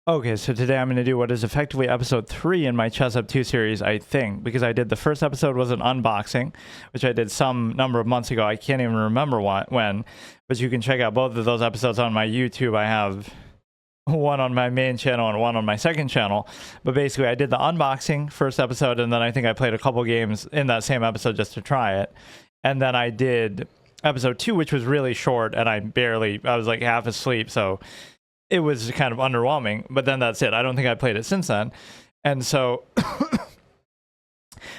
Okay, so today I'm going to do what is effectively episode 3 in my ChessUp 2 series, I think, because I did the first episode was an unboxing, which I did some number of months ago. I can't even remember when, but you can check out both of those episodes on my YouTube. I have one on my main channel and one on my second channel. But basically, I did the unboxing first episode, and then I think I played a couple games in that same episode just to try it. And then I did episode 2, which was really short, and I was like half asleep, so it was kind of underwhelming, but then that's it. I don't think I played it since then. And so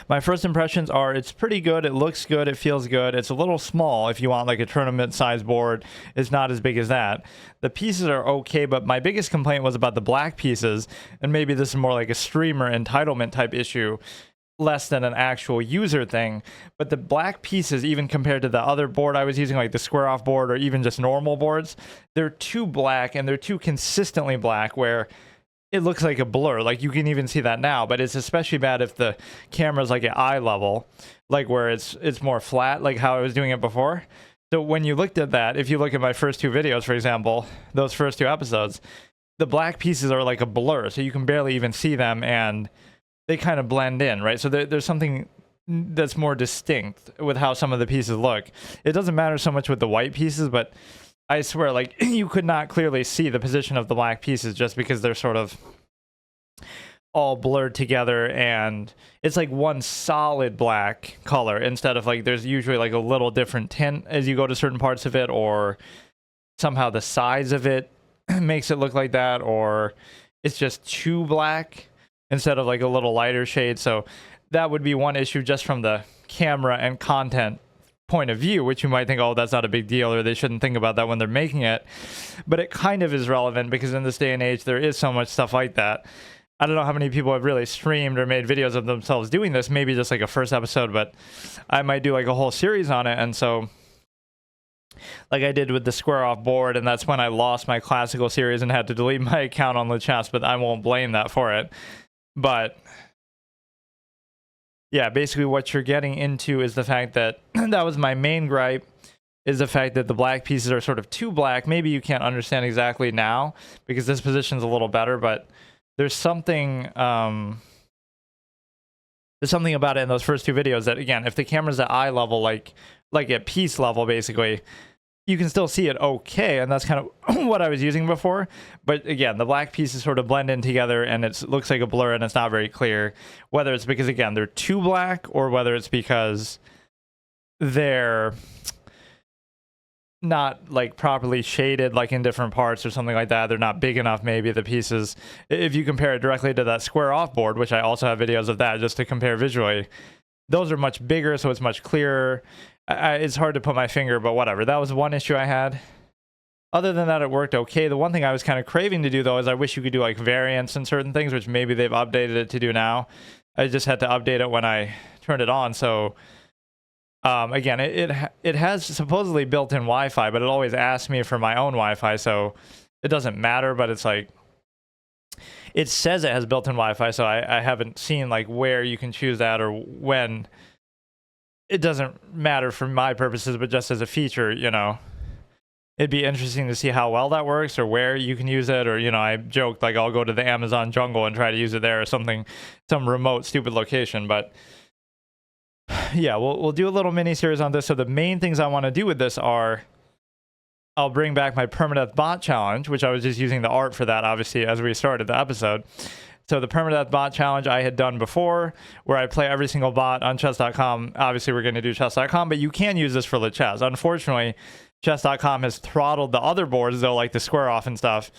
my first impressions are it's pretty good. It looks good. It feels good. It's a little small if you want like a tournament size board. It's not as big as that. The pieces are okay, but my biggest complaint was about the black pieces. And maybe this is more like a streamer entitlement type issue, less than an actual user thing. But the black pieces, even compared to the other board I was using, like the square off board or even just normal boards, they're too black, and they're too consistently black where it looks like a blur. Like you can even see that now, but it's especially bad if the camera's like at eye level, like where it's more flat, like how I was doing it before. So when you looked at that, if you look at my first 2 videos, for example, those first 2 episodes, the black pieces are like a blur, so you can barely even see them, and they kind of blend in, right? So there's something that's more distinct with how some of the pieces look. It doesn't matter so much with the white pieces, but I swear, like, you could not clearly see the position of the black pieces just because they're sort of all blurred together, and it's like one solid black color instead of like there's usually like a little different tint as you go to certain parts of it, or somehow the size of it makes it look like that, or it's just too black instead of like a little lighter shade. So that would be one issue just from the camera and content point of view, which you might think, oh, that's not a big deal, or they shouldn't think about that when they're making it. But it kind of is relevant because in this day and age, there is so much stuff like that. I don't know how many people have really streamed or made videos of themselves doing this, maybe just like a first episode, but I might do like a whole series on it. And so like I did with the square off board, and that's when I lost my classical series and had to delete my account on the chess, but I won't blame that for it. But yeah, basically what you're getting into is the fact that that was my main gripe, is the fact that the black pieces are sort of too black. Maybe you can't understand exactly now because this position's a little better, but there's something about it in those first 2 videos that, again, if the camera's at eye level, like at piece level, basically, you can still see it okay, and that's kind of what I was using before. But again, the black pieces sort of blend in together, and it looks like a blur, and it's not very clear whether it's because, again, they're too black, or whether it's because they're not like properly shaded, like in different parts or something like that. They're not big enough, maybe, the pieces. If you compare it directly to that square off board, which I also have videos of that just to compare visually, those are much bigger, so it's much clearer. It's hard to put my finger, but whatever. That was one issue I had. Other than that, it worked okay. The one thing I was kind of craving to do, though, is I wish you could do like variants and certain things, which maybe they've updated it to do now. I just had to update it when I turned it on. So again, it has supposedly built-in Wi-Fi, but it always asks me for my own Wi-Fi, so it doesn't matter. But it's like, it says it has built-in Wi-Fi, so I haven't seen like where you can choose that or when. It doesn't matter for my purposes, but just as a feature, you know, it'd be interesting to see how well that works or where you can use it. Or, you know, I joked like I'll go to the Amazon jungle and try to use it there or something, some remote stupid location. But yeah, we'll do a little mini series on this. So the main things I want to do with this are, I'll bring back my Permadeath bot challenge, which I was just using the art for that, obviously, as we started the episode. So the Permadeath bot challenge I had done before, where I play every single bot on chess.com. Obviously, we're going to do chess.com, but you can use this for Lichess. Unfortunately, chess.com has throttled the other boards, though, like the square off and stuff,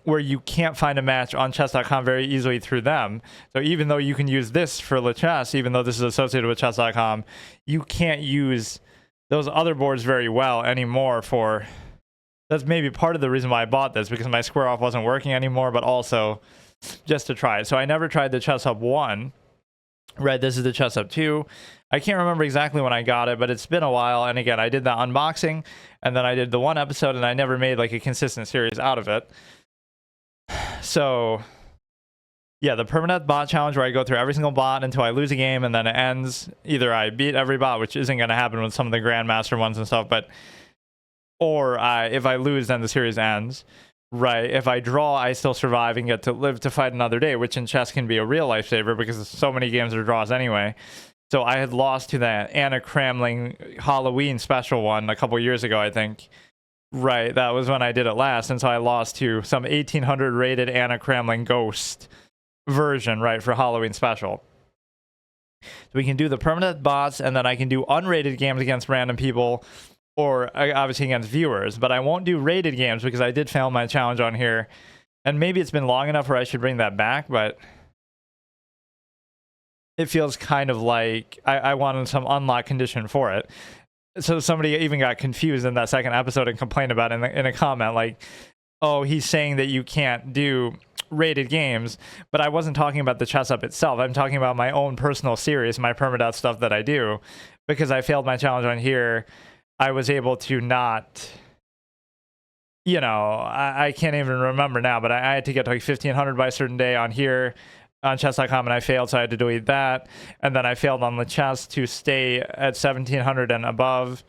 where you can't find a match on chess.com very easily through them. So even though you can use this for Lichess, even though this is associated with chess.com, you can't use those other boards very well anymore for... That's maybe part of the reason why I bought this, because my square off wasn't working anymore, but also just to try it. So I never tried the ChessUp 1. Right, this is the ChessUp 2. I can't remember exactly when I got it, but it's been a while. And again, I did the unboxing, and then I did the 1 episode, and I never made like a consistent series out of it. So yeah, the Permadeath bot challenge, where I go through every single bot until I lose a game, and then it ends. Either I beat every bot, which isn't going to happen with some of the Grandmaster ones and stuff, but or if I lose, then the series ends. Right. If I draw, I still survive and get to live to fight another day, which in chess can be a real lifesaver because so many games are draws anyway. So I had lost to that Anna Cramling Halloween special one a couple years ago, I think. Right. That was when I did it last. And so I lost to some 1800 rated Anna Cramling Ghost version, right, for Halloween special. So we can do the permanent bots, and then I can do unrated games against random people, or obviously against viewers, but I won't do rated games because I did fail my challenge on here, and maybe it's been long enough where I should bring that back, but it feels kind of like I wanted some unlock condition for it. So somebody even got confused in that second episode and complained about it in a comment, like, oh, he's saying that you can't do rated games, but I wasn't talking about the ChessUp itself. I'm talking about my own personal series, my permadeath stuff that I do, because I failed my challenge on here. I was able to not, you know, I can't even remember now, but I had to get to like 1500 by a certain day on here on chess.com, and I failed, so I had to delete that. And then I failed on the chess to stay at 1700 and above,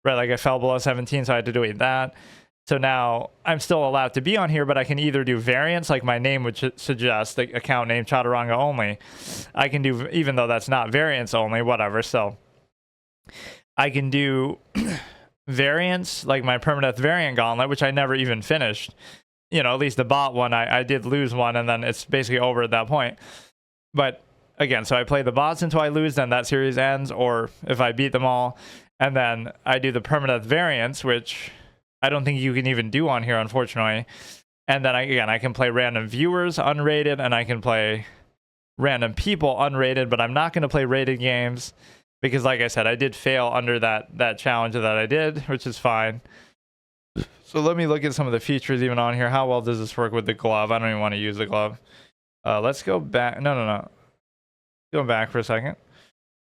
right? Like I fell below 17, so I had to delete that. So now I'm still allowed to be on here, but I can either do variants, like my name would suggest, the account name Chaturanga only. I can do, even though that's not variants only, whatever. So I can do variants, like my Permadeath variant gauntlet, which I never even finished. You know, at least the bot one, I did lose one, and then it's basically over at that point. But again, so I play the bots until I lose, then that series ends, or if I beat them all. And then I do the Permadeath variants, which I don't think you can even do on here, unfortunately. And then I can play random viewers unrated, and I can play random people unrated, but I'm not going to play rated games because, like I said, I did fail under that challenge that I did, which is fine. So let me look at some of the features even on here. How well does this work with the glove? I don't even want to use the glove. Let's go back. No. Go back for a second.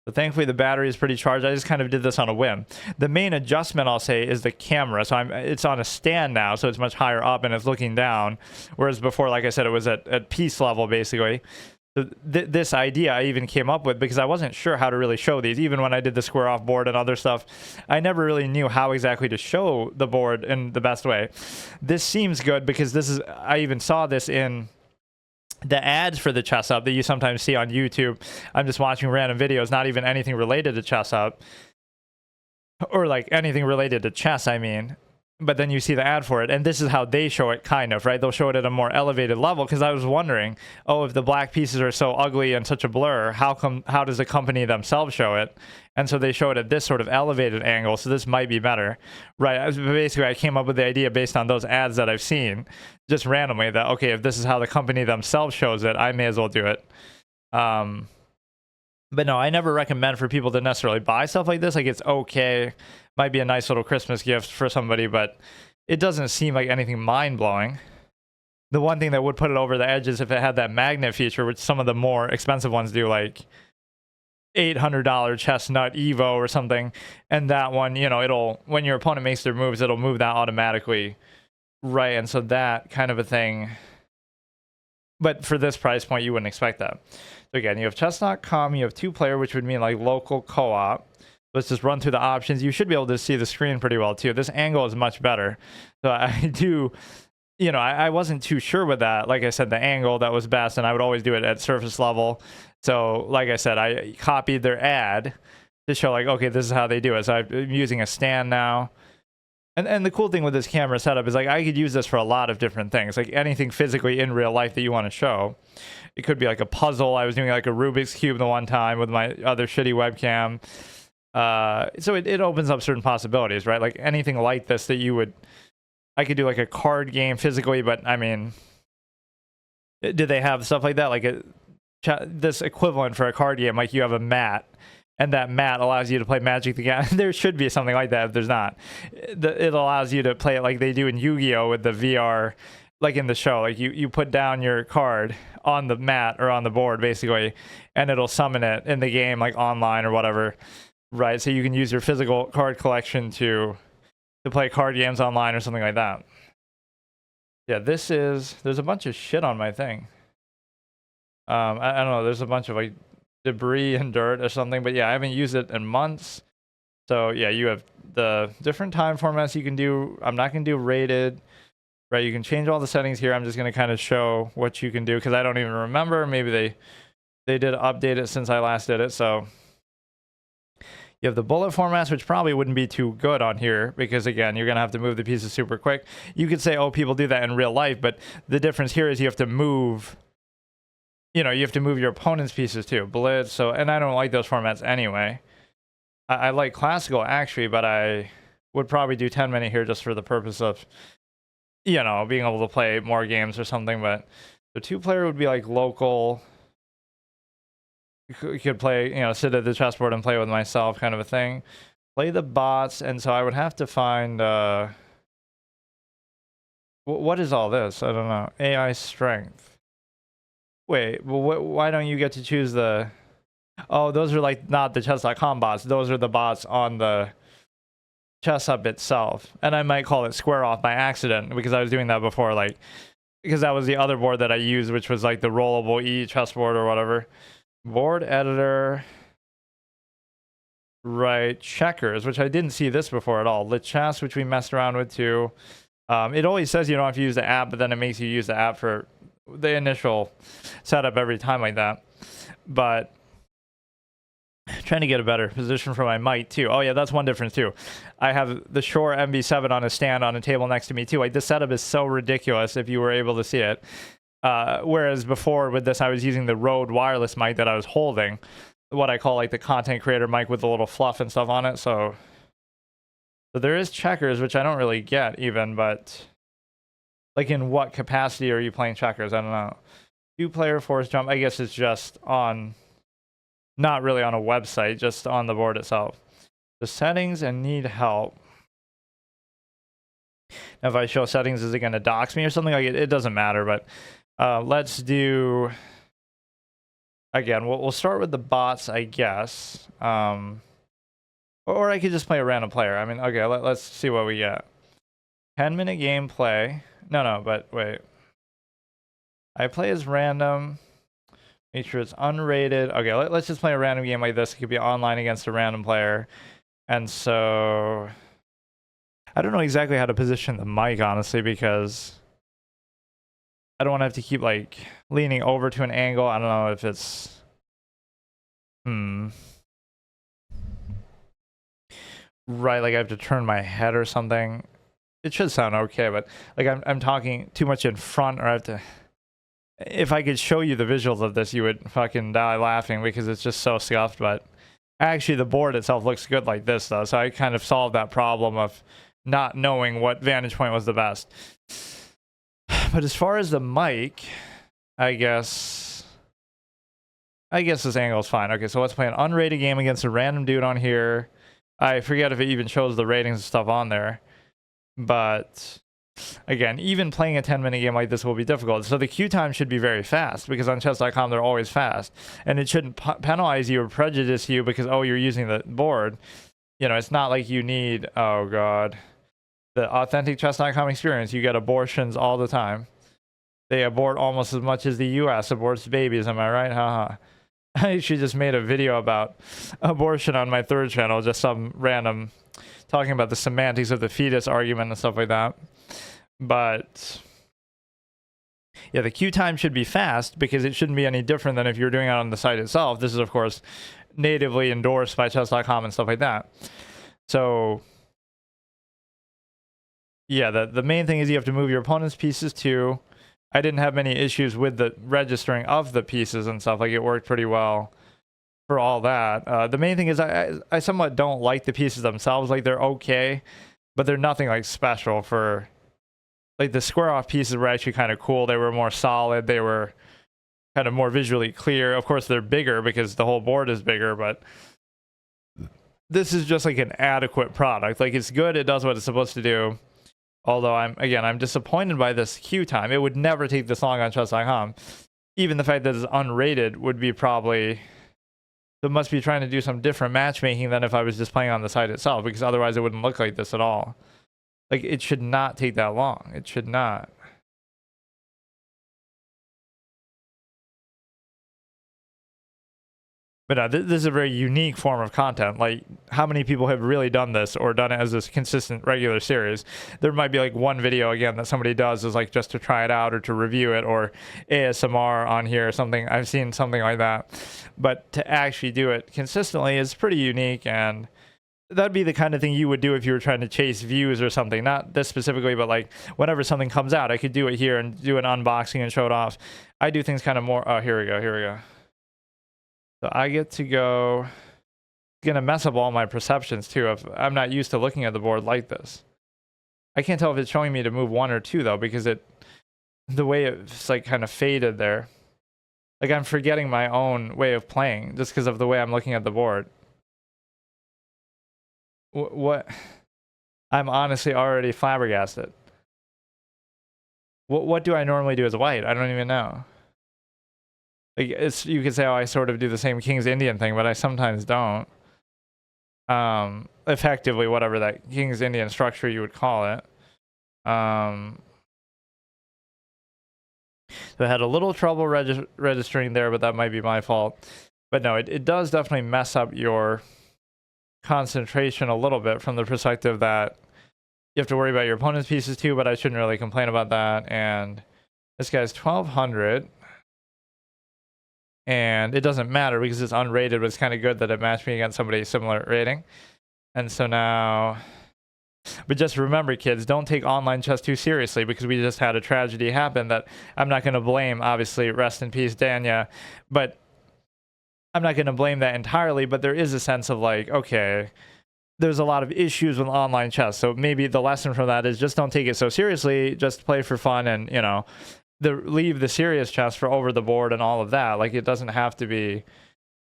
So thankfully the battery is pretty charged. I just kind of did this on a whim. The main adjustment, I'll say, is the camera. So it's on a stand now, so it's much higher up and it's looking down. Whereas before, like I said, it was at piece level, basically. So this idea I even came up with because I wasn't sure how to really show these. Even when I did the square off board and other stuff, I never really knew how exactly to show the board in the best way. This seems good because I even saw this in the ads for the ChessUp that you sometimes see on YouTube. I'm just watching random videos, not even anything related to ChessUp, or like anything related to chess, I mean. But then you see the ad for it, and this is how they show it, kind of, right? They'll show it at a more elevated level, because I was wondering, oh, if the black pieces are so ugly and such a blur, how does the company themselves show it? And so they show it at this sort of elevated angle, so this might be better, right? Basically, I came up with the idea based on those ads that I've seen, just randomly, that, okay, if this is how the company themselves shows it, I may as well do it. But no, I never recommend for people to necessarily buy stuff like this. Like, it's okay. Might be a nice little Christmas gift for somebody, but it doesn't seem like anything mind-blowing. The one thing that would put it over the edge is if it had that magnet feature, which some of the more expensive ones do, like $800 Chestnut Evo or something. And that one, you know, when your opponent makes their moves, it'll move that automatically. Right, and so that kind of a thing. But for this price point, you wouldn't expect that. So again, you have chess.com, you have 2-player, which would mean like local co-op. Let's just run through the options. You should be able to see the screen pretty well too. This angle is much better. So I do, you know, I wasn't too sure with that. Like I said, the angle, that was best, and I would always do it at surface level. So like I said, I copied their ad to show like, okay, this is how they do it. So I'm using a stand now. And the cool thing with this camera setup is like I could use this for a lot of different things, like anything physically in real life that you want to show. It could be like a puzzle. I was doing like a Rubik's Cube the one time with my other shitty webcam. So it opens up certain possibilities, right? Like anything like this that I could do like a card game physically, but I mean, do they have stuff like that? Like this equivalent for a card game, like you have a mat, and that mat allows you to play Magic the Gathering. There should be something like that if there's not. It allows you to play it like they do in Yu-Gi-Oh! With the VR, like in the show. Like you put down your card on the mat or on the board, basically, and it'll summon it in the game, like online or whatever. Right, so you can use your physical card collection to play card games online or something like that. Yeah, there's a bunch of shit on my thing. I don't know, there's a bunch of like debris and dirt or something, but yeah, I haven't used it in months. So yeah, you have the different time formats you can do. I'm not going to do rated. right? You can change all the settings here. I'm just going to kind of show what you can do because I don't even remember. Maybe they did update it since I last did it. So you have the bullet formats, which probably wouldn't be too good on here because, again, you're going to have to move the pieces super quick. You could say, oh, people do that in real life, but the difference here is you have to move, you know, you have to move your opponent's pieces too. Blitz, so, and I don't like those formats anyway. I like classical actually, but I would probably do 10 minute here just for the purpose of, you know, being able to play more games or something. But the 2-player would be like local. You could play, you know, sit at the chessboard and play with myself kind of a thing. Play the bots, and so I would have to find, what is all this? I don't know. AI strength. Wait, well, why don't you get to choose the... Oh, those are like not the chess.com bots. Those are the bots on the ChessUp itself. And I might call it square off by accident because I was doing that before, like, because that was the other board that I used, which was like the rollable E chessboard or whatever. Board editor. Right, checkers, which I didn't see this before at all. The chess, which we messed around with too. It always says you don't have to use the app, but then it makes you use the app for the initial setup every time like that. But trying to get a better position for my mic too. Oh yeah, that's one difference too. I have the Shure MB7 on a stand on a table next to me too. Like, this setup is so ridiculous if you were able to see it. Whereas before with this, I was using the Rode wireless mic that I was holding, what I call like the content creator mic with a little fluff and stuff on it. So there is checkers, which I don't really get even, but like, in what capacity are you playing checkers? I don't know. 2-player force jump, I guess it's just on, not really on a website, just on the board itself. The settings and need help. Now, if I show settings, is it going to dox me or something? Like, it doesn't matter, but let's do, again, we'll start with the bots, I guess. Or I could just play a random player. I mean, okay, let's see what we get. 10-minute gameplay. No, but wait. I play as random. Make sure it's unrated. Okay, let's just play a random game like this. It could be online against a random player. And so I don't know exactly how to position the mic, honestly, because I don't want to have to keep like leaning over to an angle. I don't know if it's... Right, like I have to turn my head or something. It should sound okay, but like I'm talking too much in front, or I have to... If I could show you the visuals of this, you would fucking die laughing because it's just so scuffed. But actually, the board itself looks good like this, though. So I kind of solved that problem of not knowing what vantage point was the best. But as far as the mic, I guess this angle is fine. Okay, so let's play an unrated game against a random dude on here. I forget if it even shows the ratings and stuff on there. But again, even playing a 10-minute game like this will be difficult. So the queue time should be very fast because on chess.com they're always fast. And it shouldn't penalize you or prejudice you because, oh, you're using the board. You know, it's not like you need, oh god, the authentic chess.com experience. You get abortions all the time. They abort almost as much as the US aborts babies, am I right? Haha. I actually just made a video about abortion on my third channel, just some random, talking about the semantics of the fetus argument and stuff like that. But yeah, the queue time should be fast because it shouldn't be any different than if you're doing it on the site itself. This is, of course, natively endorsed by chess.com and stuff like that. So yeah, the main thing is you have to move your opponent's pieces too. I didn't have many issues with the registering of the pieces and stuff. Like, it worked pretty well for all that. The main thing is I somewhat don't like the pieces themselves. Like, they're okay, but they're nothing like special. For like, the square off pieces were actually kind of cool. They were more solid. They were kind of more visually clear. Of course, they're bigger because the whole board is bigger, but this is just like an adequate product. Like, it's good. It does what it's supposed to do. Although I'm disappointed by this queue time. It would never take this long on chess.com. Even the fact that it's unrated would be probably... They must be trying to do some different matchmaking than if I was just playing on the site itself, because otherwise it wouldn't look like this at all. Like, it should not take that long. It should not. But no, this is a very unique form of content. Like, how many people have really done this or done it as this consistent regular series? There might be like one video again that somebody does is like just to try it out or to review it, or ASMR on here or something. I've seen something like that. But to actually do it consistently is pretty unique, and that'd be the kind of thing you would do if you were trying to chase views or something. Not this specifically, but like whenever something comes out, I could do it here and do an unboxing and show it off. I do things kind of more. Oh, here we go. So I get to go. It's gonna mess up all my perceptions too if I'm not used to looking at the board like this. I can't tell if it's showing me to move 1 or 2 though, because the way it's like kind of faded there. Like I'm forgetting my own way of playing just because of the way I'm looking at the board. What? I'm honestly already flabbergasted. What do I normally do as white? I don't even know. Like you could say, oh, I sort of do the same King's Indian thing, but I sometimes don't. Effectively, whatever that King's Indian structure you would call it. So I had a little trouble registering there, but that might be my fault. But no, it does definitely mess up your concentration a little bit from the perspective that you have to worry about your opponent's pieces too, but I shouldn't really complain about that. And this guy's 1200. And it doesn't matter because it's unrated, but it's kind of good that it matched me against somebody similar rating. And so now, but just remember, kids, don't take online chess too seriously, because we just had a tragedy happen that I'm not going to blame, obviously, rest in peace, Danya, but I'm not going to blame that entirely, but there is a sense of like, okay, there's a lot of issues with online chess. So maybe the lesson from that is just don't take it so seriously, just play for fun and, you know, leave the serious chess for over the board and all of that. Like, it doesn't have to be.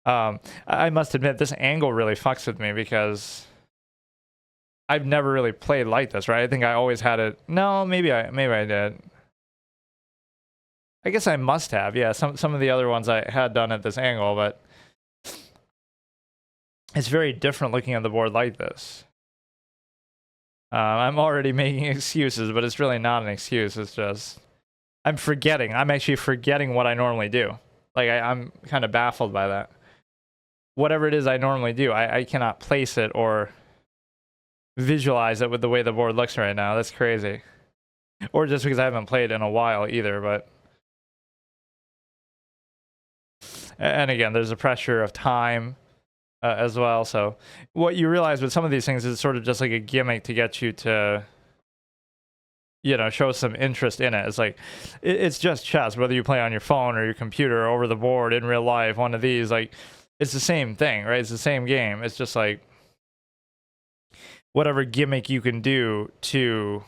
I must admit, this angle really fucks with me because I've never really played like this, right? I think I always had it. No, maybe I did. I guess I must have. Yeah, some of the other ones I had done at this angle, but it's very different looking at the board like this. I'm already making excuses, but it's really not an excuse. It's just I'm actually forgetting what I normally do. Like, I'm kind of baffled by that. Whatever it is I normally do, I cannot place it or visualize it with the way the board looks right now. That's crazy. Or just because I haven't played in a while either, but. And again, there's a pressure of time as well. So what you realize with some of these things is sort of just like a gimmick to get you to, you know, show some interest in it. It's like, it's just chess, whether you play on your phone or your computer or over the board in real life, one of these, like, it's the same thing, right? It's the same game. It's just like whatever gimmick you can do to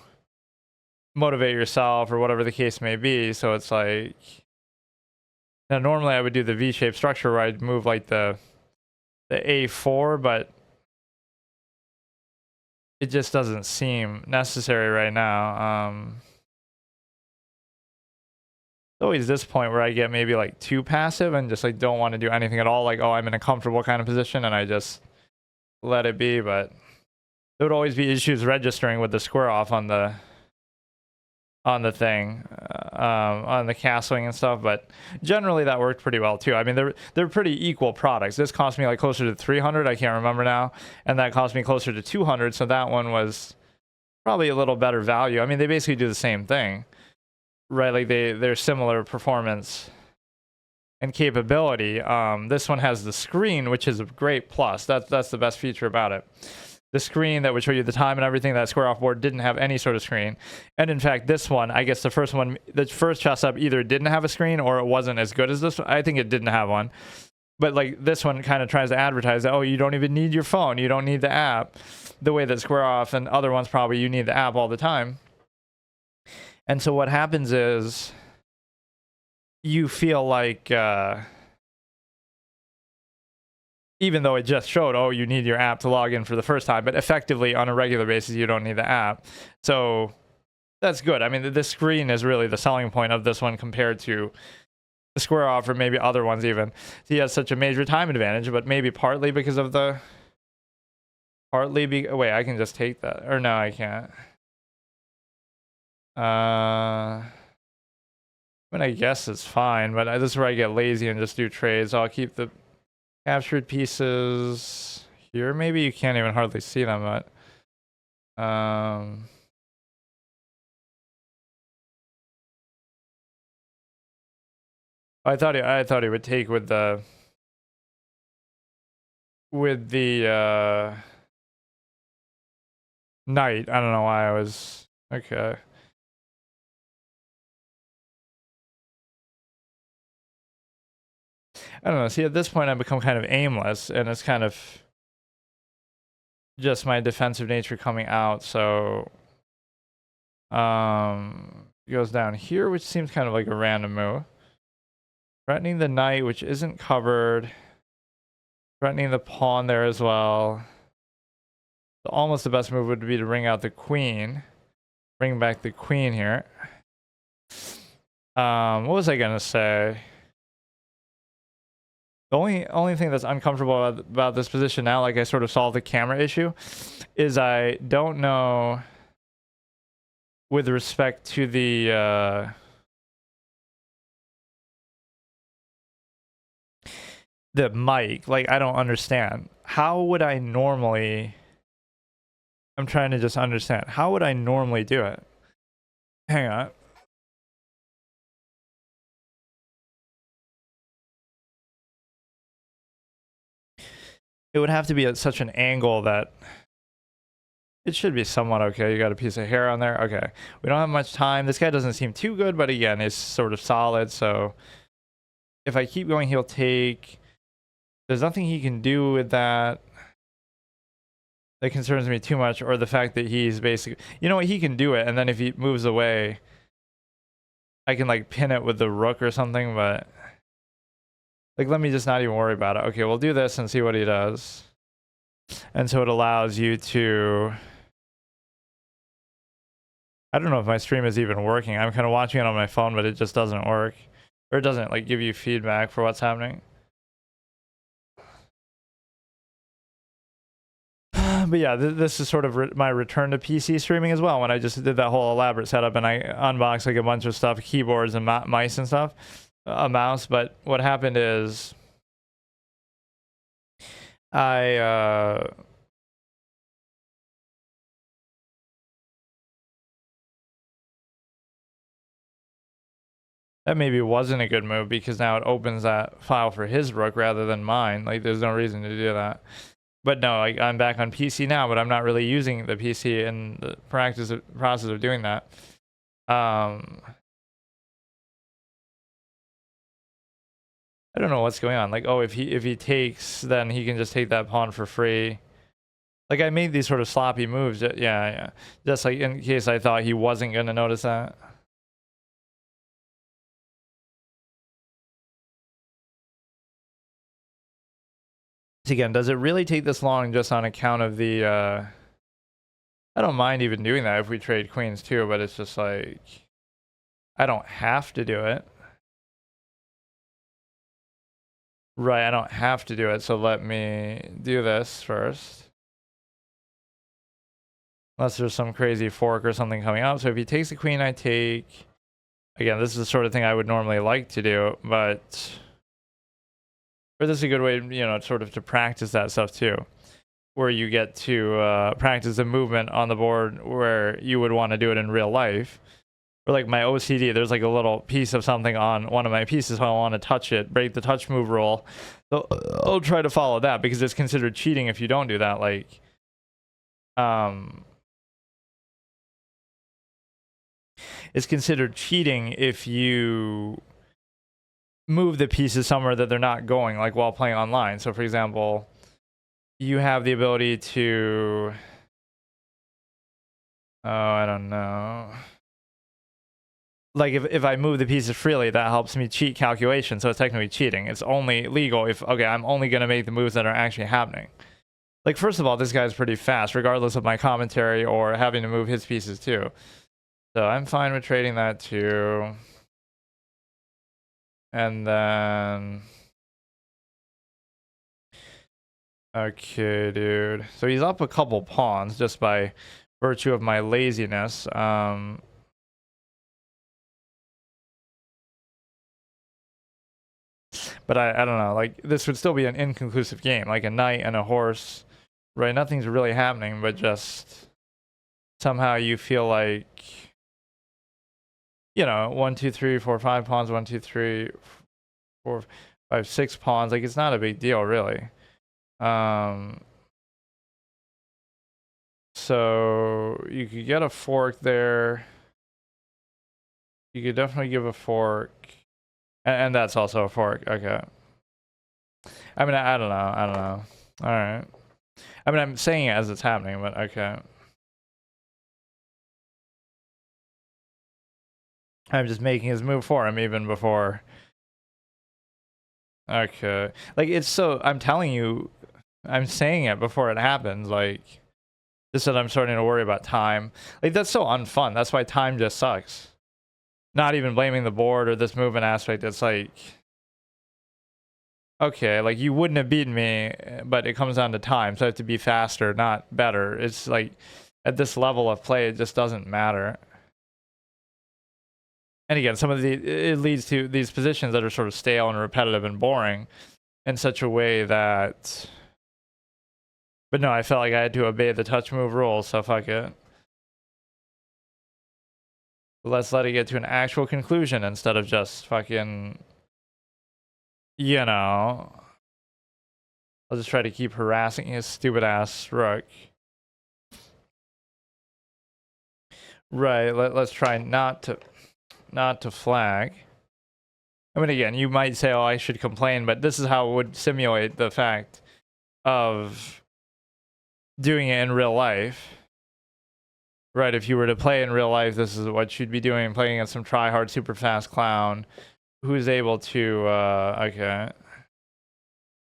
motivate yourself or whatever the case may be. So it's like, now normally I would do the V-shaped structure where I'd move like the A4, but it just doesn't seem necessary right now. It's always this point where I get maybe like too passive and just like don't want to do anything at all. Like, oh, I'm in a comfortable kind of position and I just let it be. But there would always be issues registering with the square off on the thing, on the castling and stuff. But generally that worked pretty well too. I mean, they're pretty equal products. This cost me like closer to 300. I can't remember now. And that cost me closer to 200. So that one was probably a little better value. I mean, they basically do the same thing, right? Like they're similar performance and capability. This one has the screen, which is a great plus. That's the best feature about it. The screen that would show you the time and everything. That square off board didn't have any sort of screen. And in fact, this one, I guess the first ChessUp either didn't have a screen or it wasn't as good as this one. I think it didn't have one. But like this one kind of tries to advertise that, oh, you don't even need your phone. You don't need the app. The way that square off and other ones probably you need the app all the time. And so what happens is you feel like, even though it just showed, oh, you need your app to log in for the first time, but effectively on a regular basis, you don't need the app. So that's good. I mean, the screen is really the selling point of this one compared to the square off or maybe other ones even. So he has such a major time advantage, but maybe partly because of the, wait, I can just take that. Or no, I can't. I mean, I guess it's fine, but this is where I get lazy and just do trades. So I'll keep the Captured pieces here. Maybe you can't even hardly see them, but I thought he would take with the knight. I don't know why I was okay. I don't know. See, at this point, I've become kind of aimless, and it's kind of just my defensive nature coming out. So, it goes down here, which seems kind of like a random move. Threatening the knight, which isn't covered. Threatening the pawn there as well. So almost the best move would be to bring out the queen. Bring back the queen here. What was I gonna say? The only thing that's uncomfortable about this position now, like I sort of solved the camera issue, is I don't know with respect to the mic, like I don't understand. How would I normally, I'm trying to just understand, how would I normally do it? Hang on. It would have to be at such an angle that it should be somewhat okay. You got a piece of hair on there. Okay. We don't have much time. This guy doesn't seem too good, but again, it's sort of solid. So if I keep going, he'll take. There's nothing he can do with that. That concerns me too much, or the fact that he's basically, you know what, he can do it, and then if he moves away, I can like pin it with the rook or something, but like let me just not even worry about it. Okay, we'll do this and see what he does. And so it allows you to, I don't know if my stream is even working. I'm kind of watching it on my phone, but it just doesn't work, or it doesn't like give you feedback for what's happening. But yeah, this is sort of my return to PC streaming as well, when I just did that whole elaborate setup and I unboxed like a bunch of stuff, keyboards and mice and stuff, a mouse. But what happened is that maybe wasn't a good move, because now it opens that file for his rook rather than mine. Like there's no reason to do that. But no, like I'm back on PC now, but I'm not really using the PC in the process of doing that. I don't know what's going on. Like, oh, if he takes, then he can just take that pawn for free. Like I made these sort of sloppy moves. Yeah. Just like in case I thought he wasn't gonna notice that. Again, does it really take this long just on account of the I don't mind even doing that if we trade queens too, but it's just like I don't have to do it. Right, I don't have to do it, so let me do this first. Unless there's some crazy fork or something coming up. So if he takes the queen, I take. Again, this is the sort of thing I would normally like to do, but or this is a good way, you know, sort of to practice that stuff too, where you get to practice a movement on the board where you would want to do it in real life. Or like my OCD, there's like a little piece of something on one of my pieces, so I want to touch it, break the touch move rule. So I'll try to follow that, because it's considered cheating if you don't do that. Like, it's considered cheating if you move the pieces somewhere that they're not going, like while playing online. So for example, you have the ability to, oh, I don't know. Like if I move the pieces freely, that helps me cheat calculation, so it's technically cheating. It's only legal if, okay, I'm only going to make the moves that are actually happening. Like, first of all, this guy's pretty fast, regardless of my commentary or having to move his pieces too. So I'm fine with trading that too. And then, okay, dude. So he's up a couple pawns just by virtue of my laziness. But I don't know, like this would still be an inconclusive game, like a knight and a horse, right? Nothing's really happening, but just somehow you feel like, you know, 1 2 3 4 5 pawns, 1 2 3 4 5 6 pawns, like it's not a big deal really. So you could get a fork there. You could definitely give a fork, and that's also a fork. Okay. I mean, I don't know. All right. I mean, I'm saying it as it's happening, but okay. I'm just making his move for him even before. Okay. Like, it's so, I'm telling you, I'm saying it before it happens. Like, just that I'm starting to worry about time. Like, that's so unfun. That's why time just sucks. Not even blaming the board or this movement aspect. It's like, okay, like you wouldn't have beaten me, but it comes down to time. So I have to be faster, not better. It's like at this level of play, it just doesn't matter. And again, it leads to these positions that are sort of stale and repetitive and boring in such a way that, but no, I felt like I had to obey the touch move rule, so fuck it. Let's let it get to an actual conclusion instead of just fucking, you know, I'll just try to keep harassing his stupid ass rook. Right, let's try not to flag. I mean, again, you might say, oh, I should complain, but this is how it would simulate the fact of doing it in real life. Right, if you were to play in real life, this is what you'd be doing, playing against some try-hard, super fast clown who's able to, okay.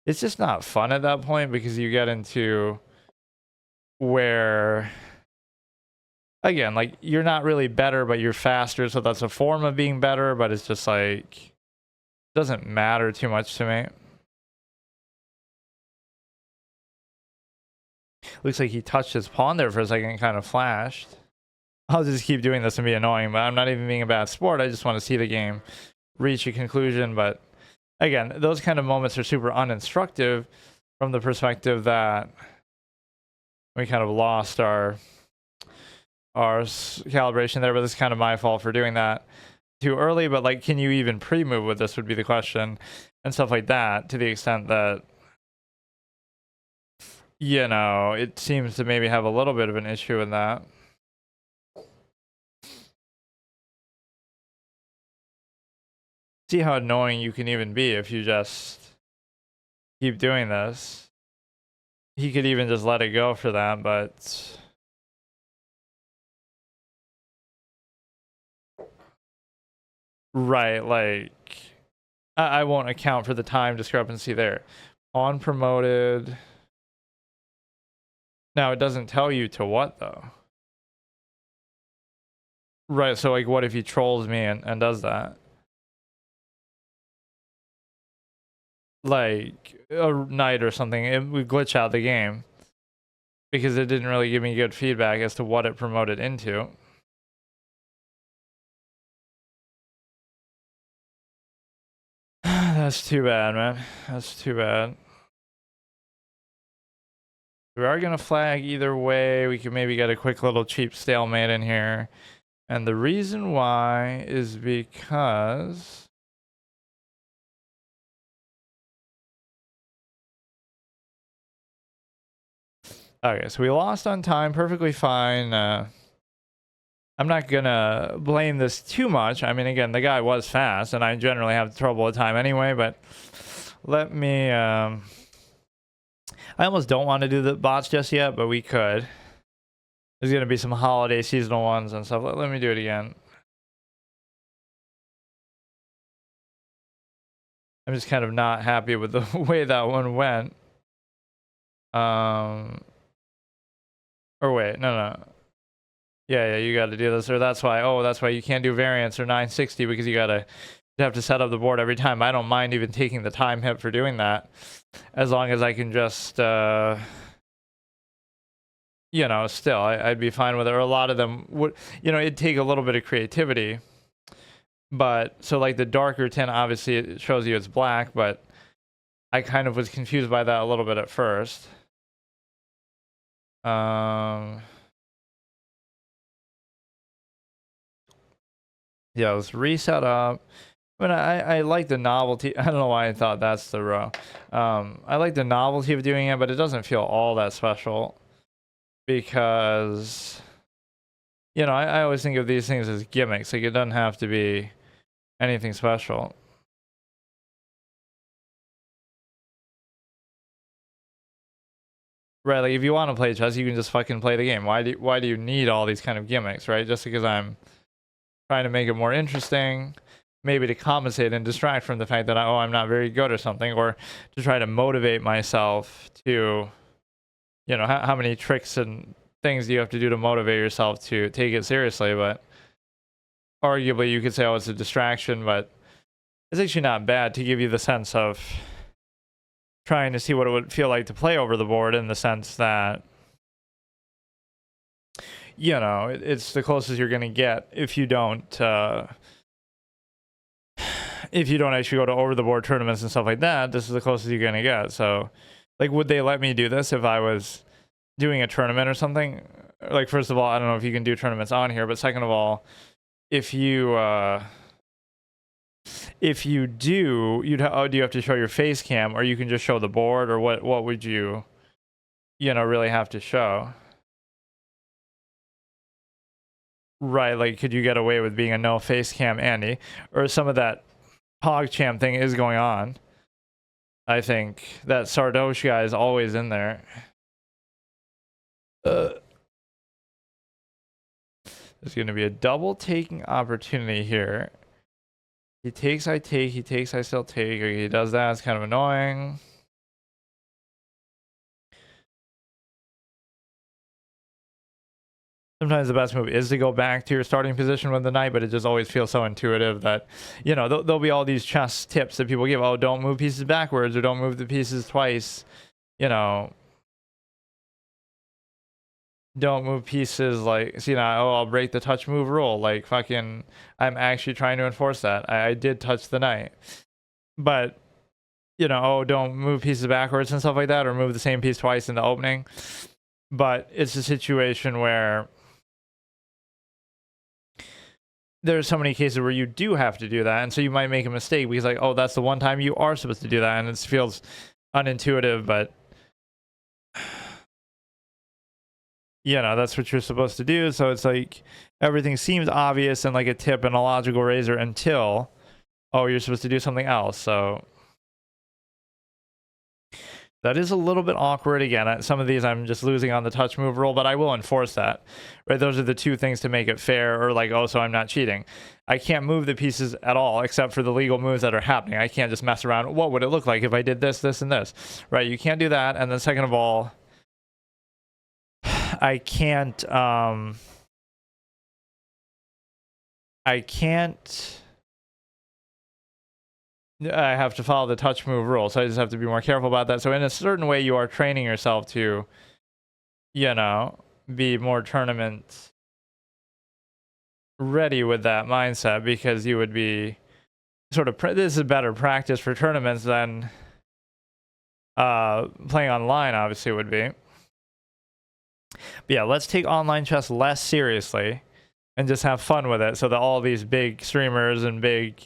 It's just not fun at that point because you get into where, again, like, you're not really better, but you're faster, so that's a form of being better, but it's just like, doesn't matter too much to me. Looks like he touched his pawn there for a second and kind of flashed. I'll just keep doing this and be annoying, but I'm not even being a bad sport. I just want to see the game reach a conclusion. But again, those kind of moments are super uninstructive from the perspective that we kind of lost our calibration there, but it's kind of my fault for doing that too early. But like, can you even pre-move with this would be the question, and stuff like that, to the extent that, you know, it seems to maybe have a little bit of an issue in that. See how annoying you can even be if you just keep doing this. He could even just let it go for that, but right, like, I won't account for the time discrepancy there. On promoted. Now, it doesn't tell you to what, though. Right, so like, what if he trolls me and does that? Like, a knight or something, it would glitch out the game. Because it didn't really give me good feedback as to what it promoted into. That's too bad, man. That's too bad. We are going to flag either way. We could maybe get a quick little cheap stalemate in here. And the reason why is because... Okay, so we lost on time, perfectly fine. I'm not gonna blame this too much. I mean, again, the guy was fast, and I generally have trouble with time anyway, but let me... I almost don't want to do the bots just yet, but we could. There's gonna be some holiday seasonal ones and stuff. Let me do it again. I'm just kind of not happy with the way that one went. Or wait, no. Yeah, you got to do this, or that's why you can't do variants or 960 because you have to set up the board every time. I don't mind even taking the time hit for doing that, as long as I can just, you know, still, I'd be fine with it. Or a lot of them would, you know, it'd take a little bit of creativity But so like the darker tint, obviously it shows you it's black, but I kind of was confused by that a little bit at first. Yeah, let's reset up. I mean, I like the novelty. I don't know why I thought that's the row. I like the novelty of doing it, but it doesn't feel all that special because, you know, I always think of these things as gimmicks. Like, it doesn't have to be anything special. Right, like if you want to play chess, you can just fucking play the game. Why do you need all these kind of gimmicks, right? Just because I'm trying to make it more interesting, maybe to compensate and distract from the fact that I'm not very good or something, or to try to motivate myself to, you know, how many tricks and things do you have to do to motivate yourself to take it seriously? But arguably you could say, oh, it's a distraction, but it's actually not bad to give you the sense of trying to see what it would feel like to play over the board, in the sense that, you know, it's the closest you're going to get if you don't actually go to over the board tournaments and stuff like that. This is the closest you're going to get. So like, would they let me do this if I was doing a tournament or something? Like, first of all, I don't know if you can do tournaments on here, but second of all, if you do, do you have to show your face cam, or you can just show the board, or what would you know, really have to show? Right, like, could you get away with being a no face cam Andy? Or some of that PogChamp thing is going on. I think that Sardosh guy is always in there. There's going to be a double taking opportunity here. He takes, I take, he takes, I still take. He does that, it's kind of annoying. Sometimes the best move is to go back to your starting position with the knight, but it just always feels so intuitive that, you know, there'll be all these chess tips that people give. Oh, don't move pieces backwards, or don't move the pieces twice. You know, don't move pieces like, see, now, oh, I'll break the touch move rule. Like, fucking, I'm actually trying to enforce that. I did touch the knight. But, you know, oh, don't move pieces backwards and stuff like that, or move the same piece twice in the opening. But it's a situation where there's so many cases where you do have to do that, and so you might make a mistake because, like, oh, that's the one time you are supposed to do that, and it feels unintuitive, but, you know, that's what you're supposed to do. So it's like everything seems obvious and like a tip and a logical razor until, oh, you're supposed to do something else. So that is a little bit awkward. Again, some of these I'm just losing on the touch move rule, but I will enforce that. Right? Those are the two things to make it fair, or like, oh, so I'm not cheating. I can't move the pieces at all except for the legal moves that are happening. I can't just mess around. What would it look like if I did this, this, and this? Right? You can't do that. And then second of all, I can't I have to follow the touch move rule, so I just have to be more careful about that. So in a certain way, you are training yourself to, you know, be more tournament ready with that mindset, because you would be sort of, this is better practice for tournaments than playing online, obviously, would be. But yeah, let's take online chess less seriously and just have fun with it, so that all these big streamers and big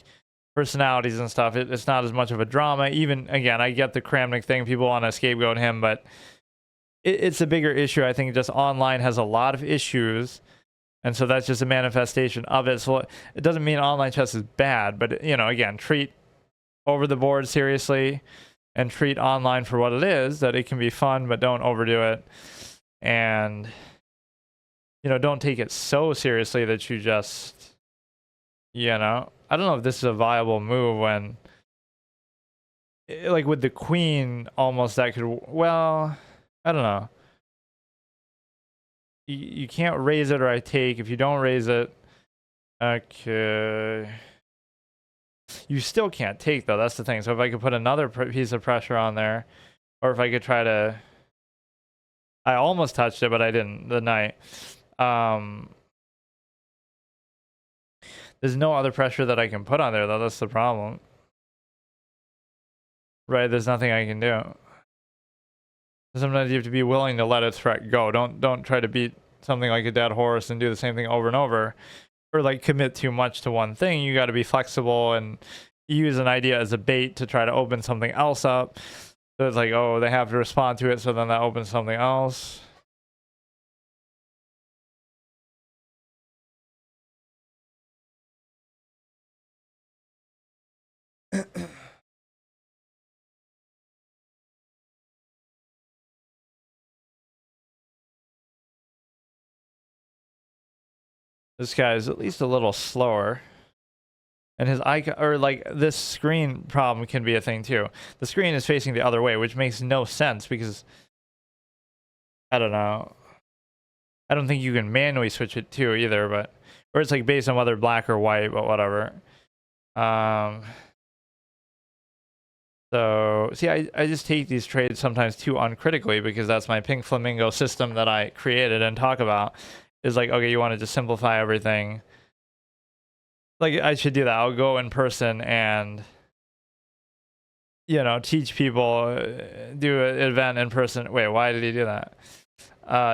personalities and stuff, it's not as much of a drama. Even, again, I get the Cramling thing, people want to scapegoat him, but it's a bigger issue. I think just online has a lot of issues, and so that's just a manifestation of it. So it doesn't mean online chess is bad, but, you know, again, treat over the board seriously and treat online for what it is, that it can be fun, but don't overdo it. And, you know, don't take it so seriously that you just, you know, I don't know if this is a viable move when, like, with the queen, almost that could, well, I don't know. You can't raise it, or I take. If you don't raise it, okay. You still can't take, though. That's the thing. So if I could put another piece of pressure on there, or if I could try to, I almost touched it, but I didn't, the knight. The There's no other pressure that I can put on there, though. That's the problem. Right, there's nothing I can do. Sometimes you have to be willing to let a threat go. Don't try to beat something like a dead horse and do the same thing over and over, or like commit too much to one thing. You got to be flexible and use an idea as a bait to try to open something else up. So it's like, oh, they have to respond to it, so then that opens something else. This guy is at least a little slower. And his icon, or like this screen problem can be a thing too. The screen is facing the other way, which makes no sense because, I don't know. I don't think you can manually switch it too either, but, or it's like based on whether black or white, but whatever. So, see, I just take these trades sometimes too uncritically because that's my pink flamingo system that I created and talk about. Is like, okay, you want to just simplify everything. Like, I should do that. I'll go in person and, you know, teach people, do an event in person. Wait, why did he do that?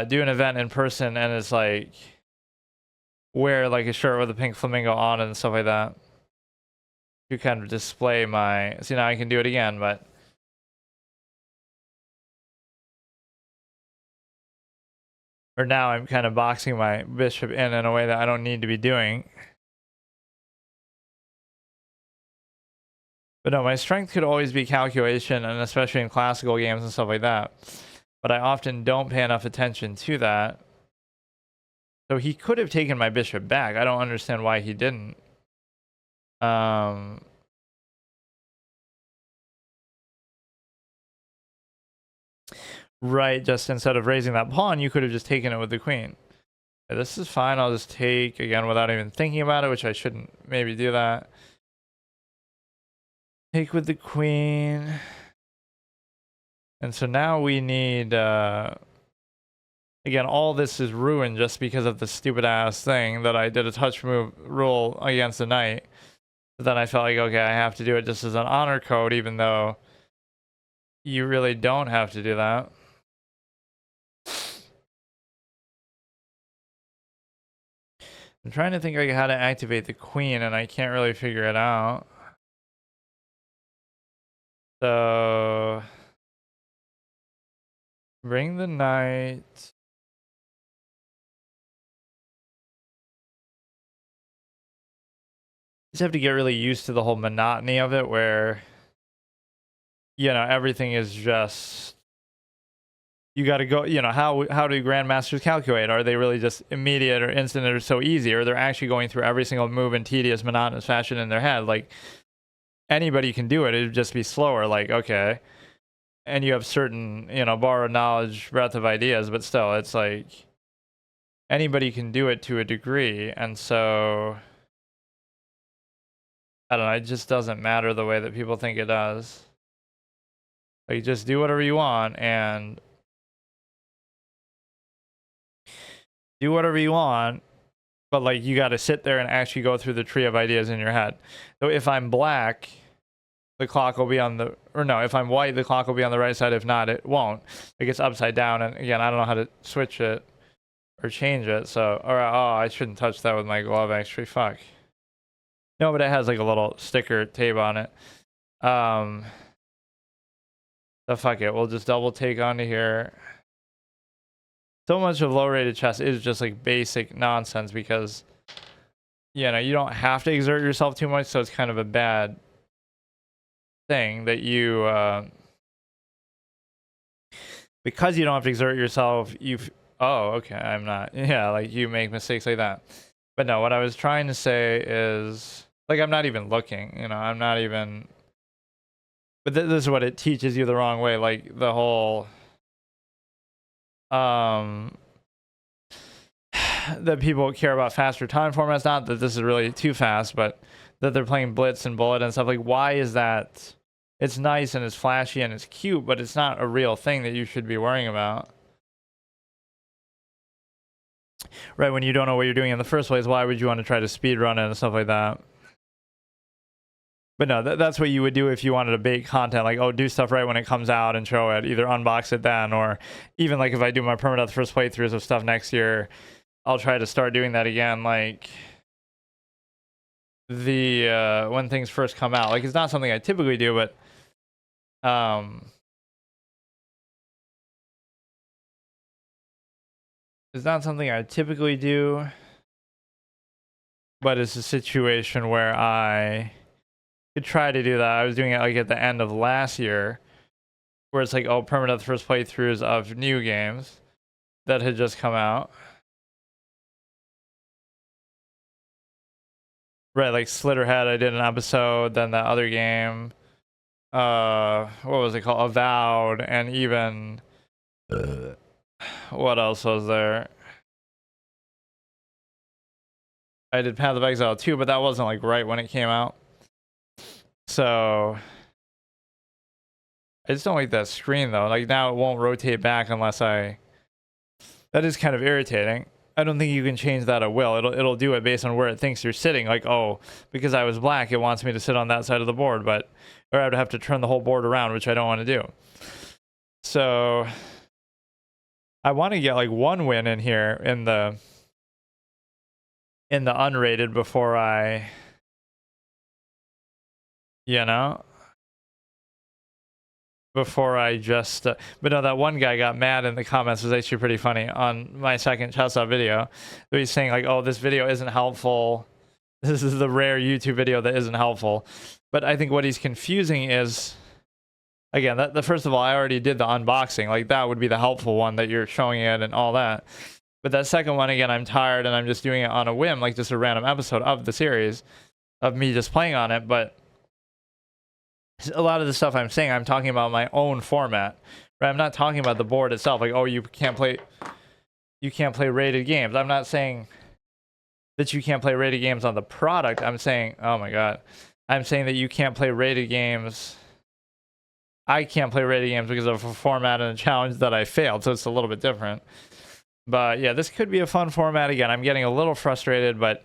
Do an event in person, and it's like, wear like a shirt with a pink flamingo on and stuff like that. To kind of display my, see, now I can do it again, but. Or now I'm kind of boxing my bishop in a way that I don't need to be doing. But no, my strength could always be calculation, and especially in classical games and stuff like that. But I often don't pay enough attention to that. So he could have taken my bishop back. I don't understand why he didn't. Right, just instead of raising that pawn, you could have just taken it with the queen. Okay, this is fine. I'll just take, again, without even thinking about it, which I shouldn't maybe do that. Take with the queen. And so now we need, again, all this is ruined just because of the stupid ass thing that I did a touch move rule against the knight. But then I felt like, okay, I have to do it just as an honor code, even though you really don't have to do that. I'm trying to think like how to activate the queen, and I can't really figure it out. So bring the knight. Just have to get really used to the whole monotony of it, where, you know, everything is just, you got to go, you know, how do grandmasters calculate? Are they really just immediate or instant or so easy, or they're actually going through every single move in tedious, monotonous fashion in their head? Like, anybody can do it. It'd just be slower. Like, okay. And you have certain, you know, borrowed knowledge, breadth of ideas, but still, it's like anybody can do it to a degree. And so, I don't know, it just doesn't matter the way that people think it does. Like, just do whatever you want and do whatever you want, but like, you got to sit there and actually go through the tree of ideas in your head. So if I'm black, the clock will be on the, or no, if I'm white, the clock will be on the right side. If not, it won't. It gets upside down. And again, I don't know how to switch it or change it. So, or, oh, I shouldn't touch that with my glove, actually. Fuck. No, but it has like a little sticker tape on it. So fuck it. We'll just double take onto here. So much of low-rated chess is just like basic nonsense because, you know, you don't have to exert yourself too much. So it's kind of a bad thing that you, because you don't have to exert yourself, oh, okay, I'm not, yeah, like you make mistakes like that. But no, what I was trying to say is, like, I'm not even looking, you know, I'm not even, but this is what it teaches you the wrong way, like the whole, that people care about faster time formats, not that this is really too fast, but that they're playing blitz and bullet and stuff. Like, why is that? It's nice and it's flashy and it's cute, but it's not a real thing that you should be worrying about. Right, when you don't know what you're doing in the first place, why would you want to try to speed run it and stuff like that? But no, that's what you would do if you wanted to bait content, like, oh, do stuff right when it comes out and show it, either unbox it then, or even like if I do my Permadeath first playthroughs of stuff next year, I'll try to start doing that again, like the when things first come out. Like, it's not something I typically do, but it's not something I typically do, but it's a situation where I could try to do that. I was doing it like at the end of last year, where it's like, oh, Permadeath first playthroughs of new games that had just come out. Right, like Slitterhead, I did an episode, then that other game, what was it called? Avowed, and even what else was there? I did Path of Exile too, but that wasn't like right when it came out. So I just don't like that screen though. Like, now it won't rotate back unless I. That is kind of irritating. I don't think you can change that at will. It'll do it based on where it thinks you're sitting. Like, oh, because I was black, it wants me to sit on that side of the board, but or I would have to turn the whole board around, which I don't want to do. So I want to get like one win in here in the unrated before I, you know, before I just but no, that one guy got mad in the comments. It was actually pretty funny on my second ChessUp video. He's saying like, oh, this video isn't helpful, this is the rare YouTube video that isn't helpful. But I think what he's confusing is, again, that the first of all, I already did the unboxing, like that would be the helpful one that you're showing it and all that. But that second one, again, I'm tired and I'm just doing it on a whim, like just a random episode of the series of me just playing on it. But a lot of the stuff I'm saying, I'm talking about my own format, right? I'm not talking about the board itself. Like, oh, you can't play rated games. I'm not saying that you can't play rated games on the product. I'm saying, oh my God, I'm saying that you can't play rated games. I can't play rated games because of a format and a challenge that I failed. So it's a little bit different. But yeah, this could be a fun format. Again, I'm getting a little frustrated, but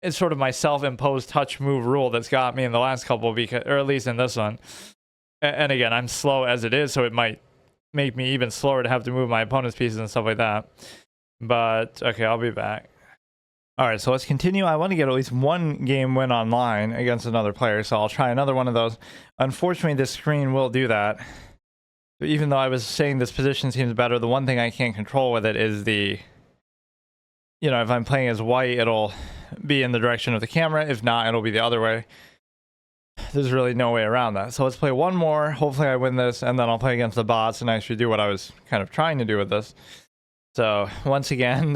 it's sort of my self-imposed touch move rule that's got me in the last couple, because, or at least in this one. And again, I'm slow as it is, so it might make me even slower to have to move my opponent's pieces and stuff like that. But okay, I'll be back. All right, so let's continue. I want to get at least one game win online against another player, so I'll try another one of those. Unfortunately, this screen will do that. Even though I was saying this position seems better, the one thing I can't control with it is the, you know, if I'm playing as white, it'll be in the direction of the camera. If not, it'll be the other way. There's really no way around that. So let's play one more. Hopefully I win this, and then I'll play against the bots and actually do what I was kind of trying to do with this. So once again,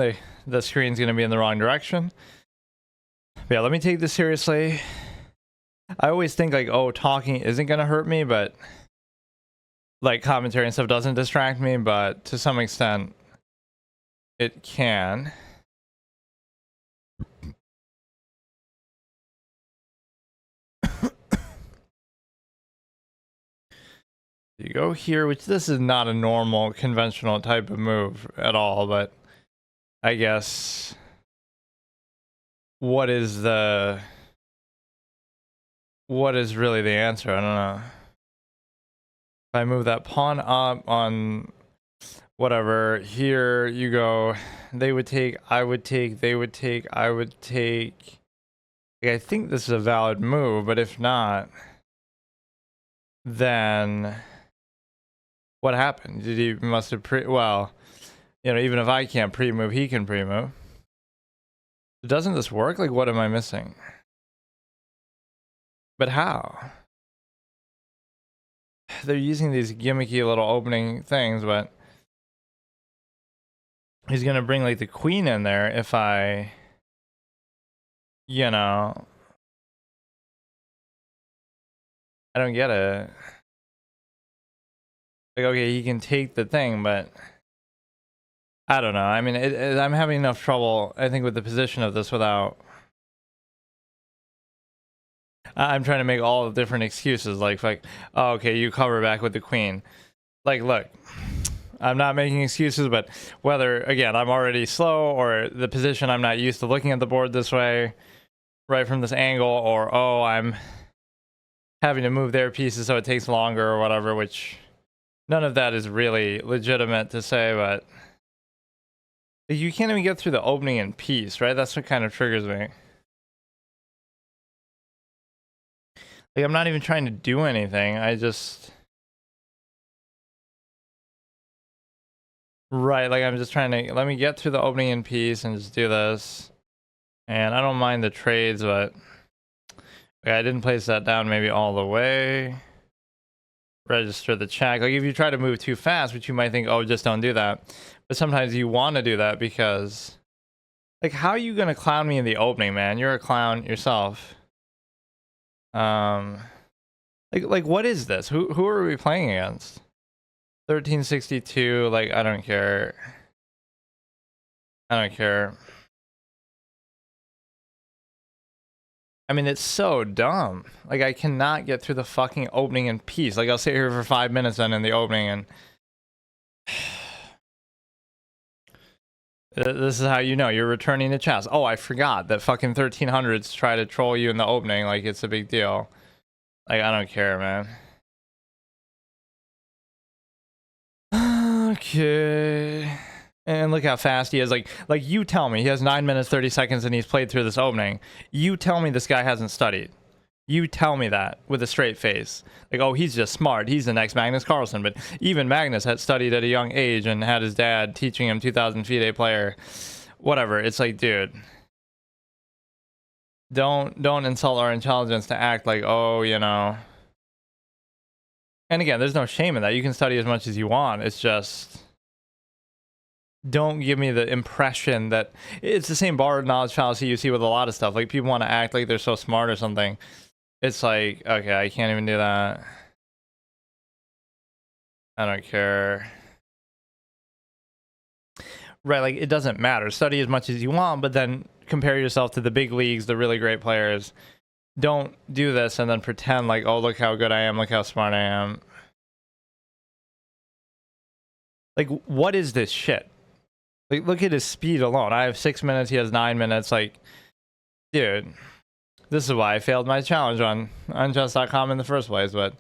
the screen's going to be in the wrong direction. But yeah, let me take this seriously. I always think like, oh, talking isn't going to hurt me, but like commentary and stuff doesn't distract me, but to some extent it can. You go here, which this is not a normal conventional type of move at all, but I guess what is really the answer? I don't know. If I move that pawn up on whatever, here you go, they would take, I would take, they would take, I would take. Like, I think this is a valid move, but if not, then what happened? Did he must have well, you know, even if I can't pre-move, he can pre-move. Doesn't this work? Like, what am I missing? But how? They're using these gimmicky little opening things, but he's gonna bring like the queen in there if I, you know, I don't get it. Like, okay, he can take the thing, but I don't know. I mean, I'm having enough trouble, I think, with the position of this without. I'm trying to make all the different excuses, like, oh, okay, you cover back with the queen. Like, look, I'm not making excuses, but whether, again, I'm already slow or the position I'm not used to looking at the board this way, right from this angle, or, oh, I'm having to move their pieces so it takes longer or whatever, which none of that is really legitimate to say, but you can't even get through the opening in peace, right? That's what kind of triggers me. Like, I'm not even trying to do anything. I just... Right, like, I'm just trying to... Let me get through the opening in peace and just do this. And I don't mind the trades, but... Okay, I didn't place that down maybe all the way. Register the check. Like, if you try to move too fast, which you might think, oh, just don't do that. But sometimes you want to do that because... Like, how are you going to clown me in the opening, man? You're a clown yourself. Like what is this? Who are we playing against? 1362, like, I don't care. I don't care. I mean, it's so dumb. Like, I cannot get through the fucking opening in peace. Like, I'll sit here for 5 minutes then in the opening and... This is how you know you're returning to chess. Oh, I forgot that fucking 1300s try to troll you in the opening like it's a big deal. Like, I don't care, man. Okay. And look how fast he is. Like you tell me he has 9 minutes 30 seconds and he's played through this opening. You tell me this guy hasn't studied. You tell me that with a straight face. Like, oh, he's just smart. He's the next Magnus Carlsen. But even Magnus had studied at a young age and had his dad teaching him 2000 FIDE player. Whatever. It's like, dude, don't insult our intelligence to act like, oh, you know. And again, there's no shame in that. You can study as much as you want. It's just, don't give me the impression that it's the same borrowed knowledge fallacy you see with a lot of stuff. Like, people want to act like they're so smart or something. It's like, okay, I can't even do that. I don't care. Right, like, it doesn't matter. Study as much as you want, but then compare yourself to the big leagues, the really great players. Don't do this and then pretend like, oh, look how good I am, look how smart I am. Like, what is this shit? Like, look at his speed alone. I have 6 minutes, he has 9 minutes. Like, dude, this is why I failed my challenge on chess.com in the first place. But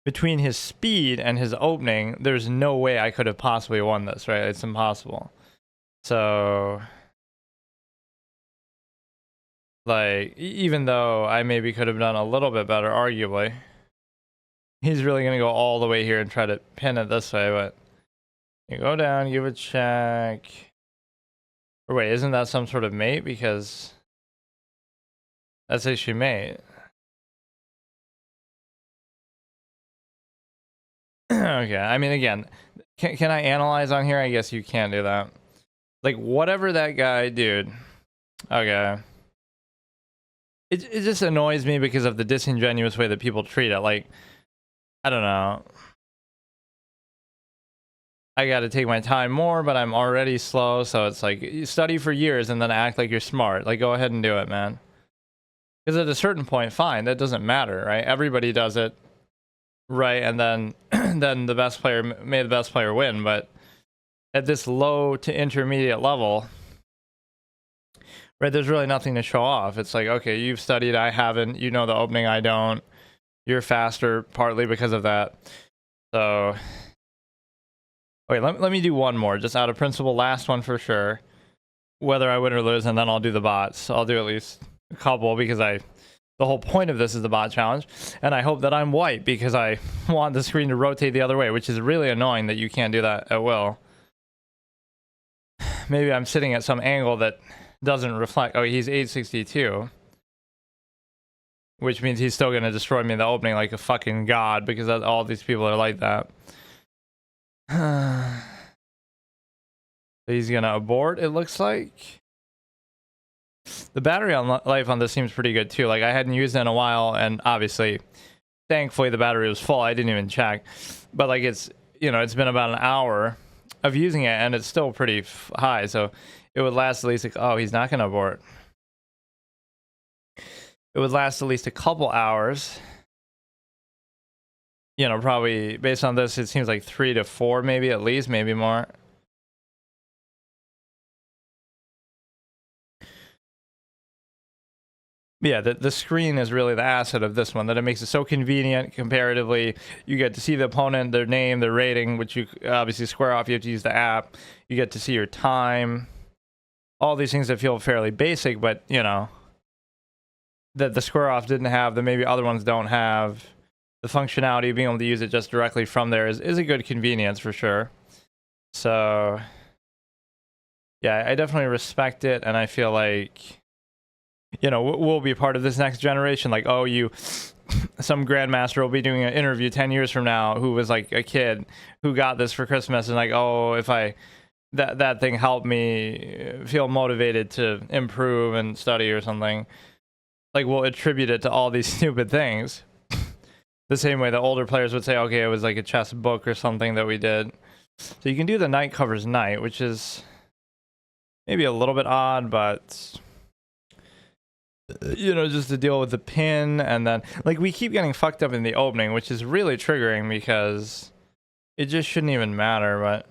between his speed and his opening, there's no way I could have possibly won this, right? It's impossible. So, like, even though I maybe could have done a little bit better, arguably, he's really going to go all the way here and try to pin it this way, but you go down, give a check. Or wait, isn't that some sort of mate? Because that's actually mate. Okay, I mean, again, can I analyze on here? I guess you can't do that. Like, whatever that guy, dude. Okay. It just annoys me because of the disingenuous way that people treat it. Like, I don't know. I got to take my time more, but I'm already slow. So it's like, you study for years and then act like you're smart. Like, go ahead and do it, man. Because at a certain point, fine, that doesn't matter, right? Everybody does it, right? And then, then the best player may the best player win. But at this low to intermediate level, right, there's really nothing to show off. It's like, okay, you've studied, I haven't. You know the opening, I don't. You're faster, partly because of that. So... Wait, let me do one more, just out of principle. Last one for sure. Whether I win or lose, and then I'll do the bots. I'll do at least a couple because the whole point of this is the bot challenge. And I hope that I'm white because I want the screen to rotate the other way, which is really annoying that you can't do that at will. Maybe I'm sitting at some angle that doesn't reflect. Oh, he's 862. Which means he's still going to destroy me in the opening like a fucking god because all these people are like that. He's gonna abort, it looks like. The battery life on this seems pretty good too. Like, I hadn't used it in a while, and obviously, thankfully the battery was full. I didn't even check, but like, it's, you know, it's been about an hour of using it and it's still pretty high, so it would last at least like, oh, he's not gonna abort. It it would last at least a couple hours. You know, probably based on this, it seems like 3 to 4, maybe at least, maybe more. Yeah, the screen is really the asset of this one, that it makes it so convenient comparatively. You get to see the opponent, their name, their rating, which you obviously square off. You have to use the app. You get to see your time. All these things that feel fairly basic, but, you know, that the square off didn't have, that maybe other ones don't have. The functionality of being able to use it just directly from there is a good convenience for sure. So, yeah, I definitely respect it, and I feel like, you know, we'll be part of this next generation. Like, oh, some grandmaster will be doing an interview 10 years from now who was like a kid who got this for Christmas, and like, oh, if that thing helped me feel motivated to improve and study or something, like, we'll attribute it to all these stupid things. The same way the older players would say, okay, it was like a chess book or something that we did. So you can do the knight covers knight, which is maybe a little bit odd, but, you know, just to deal with the pin. And then, like, we keep getting fucked up in the opening, which is really triggering because it just shouldn't even matter. But,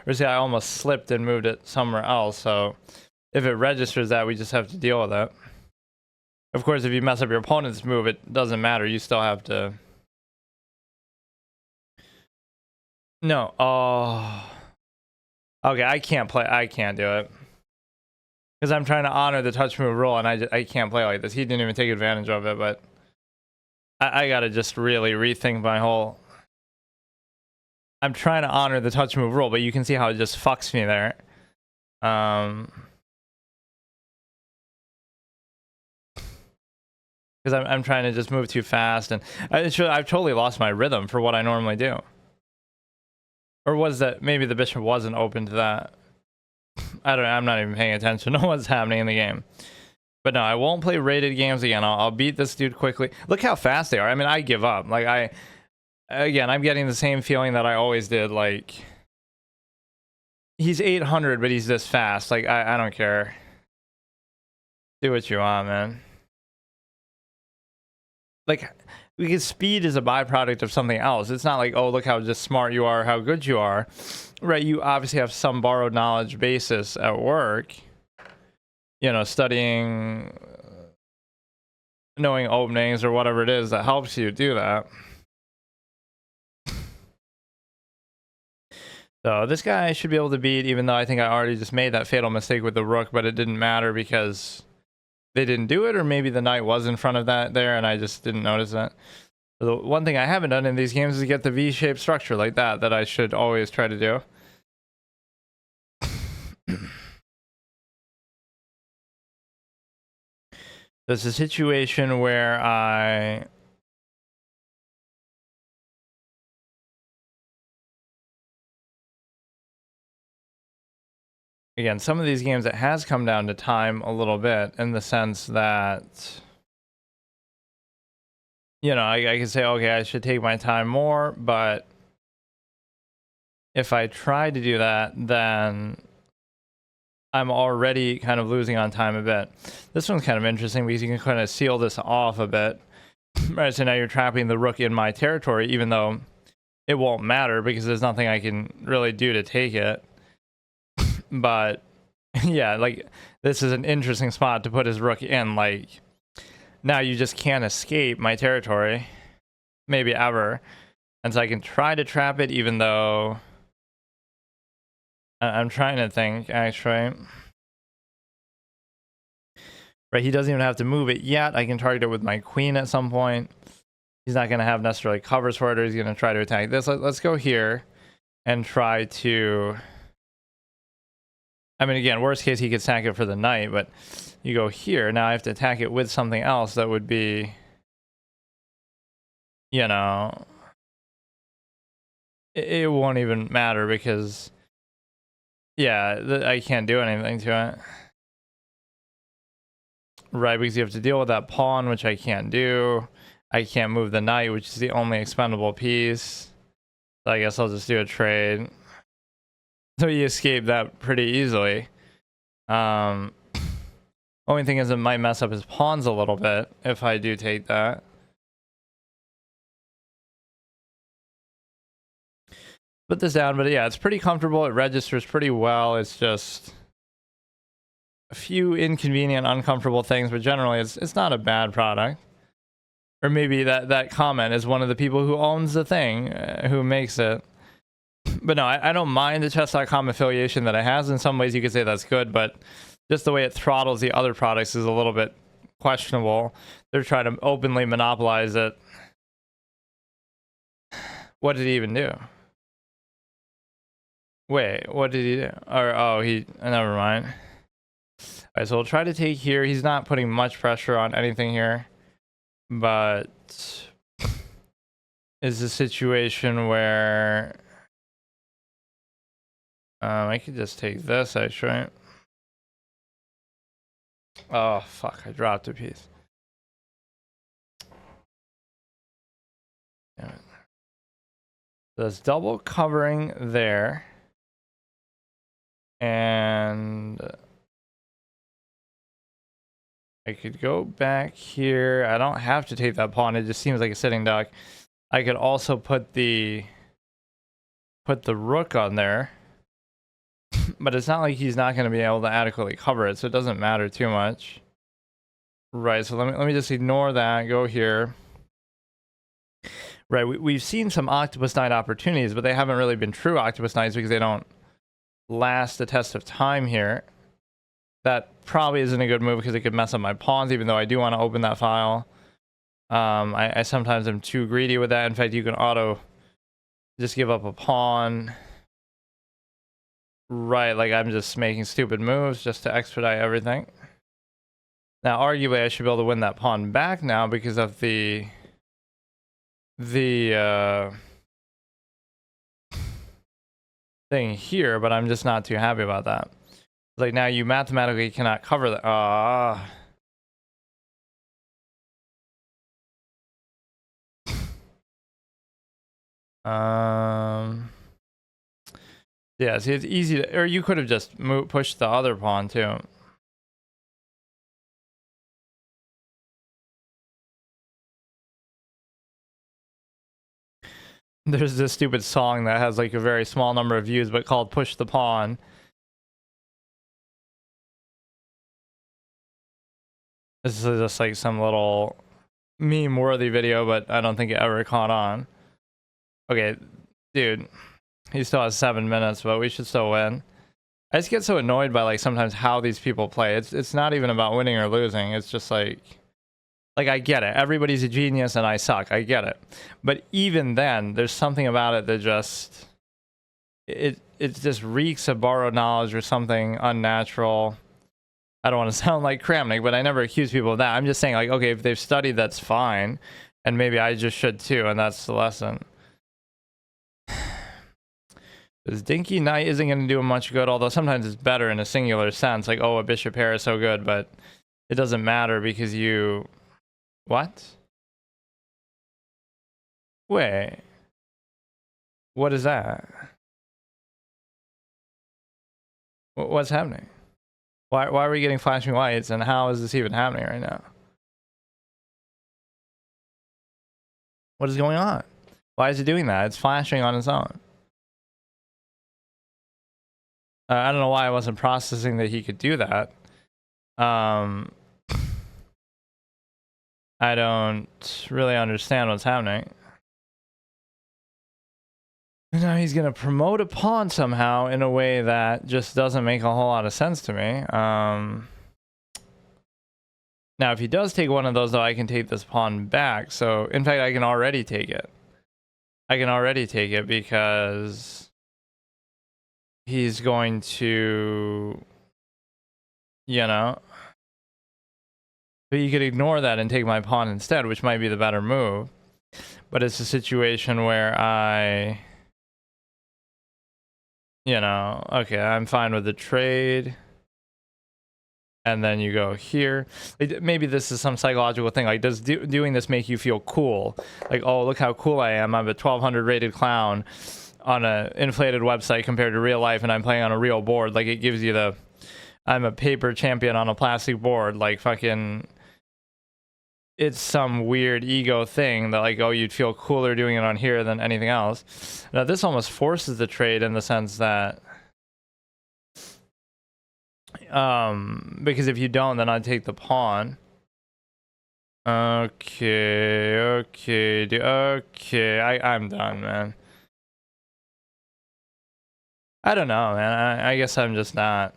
or see, I almost slipped and moved it somewhere else. So if it registers that, we just have to deal with it. Of course, if you mess up your opponent's move, it doesn't matter. You still have to... No. Oh. Okay, I can't do it. Because I'm trying to honor the touch move rule, and I can't play like this. He didn't even take advantage of it, but... I gotta just really rethink my whole... I'm trying to honor the touch move rule, but you can see how it just fucks me there. Because I'm trying to just move too fast, and I've totally lost my rhythm for what I normally do. Or was that maybe the bishop wasn't open to that? I don't know. I'm not even paying attention to what's happening in the game. But no, I won't play rated games again. I'll beat this dude quickly. Look how fast they are. I mean, I give up. Like, I'm getting the same feeling that I always did. Like, he's 800, but he's this fast. Like, I don't care. Do what you want, man. Like, because speed is a byproduct of something else. It's not like, oh, look how just smart you are, how good you are, right? You obviously have some borrowed knowledge basis at work, you know, studying, knowing openings or whatever it is that helps you do that. So this guy should be able to beat, even though I think I already just made that fatal mistake with the rook, but it didn't matter because they didn't do it, or maybe the knight was in front of that there and I just didn't notice that. The one thing I haven't done in these games is get the V-shaped structure like that I should always try to do. There's a situation where again, some of these games, it has come down to time a little bit, in the sense that, you know, I can say, okay, I should take my time more, but if I try to do that, then I'm already kind of losing on time a bit. This one's kind of interesting because you can kind of seal this off a bit. Right, so now you're trapping the rook in my territory, even though it won't matter because there's nothing I can really do to take it. But yeah, like, this is an interesting spot to put his rook in. Like, now you just can't escape my territory, maybe ever. And so I can try to trap it, even though I'm trying to think, actually. Right, he doesn't even have to move it yet. I can target it with my queen at some point. He's not going to have necessarily covers for it, or he's going to try to attack this. Let's go here and try to... I mean, again, worst case, he could attack it for the knight, but you go here. Now I have to attack it with something else that would be, you know... It won't even matter because... Yeah, I can't do anything to it. Right, because you have to deal with that pawn, which I can't do. I can't move the knight, which is the only expendable piece. So I guess I'll just do a trade. So you escape that pretty easily. Only thing is it might mess up his pawns a little bit if I do take that. Put this down, but yeah, it's pretty comfortable. It registers pretty well. It's just a few inconvenient, uncomfortable things, but generally it's not a bad product. Or maybe that comment is one of the people who owns the thing, who makes it. But no, I don't mind the chess.com affiliation that it has. In some ways you could say that's good, but just the way it throttles the other products is a little bit questionable. They're trying to openly monopolize it. What did he even do? Wait, what did he do? Or, oh, never mind. Alright, so we'll try to take here. He's not putting much pressure on anything here, but is a situation where I could just take this, actually. Oh, fuck, I dropped a piece. Damn it. There's double covering there. And I could go back here. I don't have to take that pawn. It just seems like a sitting duck. I could also put the rook on there. But it's not like he's not going to be able to adequately cover it, so it doesn't matter too much. Right, so let me just ignore that, go here. Right, we've seen some Octopus Knight opportunities, but they haven't really been true Octopus Knights because they don't last the test of time here. That probably isn't a good move because it could mess up my pawns, even though I do want to open that file. I sometimes am too greedy with that. In fact, you can auto just give up a pawn. Right, like I'm just making stupid moves just to expedite everything. Now, arguably, I should be able to win that pawn back now because of the thing here, but I'm just not too happy about that. Like, now you mathematically cannot cover that. Yeah, see, it's easy to, or you could have just pushed the other pawn too. There's this stupid song that has like a very small number of views, but called Push the Pawn. This is just like some little meme-worthy video, but I don't think it ever caught on. Okay, dude, he still has 7 minutes, but we should still win. I just get so annoyed by like sometimes how these people play. It's not even about winning or losing. It's just like I get it. Everybody's a genius and I suck. I get it. But even then, there's something about it that just it just reeks of borrowed knowledge or something unnatural. I don't want to sound like Cramling, but I never accuse people of that. I'm just saying, like, okay, if they've studied, that's fine. And maybe I just should too, and that's the lesson. This Dinky Knight isn't going to do him much good, although sometimes it's better in a singular sense. Like, oh, a bishop pair is so good, but it doesn't matter because you... What? Wait. What is that? What's happening? Why are we getting flashing lights, and how is this even happening right now? What is going on? Why is it doing that? It's flashing on its own. I don't know why I wasn't processing that he could do that. I don't really understand what's happening. Now he's going to promote a pawn somehow in a way that just doesn't make a whole lot of sense to me. Now, if he does take one of those, though, I can take this pawn back. So, in fact, I can already take it. I can already take it because he's going to, you know... But you could ignore that and take my pawn instead, which might be the better move. But it's a situation where I... You know, okay, I'm fine with the trade. And then you go here. Maybe this is some psychological thing. Like, does doing this make you feel cool? Like, oh, look how cool I am. I'm a 1200 rated clown on an inflated website compared to real life, and I'm playing on a real board. Like, it gives you the... I'm a paper champion on a plastic board. Like fucking, it's some weird ego thing that like, oh, you'd feel cooler doing it on here than anything else. Now this almost forces the trade in the sense that, because if you don't, then I'd take the pawn. Okay, I'm done, man. I don't know, man. I guess I'm just not.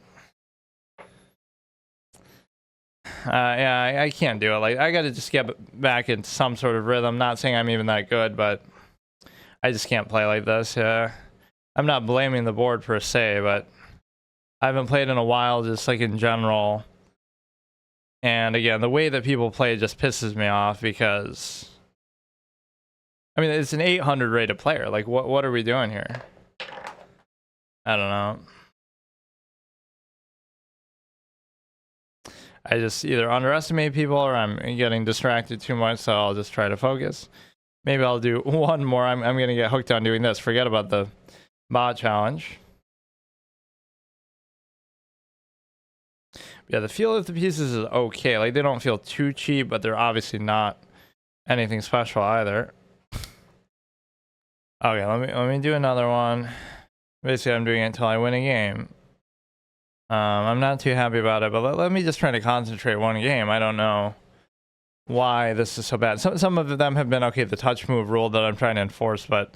Yeah, I can't do it. Like, I gotta just get back in some sort of rhythm. Not saying I'm even that good, but I just can't play like this. Yeah, I'm not blaming the board per se, but I haven't played in a while, just like in general. And again, the way that people play just pisses me off because, I mean, it's an 800 rated player. Like, what are we doing here? I don't know. I just either underestimate people or I'm getting distracted too much, so I'll just try to focus. Maybe I'll do one more. I'm gonna get hooked on doing this. Forget about the bot challenge. Yeah, the feel of the pieces is okay. Like, they don't feel too cheap, but they're obviously not anything special either. Okay, let me do another one. Basically, I'm doing it until I win a game. I'm not too happy about it, but let me just try to concentrate one game. I don't know why this is so bad. Some of them have been, okay, the touch move rule that I'm trying to enforce, but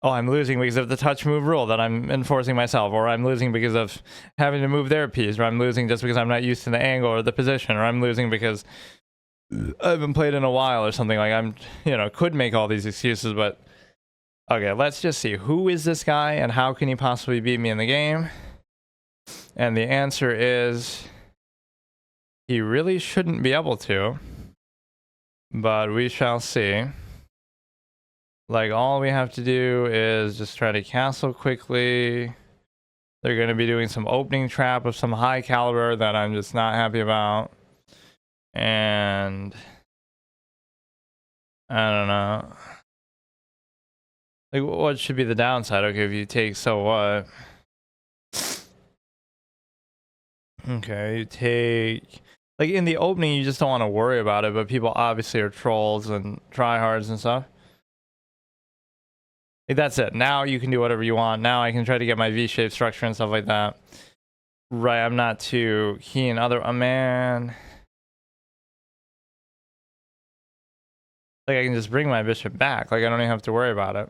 oh, I'm losing because of the touch move rule that I'm enforcing myself, or I'm losing because of having to move their piece, or I'm losing just because I'm not used to the angle or the position, or I'm losing because I haven't played in a while or something. Like, I'm, could make all these excuses, but okay, let's just see. Who is this guy and how can he possibly beat me in the game? And the answer is he really shouldn't be able to, but we shall see. Like, all we have to do is just try to castle quickly. They're going to be doing some opening trap of some high caliber that I'm just not happy about. And I don't know. Like, what should be the downside? Okay, if you take, so what? Okay, you take... Like, in the opening, you just don't want to worry about it, but people obviously are trolls and tryhards and stuff. Like, that's it. Now you can do whatever you want. Now I can try to get my V-shaped structure and stuff like that. Right, I'm not too keen. Oh, man. Like, I can just bring my bishop back. Like, I don't even have to worry about it.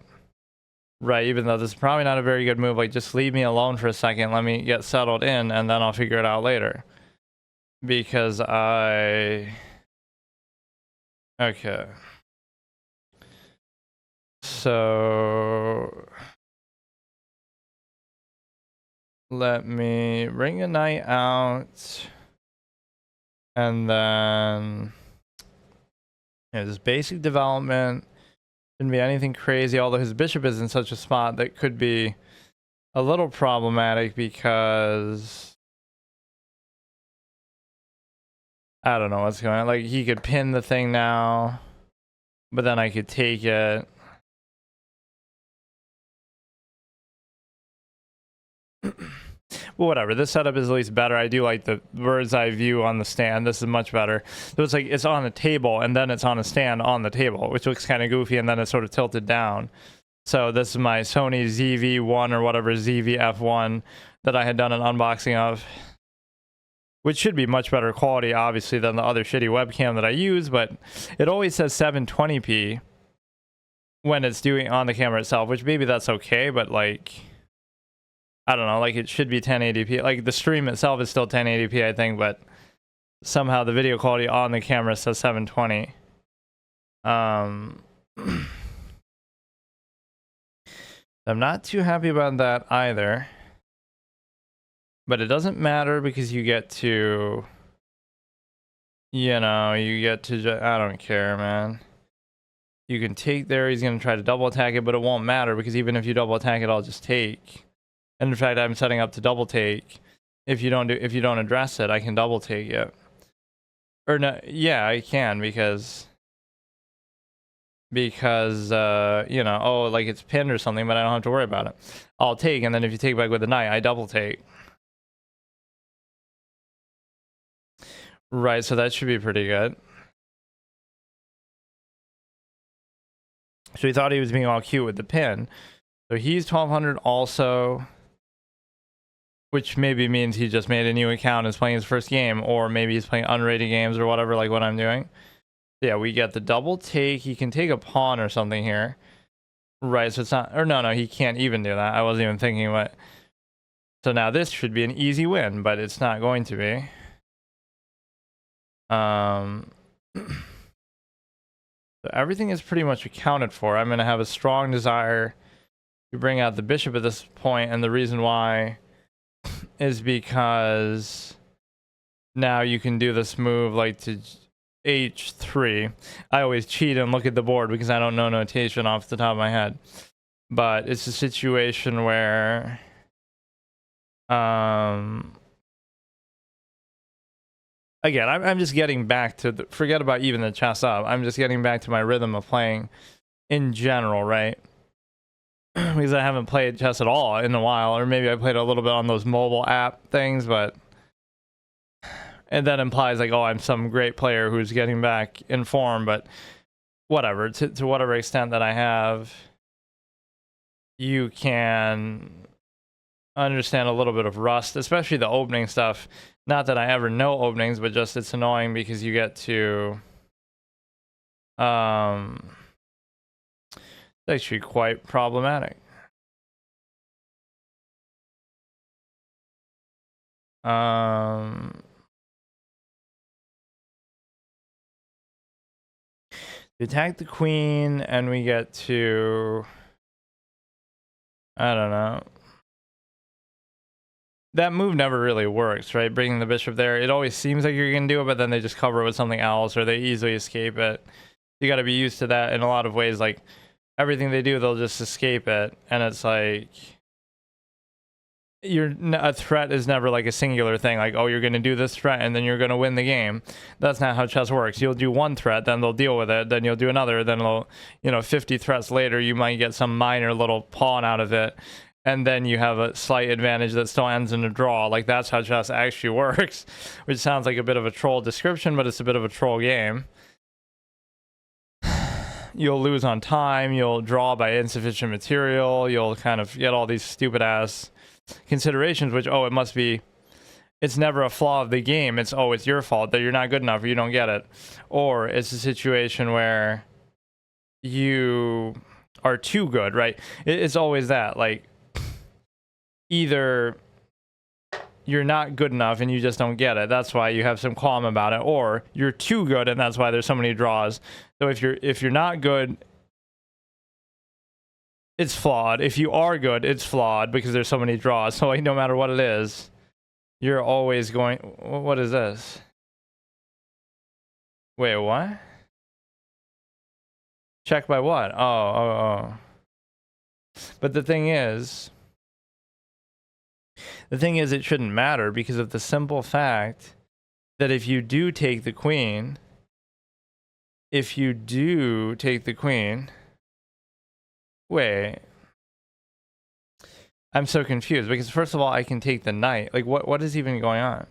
Right, even though this is probably not a very good move. Like, just leave me alone for a second. Let me get settled in, and then I'll figure it out later. Because okay. So let me bring a knight out. And then just basic development. Shouldn't be anything crazy, although his bishop is in such a spot that could be a little problematic because I don't know what's going on. Like, he could pin the thing now, but then I could take it. Well, whatever. This setup is at least better. I do like the bird's eye view on the stand. This is much better. So it's like it's on a table and then it's on a stand on the table, which looks kind of goofy, and then it's sort of tilted down. So this is my Sony ZV-1 or whatever, ZV-F1 that I had done an unboxing of, which should be much better quality, obviously, than the other shitty webcam that I use, but it always says 720p when it's doing on the camera itself, which maybe that's okay, but like, I don't know, like it should be 1080p. Like the stream itself is still 1080p, I think, but somehow the video quality on the camera says 720. I'm not too happy about that either. But it doesn't matter because you get to, I don't care, man. You can take there, he's going to try to double attack it, but it won't matter because even if you double attack it, I'll just take. And in fact, I'm setting up to double take. If you don't address it, I can double take it. Or no, yeah, I can because oh, like it's pinned or something, but I don't have to worry about it. I'll take, and then if you take back with the knight, I double take. Right, so that should be pretty good. So he thought he was being all cute with the pin. So he's 1200 also, which maybe means he just made a new account and is playing his first game, or maybe he's playing unrated games or whatever, like what I'm doing. Yeah, we get the double take. He can take a pawn or something here. Right, so it's not, or no, he can't even do that. I wasn't even thinking what. So now this should be an easy win, but it's not going to be. So everything is pretty much accounted for. I'm going to have a strong desire to bring out the bishop at this point, and the reason why is because now you can do this move like to h3. I always cheat and look at the board because I don't know notation off the top of my head, but it's a situation where again, I'm just getting back to forget about even the ChessUp. I'm just getting back to my rhythm of playing in general, right? Because I haven't played chess at all in a while, or maybe I played a little bit on those mobile app things, but and that implies like, oh, I'm some great player who's getting back in form, but whatever, to whatever extent that I have, you can understand a little bit of rust, especially the opening stuff. Not that I ever know openings, but just it's annoying because you get to it's actually quite problematic. We attack the queen and we get to, I don't know. That move never really works, right? Bringing the bishop there. It always seems like you're going to do it, but then they just cover it with something else, or they easily escape it. You got to be used to that in a lot of ways. Like, everything they do, they'll just escape it. And it's like, a threat is never like a singular thing. Like, oh, you're going to do this threat, and then you're going to win the game. That's not how chess works. You'll do one threat, then they'll deal with it. Then you'll do another. Then they'll, 50 threats later, you might get some minor little pawn out of it. And then you have a slight advantage that still ends in a draw. Like, that's how chess actually works, which sounds like a bit of a troll description, but it's a bit of a troll game. You'll lose on time. You'll draw by insufficient material. You'll kind of get all these stupid ass considerations, which, oh, it must be, it's never a flaw of the game. It's, oh, it's your fault that you're not good enough or you don't get it. Or it's a situation where you are too good, right? It's always that, like, either you're not good enough and you just don't get it, that's why you have some qualm about it, or you're too good and that's why there's so many draws. So if you're not good, it's flawed. If you are good, it's flawed because there's so many draws. So like, no matter what it is, you're always going, what is this? Wait, what? Check by what? Oh. But the thing is, it shouldn't matter because of the simple fact that if you do take the queen, wait, I'm so confused because first of all, I can take the knight. Like, what is even going on?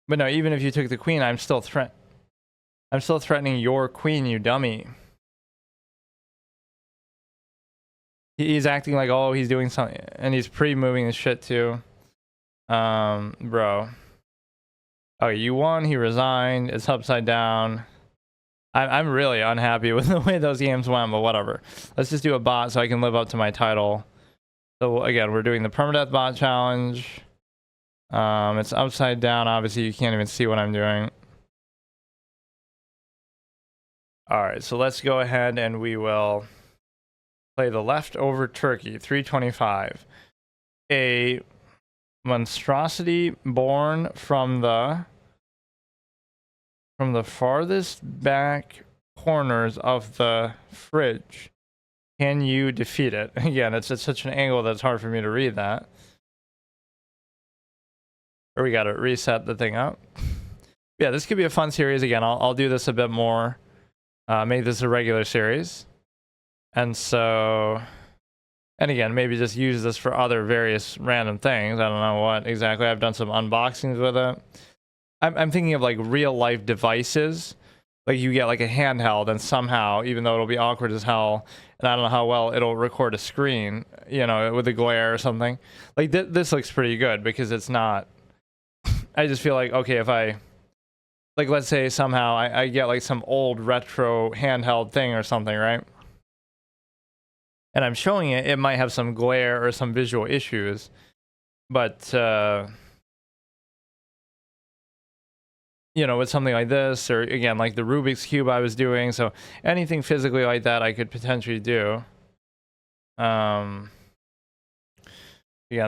But no, even if you took the queen, I'm still threatening your queen, you dummy. He's acting like, oh, he's doing something, and he's pre-moving his shit too. Bro. Oh, you won, he resigned, it's upside down. I'm really unhappy with the way those games went, but whatever. Let's just do a bot so I can live up to my title. So again, we're doing the Permadeath bot challenge. It's upside down, obviously you can't even see what I'm doing. Alright, so let's go ahead and we will play the leftover turkey, 325. A monstrosity born from the farthest back corners of the fridge. Can you defeat it? Again, it's at such an angle that it's hard for me to read that. Or we gotta reset the thing up. Yeah, this could be a fun series. Again, I'll do this a bit more. Make this a regular series. And so, and again, maybe just use this for other various random things. I don't know what exactly. I've done some unboxings with it. I'm thinking of like real life devices. Like you get like a handheld and somehow, even though it'll be awkward as hell, and I don't know how well it'll record a screen, you know, with a glare or something. Like this looks pretty good because it's not, I just feel like, okay, if I, like let's say somehow I get like some old retro handheld thing or something, right? And I'm showing it, it might have some glare or some visual issues, but you know, with something like this, or again, like the Rubik's Cube I was doing, so anything physically like that I could potentially do. Again,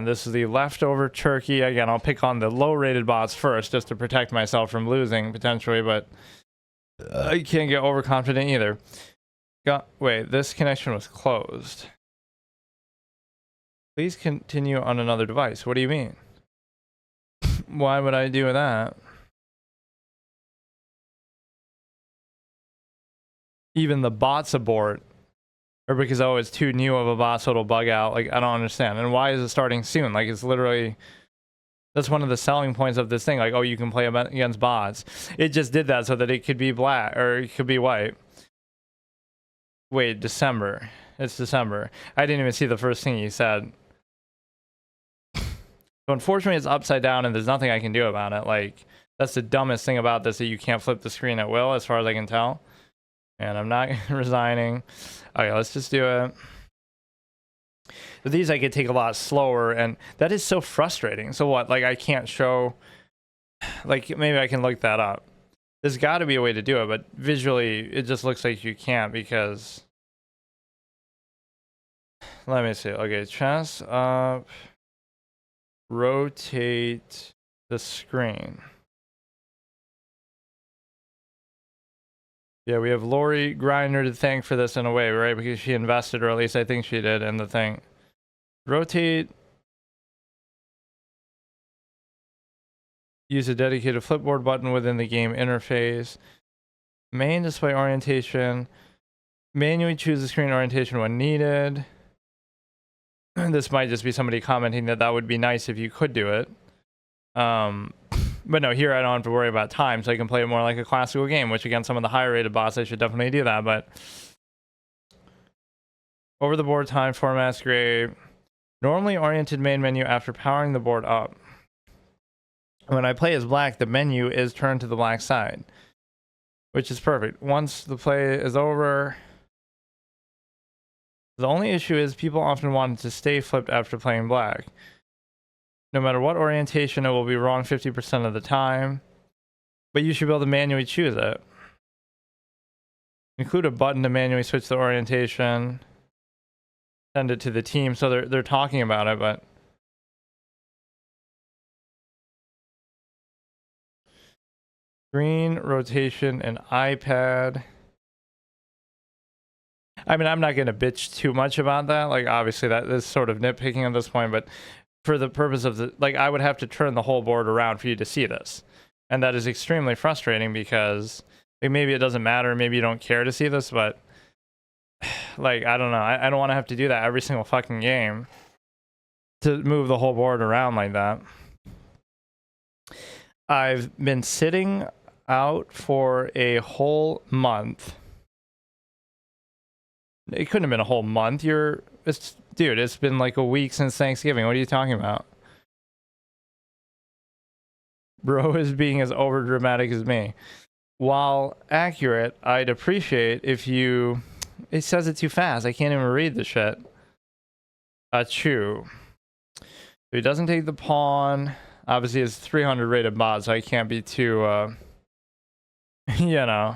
this is the leftover turkey. Again, I'll pick on the low-rated bots first, just to protect myself from losing, potentially, but I can't get overconfident either. Wait, this connection was closed. Please continue on another device. What do you mean? Why would I do that? Even the bots abort, or because, oh, it's too new of a bot, so it'll bug out. Like, I don't understand. And why is it starting soon? Like, it's literally, that's one of the selling points of this thing. Like, oh, you can play against bots. It just did that so that it could be black, or it could be white. Wait, December. It's December. I didn't even see the first thing you said. So unfortunately, it's upside down, and there's nothing I can do about it. Like, that's the dumbest thing about this, that you can't flip the screen at will, as far as I can tell. And I'm not resigning. Okay, let's just do it. But these I could take a lot slower, and that is so frustrating. So what, like I can't show, like maybe I can look that up. There's got to be a way to do it, but visually it just looks like you can't because, let me see. Okay, ChessUp, rotate the screen. Yeah, we have Lori Grinder to thank for this in a way, right? Because she invested, or at least I think she did, in the thing. Rotate. Use a dedicated flipboard button within the game interface. Main display orientation. Manually choose the screen orientation when needed. This might just be somebody commenting that that would be nice if you could do it. But no, here I don't have to worry about time, so I can play it more like a classical game, which again, some of the higher rated bots, I should definitely do that, but over the board time format's great. Normally oriented main menu after powering the board up. When I play as black, the menu is turned to the black side, which is perfect. Once the play is over, the only issue is people often want it to stay flipped after playing black. No matter what orientation, it will be wrong 50% of the time, but you should be able to manually choose it. Include a button to manually switch the orientation. Send it to the team, so they're talking about it, but screen rotation and iPad. I mean, I'm not going to bitch too much about that. Like, obviously, that is sort of nitpicking at this point, but for the purpose of the, like, I would have to turn the whole board around for you to see this. And that is extremely frustrating because, like, maybe it doesn't matter. Maybe you don't care to see this, but, like, I don't know. I don't want to have to do that every single fucking game to move the whole board around like that. I've been sitting out for a whole month. It couldn't have been a whole month. Dude, it's been like a week since Thanksgiving. What are you talking about? Bro is being as over dramatic as me. While accurate, I'd appreciate if you... It says it too fast. I can't even read the shit. Achoo. So he doesn't take the pawn. Obviously, it's 300 rated bot, so I can't be too... you know...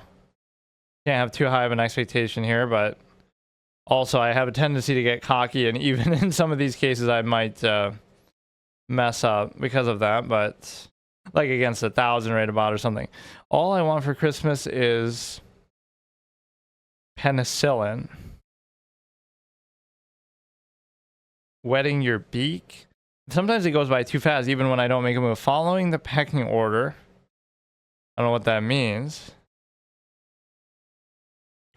Can't have too high of an expectation here, but... Also, I have a tendency to get cocky, and even in some of these cases, I might mess up because of that, but like against 1,000 rated bot or something. All I want for Christmas is penicillin. Wetting your beak. Sometimes it goes by too fast, even when I don't make a move. Following the pecking order. I don't know what that means.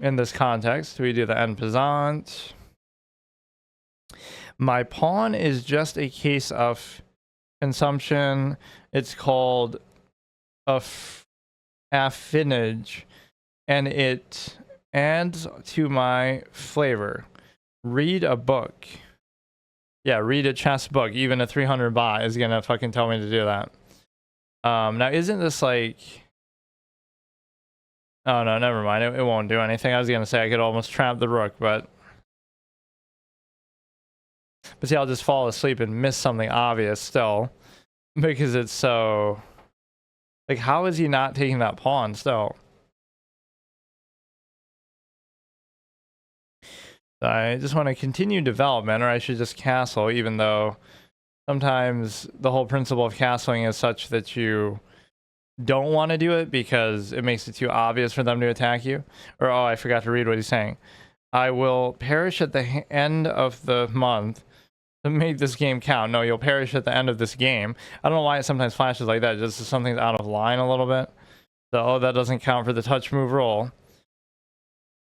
In this context, we do the en passant. My pawn is just a case of consumption. It's called affinage, and it adds to my flavor. Read a book. Yeah, read a chess book. Even a 300 bot is gonna fucking tell me to do that. Now isn't this like... Oh no, never mind. It won't do anything. I was gonna say I could almost trap the rook, but see, I'll just fall asleep and miss something obvious still, because it's so... Like, how is he not taking that pawn still? I just want to continue development, or I should just castle, even though sometimes the whole principle of castling is such that you don't want to do it because it makes it too obvious for them to attack you. Or, oh, I forgot to read what he's saying. I will perish at the end of the month to make this game count. No, you'll perish at the end of this game. I don't know why it sometimes flashes like that. Just something's out of line a little bit. So, oh, that doesn't count for the touch move roll.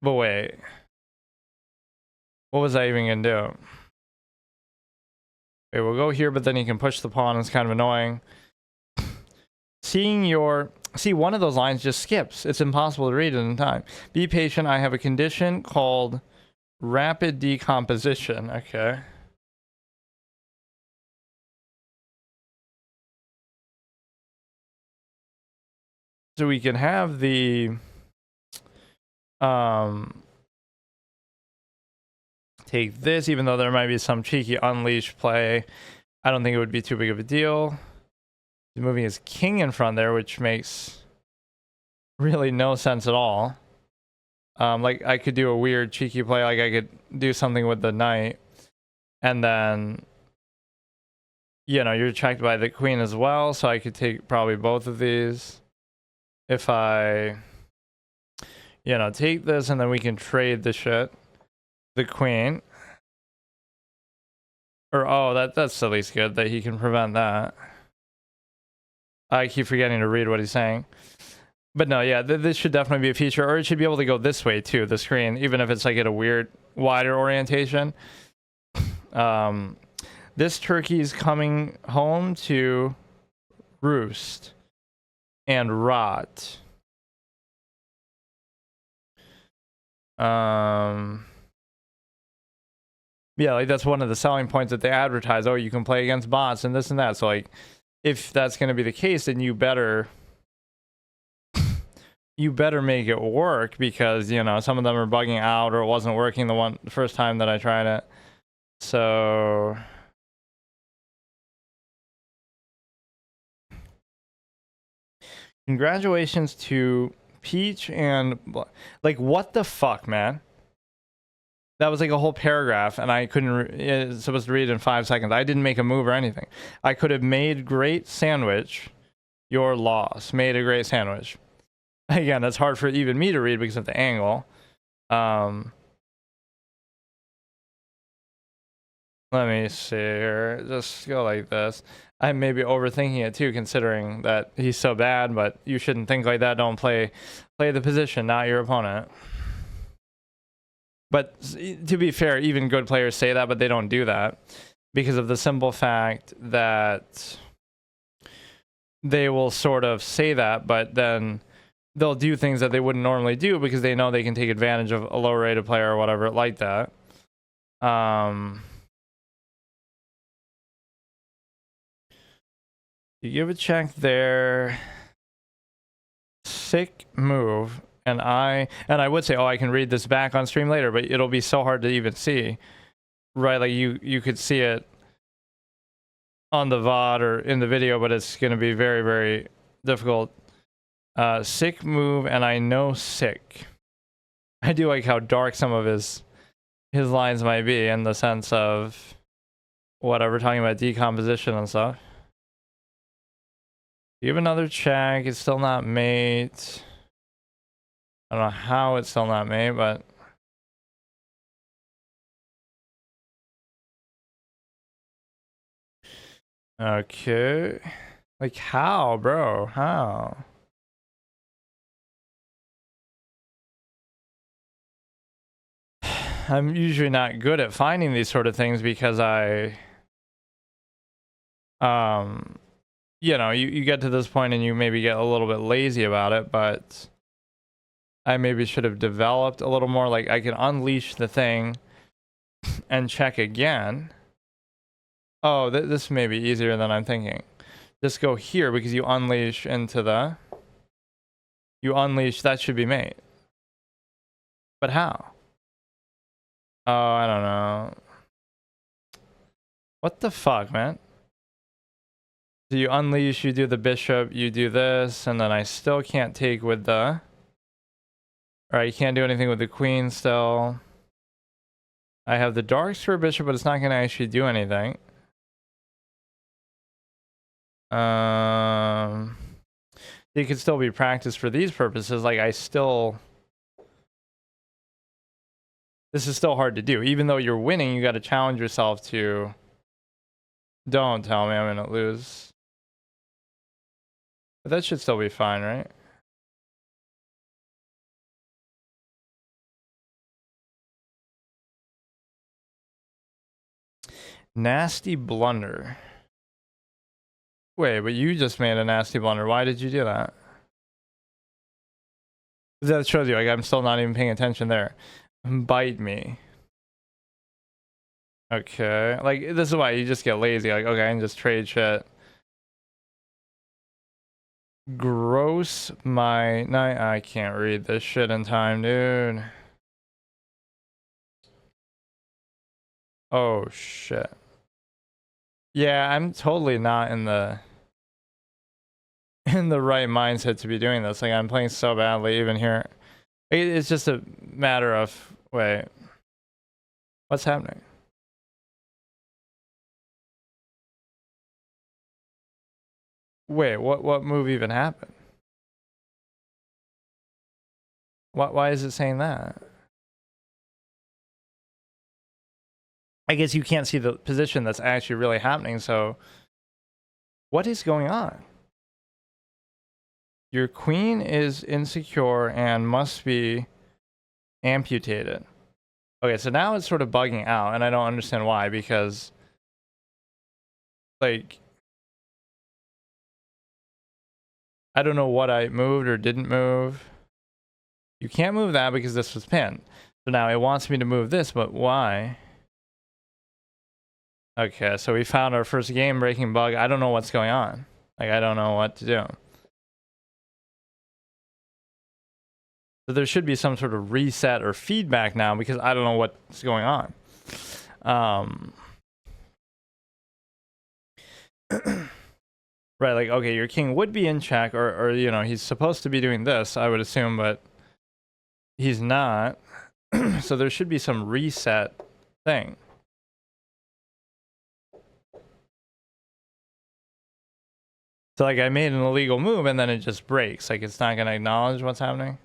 But wait. What was I even gonna do? Okay, we'll go here, but then you can push the pawn. It's kind of annoying. See, one of those lines just skips. It's impossible to read it in time. Be patient. I have a condition called rapid decomposition. Okay. So we can have the take this, even though there might be some cheeky unleash play. I don't think it would be too big of a deal. He's moving his king in front there, which makes really no sense at all. Like, I could do a weird cheeky play, like I could do something with the knight, and then, you know, you're checked by the queen as well, so I could take probably both of these. If I, you know, take this, and then we can trade the shit. The queen. Or, oh, that's at least good that he can prevent that. I keep forgetting to read what he's saying. But no, yeah, this should definitely be a feature. Or it should be able to go this way, too, the screen. Even if it's like at a weird, wider orientation. This turkey's coming home to roost and rot. Yeah, like that's one of the selling points that they advertise. Oh, you can play against bots and this and that. So like, if that's going to be the case, then you better make it work, because, you know, some of them are bugging out or it wasn't working the first time that I tried it. So congratulations to Peach and, like, what the fuck, man? That was like a whole paragraph, and I couldn't. It's supposed to read in 5 seconds. I didn't make a move or anything. I could have made great sandwich. Your loss. Made a great sandwich. Again, that's hard for even me to read because of the angle. Let me see here. Just go like this. I may be overthinking it too, considering that he's so bad. But you shouldn't think like that. Don't play the position, not your opponent. But to be fair, even good players say that, but they don't do that because of the simple fact that they will sort of say that, but then they'll do things that they wouldn't normally do because they know they can take advantage of a low rated player or whatever like that. You give a check there. Sick move. And I would say, oh, I can read this back on stream later, but it'll be so hard to even see, right? Like you could see it on the VOD or in the video, but it's going to be very, very difficult. Sick move, and I know sick. I do like how dark some of his lines might be in the sense of whatever, talking about decomposition and stuff. You have another check. It's still not mate. I don't know how it's still not made, but okay. Like how, bro? How? I'm usually not good at finding these sort of things because I you know, you get to this point and you maybe get a little bit lazy about it, but I maybe should have developed a little more. Like, I can unleash the thing and check again. Oh, this may be easier than I'm thinking. Just go here because you unleash into the... You unleash, that should be mate. But how? Oh, I don't know. What the fuck, man? So you unleash, you do the bishop, you do this, and then I still can't take with the... Alright, you can't do anything with the queen still. I have the dark square bishop, but it's not going to actually do anything. It could still be practiced for these purposes. Like, I still... This is still hard to do. Even though you're winning, you got to challenge yourself to... Don't tell me I'm going to lose. But that should still be fine, right? Nasty blunder. Wait, but you just made a nasty blunder. Why did you do that? That shows you, like, I'm still not even paying attention there. Bite me. Okay. Like, this is why you just get lazy. Like, okay, I can just trade shit. Gross my... I can't read this shit in time, dude. Oh, shit. Yeah, I'm totally not in the right mindset to be doing this. Like, I'm playing so badly even here. It's just a matter of... Wait. What's happening? Wait, what move even happened? Why is it saying that? I guess you can't see the position that's actually really happening, so... What is going on? Your queen is insecure and must be amputated. Okay, so now it's sort of bugging out, and I don't understand why, because... Like... I don't know what I moved or didn't move. You can't move that because this was pinned. So now it wants me to move this, but why? Okay, so we found our first game-breaking bug. I don't know what's going on. Like, I don't know what to do. So there should be some sort of reset or feedback now because I don't know what's going on. Right, like, okay, your king would be in check, or you know, he's supposed to be doing this, I would assume, but he's not. So there should be some reset thing. So, like, I made an illegal move, and then it just breaks. Like, it's not going to acknowledge what's happening.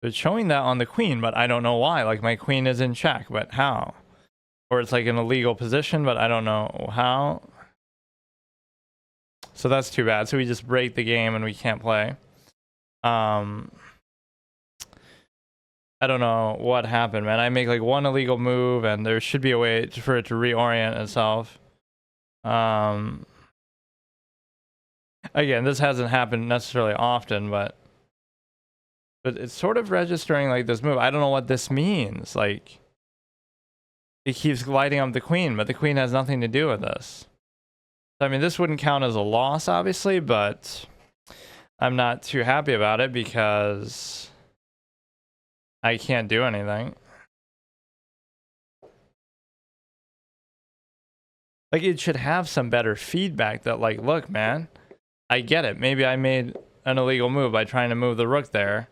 It's showing that on the queen, but I don't know why. Like, my queen is in check, but how? Or it's, like, an illegal position, but I don't know how. So that's too bad. So we just break the game, and we can't play. I don't know what happened, man. I make, like, one illegal move, and there should be a way for it to reorient itself. Again, this hasn't happened necessarily often, but it's sort of registering like this move. I don't know what this means. Like, it keeps lighting up the queen, but the queen has nothing to do with this. I mean, this wouldn't count as a loss, obviously, but I'm not too happy about it because I can't do anything. Like, it should have some better feedback that, like, look, man, I get it. Maybe I made an illegal move by trying to move the rook there.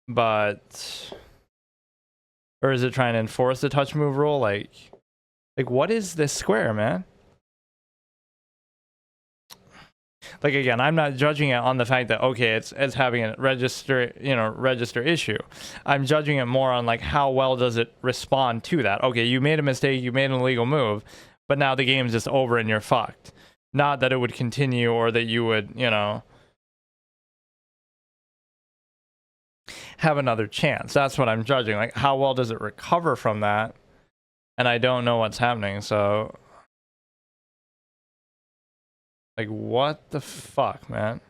But... Or is it trying to enforce the touch move rule? Like what is this square, man? Like, again, I'm not judging it on the fact that, okay, it's having a register issue. I'm judging it more on, like, how well does it respond to that? Okay, you made a mistake, you made an illegal move, but now the game's just over and you're fucked. Not that it would continue or that you would, you know, have another chance. That's what I'm judging. Like, how well does it recover from that? And I don't know what's happening, so... Like, what the fuck, man?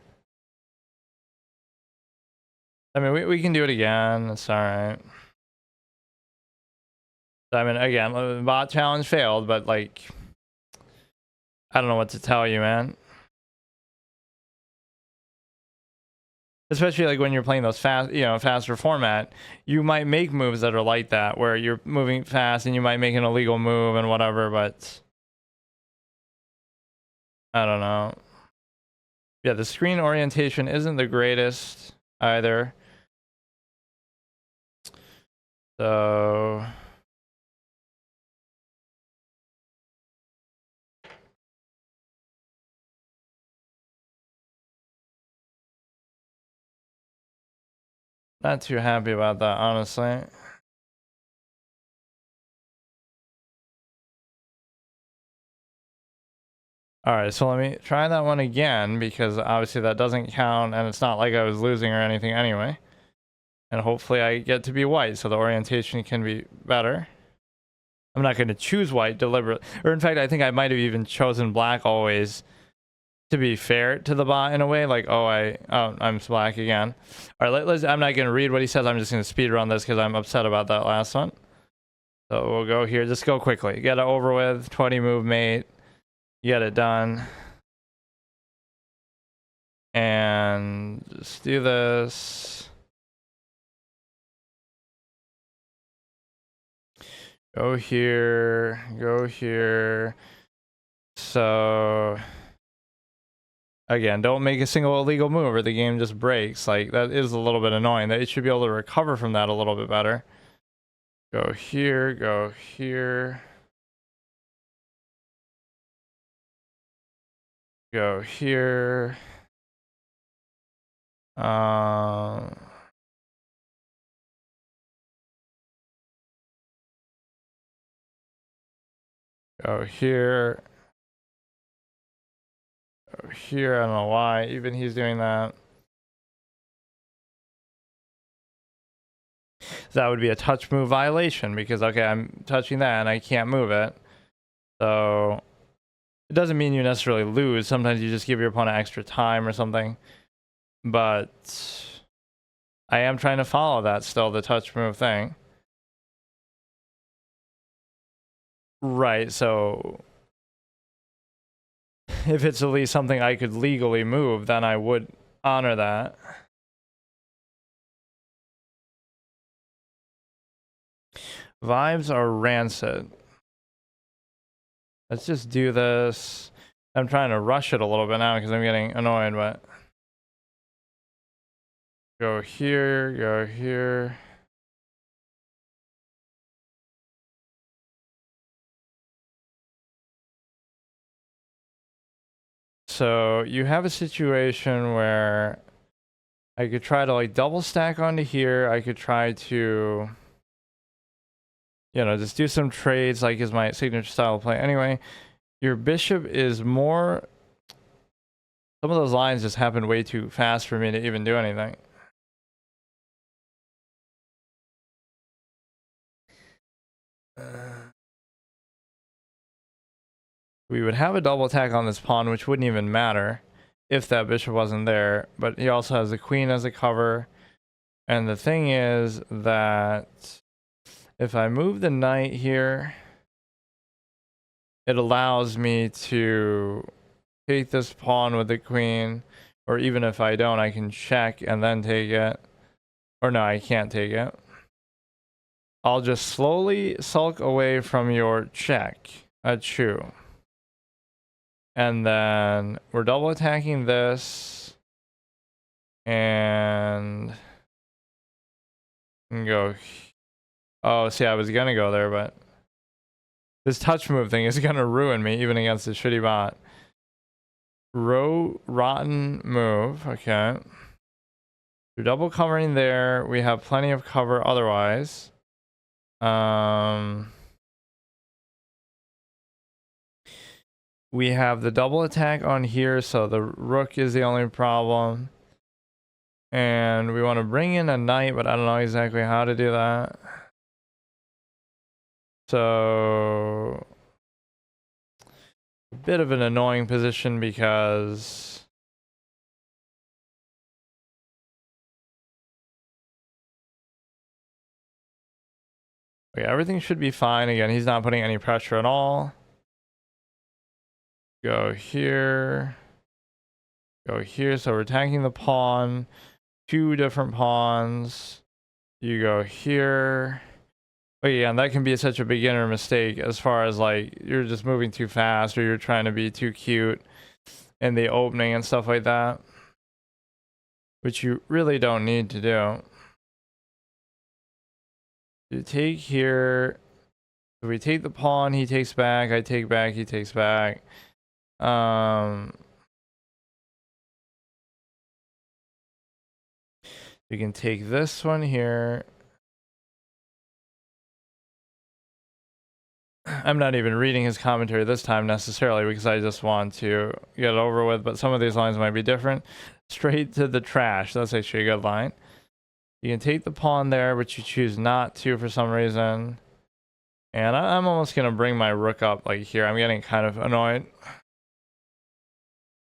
I mean, we can do it again. It's all right. I mean, again, the bot challenge failed, but like, I don't know what to tell you, man. Especially like when you're playing those fast, faster format, you might make moves that are like that, where you're moving fast and you might make an illegal move and whatever, but I don't know. Yeah, the screen orientation isn't the greatest either. So not too happy about that, honestly. All right, so let me try that one again, because obviously that doesn't count and it's not like I was losing or anything anyway. And hopefully I get to be white, so the orientation can be better. I'm not going to choose white deliberately. Or in fact, I think I might have even chosen black always to be fair to the bot in a way. Like, I'm black again. All right, I'm not going to read what he says. I'm just going to speed run this because I'm upset about that last one. So we'll go here. Just go quickly. Get it over with. 20 move mate. Get it done. And just do this. Go here. Go here. So again, don't make a single illegal move or the game just breaks. Like, that is a little bit annoying. That it should be able to recover from that a little bit better. Go here. Go here. Go here. Go here. Go here. I don't know why even he's doing that. So that would be a touch move violation because, okay, I'm touching that and I can't move it. So it doesn't mean you necessarily lose. Sometimes you just give your opponent extra time or something. But I am trying to follow that still, the touch move thing. Right, so if it's at least something I could legally move, then I would honor that. Vibes are rancid. Let's just do this. I'm trying to rush it a little bit now because I'm getting annoyed, but go here, go here. So you have a situation where I could try to like double stack onto here. I could try to, just do some trades like is my signature style of play. Anyway, your bishop is more, some of those lines just happen way too fast for me to even do anything. We would have a double attack on this pawn, which wouldn't even matter if that bishop wasn't there. But he also has the queen as a cover. And the thing is that if I move the knight here, it allows me to take this pawn with the queen. Or even if I don't, I can check and then take it. Or no, I can't take it. I'll just slowly sulk away from your check. Achoo. And then we're double attacking this. And go. Oh, see, I was gonna go there, but this touch move thing is gonna ruin me even against the shitty bot. Rotten move. Okay. We're double covering there. We have plenty of cover otherwise. We have the double attack on here, so the rook is the only problem. And we want to bring in a knight, but I don't know exactly how to do that. So a bit of an annoying position because okay, everything should be fine. Again, he's not putting any pressure at all. Go here. Go here. So we're attacking the pawn. 2 different pawns. You go here. Oh yeah, and that can be such a beginner mistake as far as like you're just moving too fast or you're trying to be too cute in the opening and stuff like that, which you really don't need to do. You take here. If we take the pawn, he takes back. I take back, he takes back. You can take this one here. I'm not even reading his commentary this time necessarily because I just want to get it over with, but some of these lines might be different. Straight to the trash. That's actually a good line. You can take the pawn there, but you choose not to for some reason. And I'm almost going to bring my rook up like here. I'm getting kind of annoyed.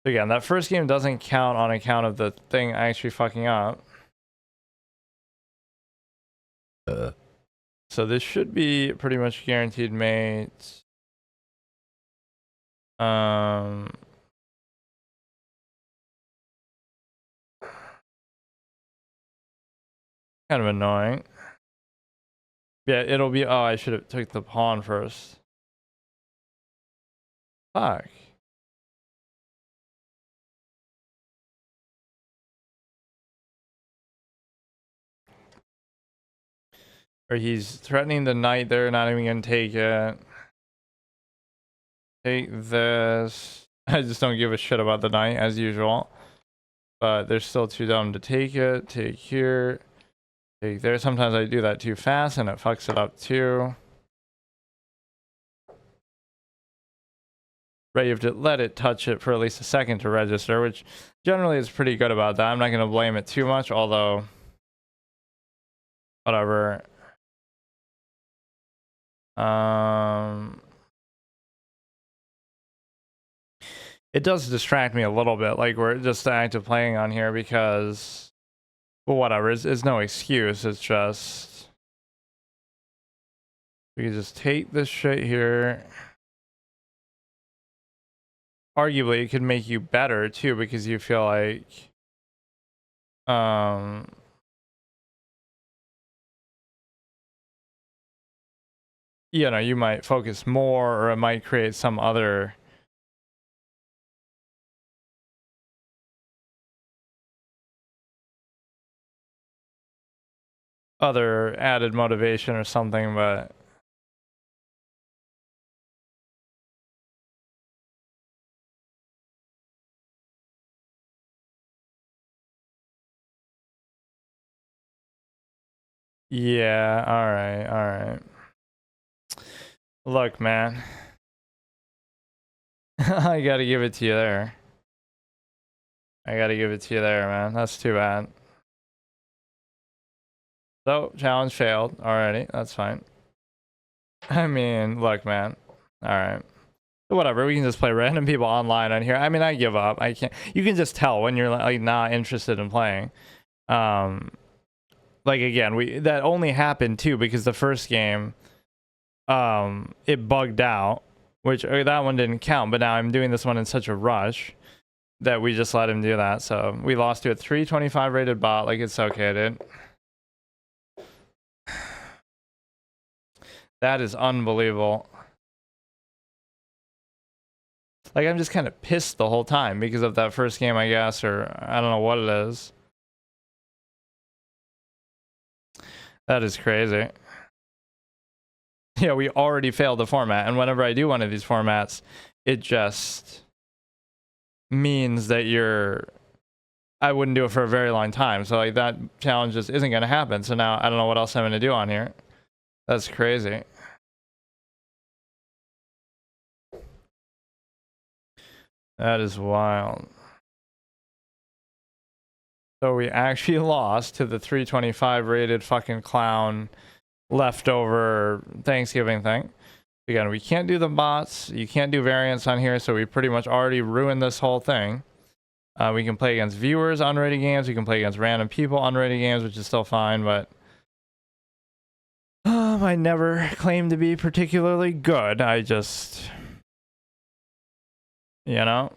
Again, that first game doesn't count on account of the thing actually fucking up. So this should be pretty much guaranteed mate. Kind of annoying. Yeah, it'll be, oh, I should have took the pawn first. Fuck. Or he's threatening the knight there, not even gonna take it. Take this. I just don't give a shit about the knight as usual. But they're still too dumb to take it. Take here. Take there. Sometimes I do that too fast and it fucks it up too. Right, you have to let it touch it for at least a second to register, which generally is pretty good about that. I'm not gonna blame it too much, although whatever. It does distract me a little bit, like we're just active playing on here because, well, whatever, it's no excuse. It's just we can just take this shit here. Arguably, it could make you better too because you feel like, you know, you might focus more, or it might create some other added motivation or something, but yeah, all right. Look, man. I gotta give it to you there. I gotta give it to you there, man. That's too bad. So, challenge failed already. That's fine. I mean, look, man. Alright. Whatever, we can just play random people online on here. I mean, I give up. I can't. You can just tell when you're like not interested in playing. Like again, that only happened too because the first game, it bugged out, which that one didn't count. But now I'm doing this one in such a rush that we just let him do that. So we lost to a 325 rated bot. Like it's okay, dude. That is unbelievable. Like I'm just kind of pissed the whole time because of that first game, I guess, or I don't know what it is. That is crazy. Yeah, we already failed the format, and whenever I do one of these formats, it just means that I wouldn't do it for a very long time. So like that challenge just isn't going to happen. So now I don't know what else I'm going to do on here. That's crazy. That is wild. So we actually lost to the 325 rated fucking clown leftover Thanksgiving thing. Again, we can't do the bots. You can't do variants on here, so we pretty much already ruined this whole thing. We can play against viewers on rated games. We can play against random people on rated games, which is still fine, but I never claim to be particularly good. I just, you know,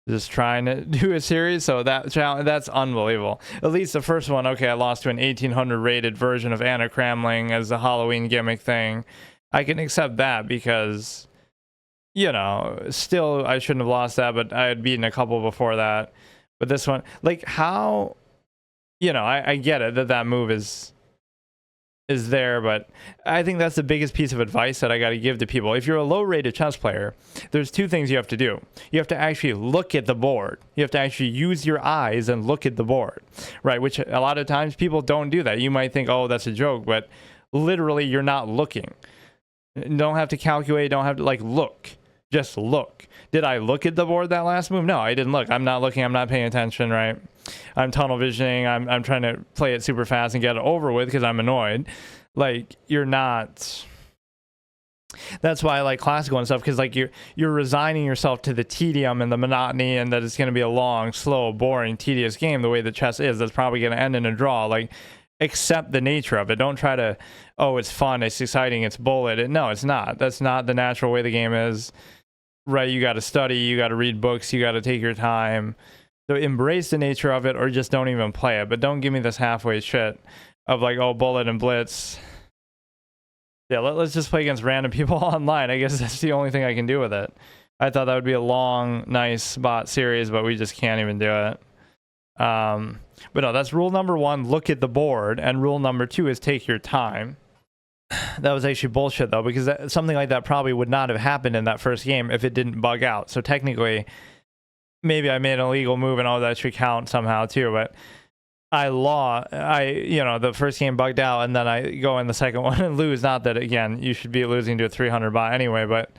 just trying to do a series. So that challenge, that's unbelievable. At least the first one, okay, I lost to an 1800 rated version of Anna Cramling as a Halloween gimmick thing. I can accept that because, you know, still I shouldn't have lost that, but I had beaten a couple before that. But this one, like, how, you know, I get it that that move is there, but I think that's the biggest piece of advice that I got to give to people. If you're a low rated chess player, there's two things you have to do. You have to actually look at the board. You have to actually use your eyes and look at the board, right? Which a lot of times people don't do that. You might think, oh, that's a joke, but literally you're not looking. You don't have to calculate, don't have to like look. Just look. Did I look at the board that last move? No, I didn't look. I'm not looking. I'm not paying attention, right? I'm tunnel visioning. I'm trying to play it super fast and get it over with because I'm annoyed. Like, you're not. That's why I like classical and stuff, because like you're resigning yourself to the tedium and the monotony, and that it's going to be a long, slow, boring, tedious game the way that chess is. That's probably going to end in a draw. Like, accept the nature of it. Don't try to, oh, it's fun, it's exciting, it's bullet. No, it's not. That's not the natural way the game is. Right, you got to study, you got to read books, you got to take your time. So embrace the nature of it, or just don't even play it. But don't give me this halfway shit of like, oh, bullet and blitz. Yeah, let's just play against random people online. I guess that's the only thing I can do with it. I thought that would be a long, nice bot series, but we just can't even do it. But no, that's rule number one, look at the board. And rule number two is take your time. That was actually bullshit though, because something like that probably would not have happened in that first game if it didn't bug out. So technically, maybe I made an illegal move and all that should count somehow too. But you know, the first game bugged out, and then I go in the second one and lose. Not that, again, you should be losing to a 300 bot anyway, but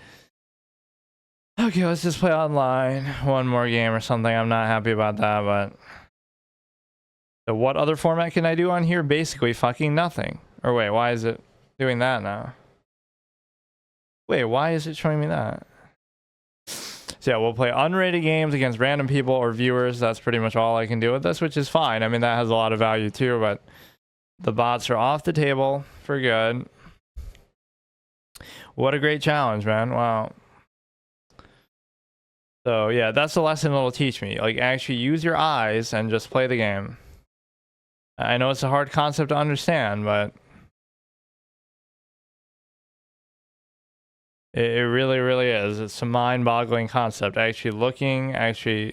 okay, let's just play online one more game or something. I'm not happy about that, but so what other format can I do on here? Basically fucking nothing. Or wait, why is it doing that now? Wait, why is it showing me that? So yeah, we'll play unrated games against random people or viewers. That's pretty much all I can do with this, which is fine. I mean, that has a lot of value too, but the bots are off the table for good. What a great challenge, man. Wow. So yeah, that's the lesson it'll teach me. Like, actually use your eyes and just play the game. I know it's a hard concept to understand, but it really, really is. It's a mind-boggling concept. Actually looking, again,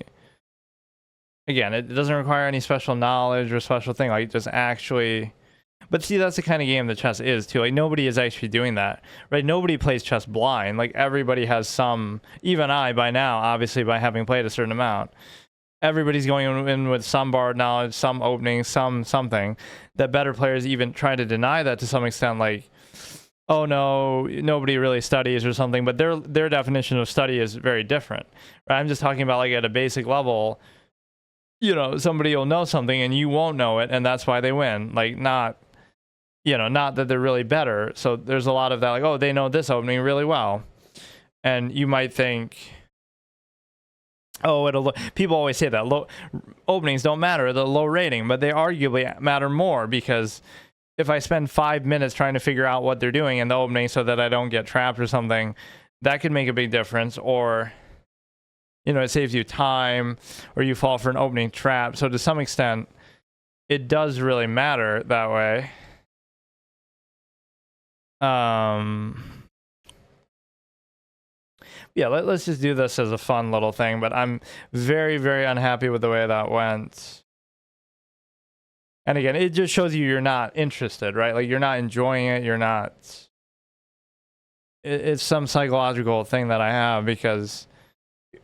it doesn't require any special knowledge or special thing. Like, just actually. But see, that's the kind of game that chess is too. Like, nobody is actually doing that, right? Nobody plays chess blind. Like, everybody has some. Even I, by now, obviously, by having played a certain amount, everybody's going in with some board knowledge, some opening, something. That better players even try to deny that to some extent. Like, oh no, nobody really studies or something, but their definition of study is very different, right? I'm just talking about, like, at a basic level, you know, somebody will know something and you won't know it, and that's why they win. Like, not, you know, not that they're really better. So there's a lot of that, like, oh, they know this opening really well, and you might think, oh, people always say that low openings don't matter, the low rating, but they arguably matter more, because if I spend 5 minutes trying to figure out what they're doing in the opening so that I don't get trapped or something, that could make a big difference. Or, you know, it saves you time, or you fall for an opening trap. So to some extent, it does really matter that way. Yeah, let's just do this as a fun little thing, but I'm very, very unhappy with the way that went. And again, it just shows you you're not interested, right? Like, you're not enjoying it. You're not. It's some psychological thing that I have, because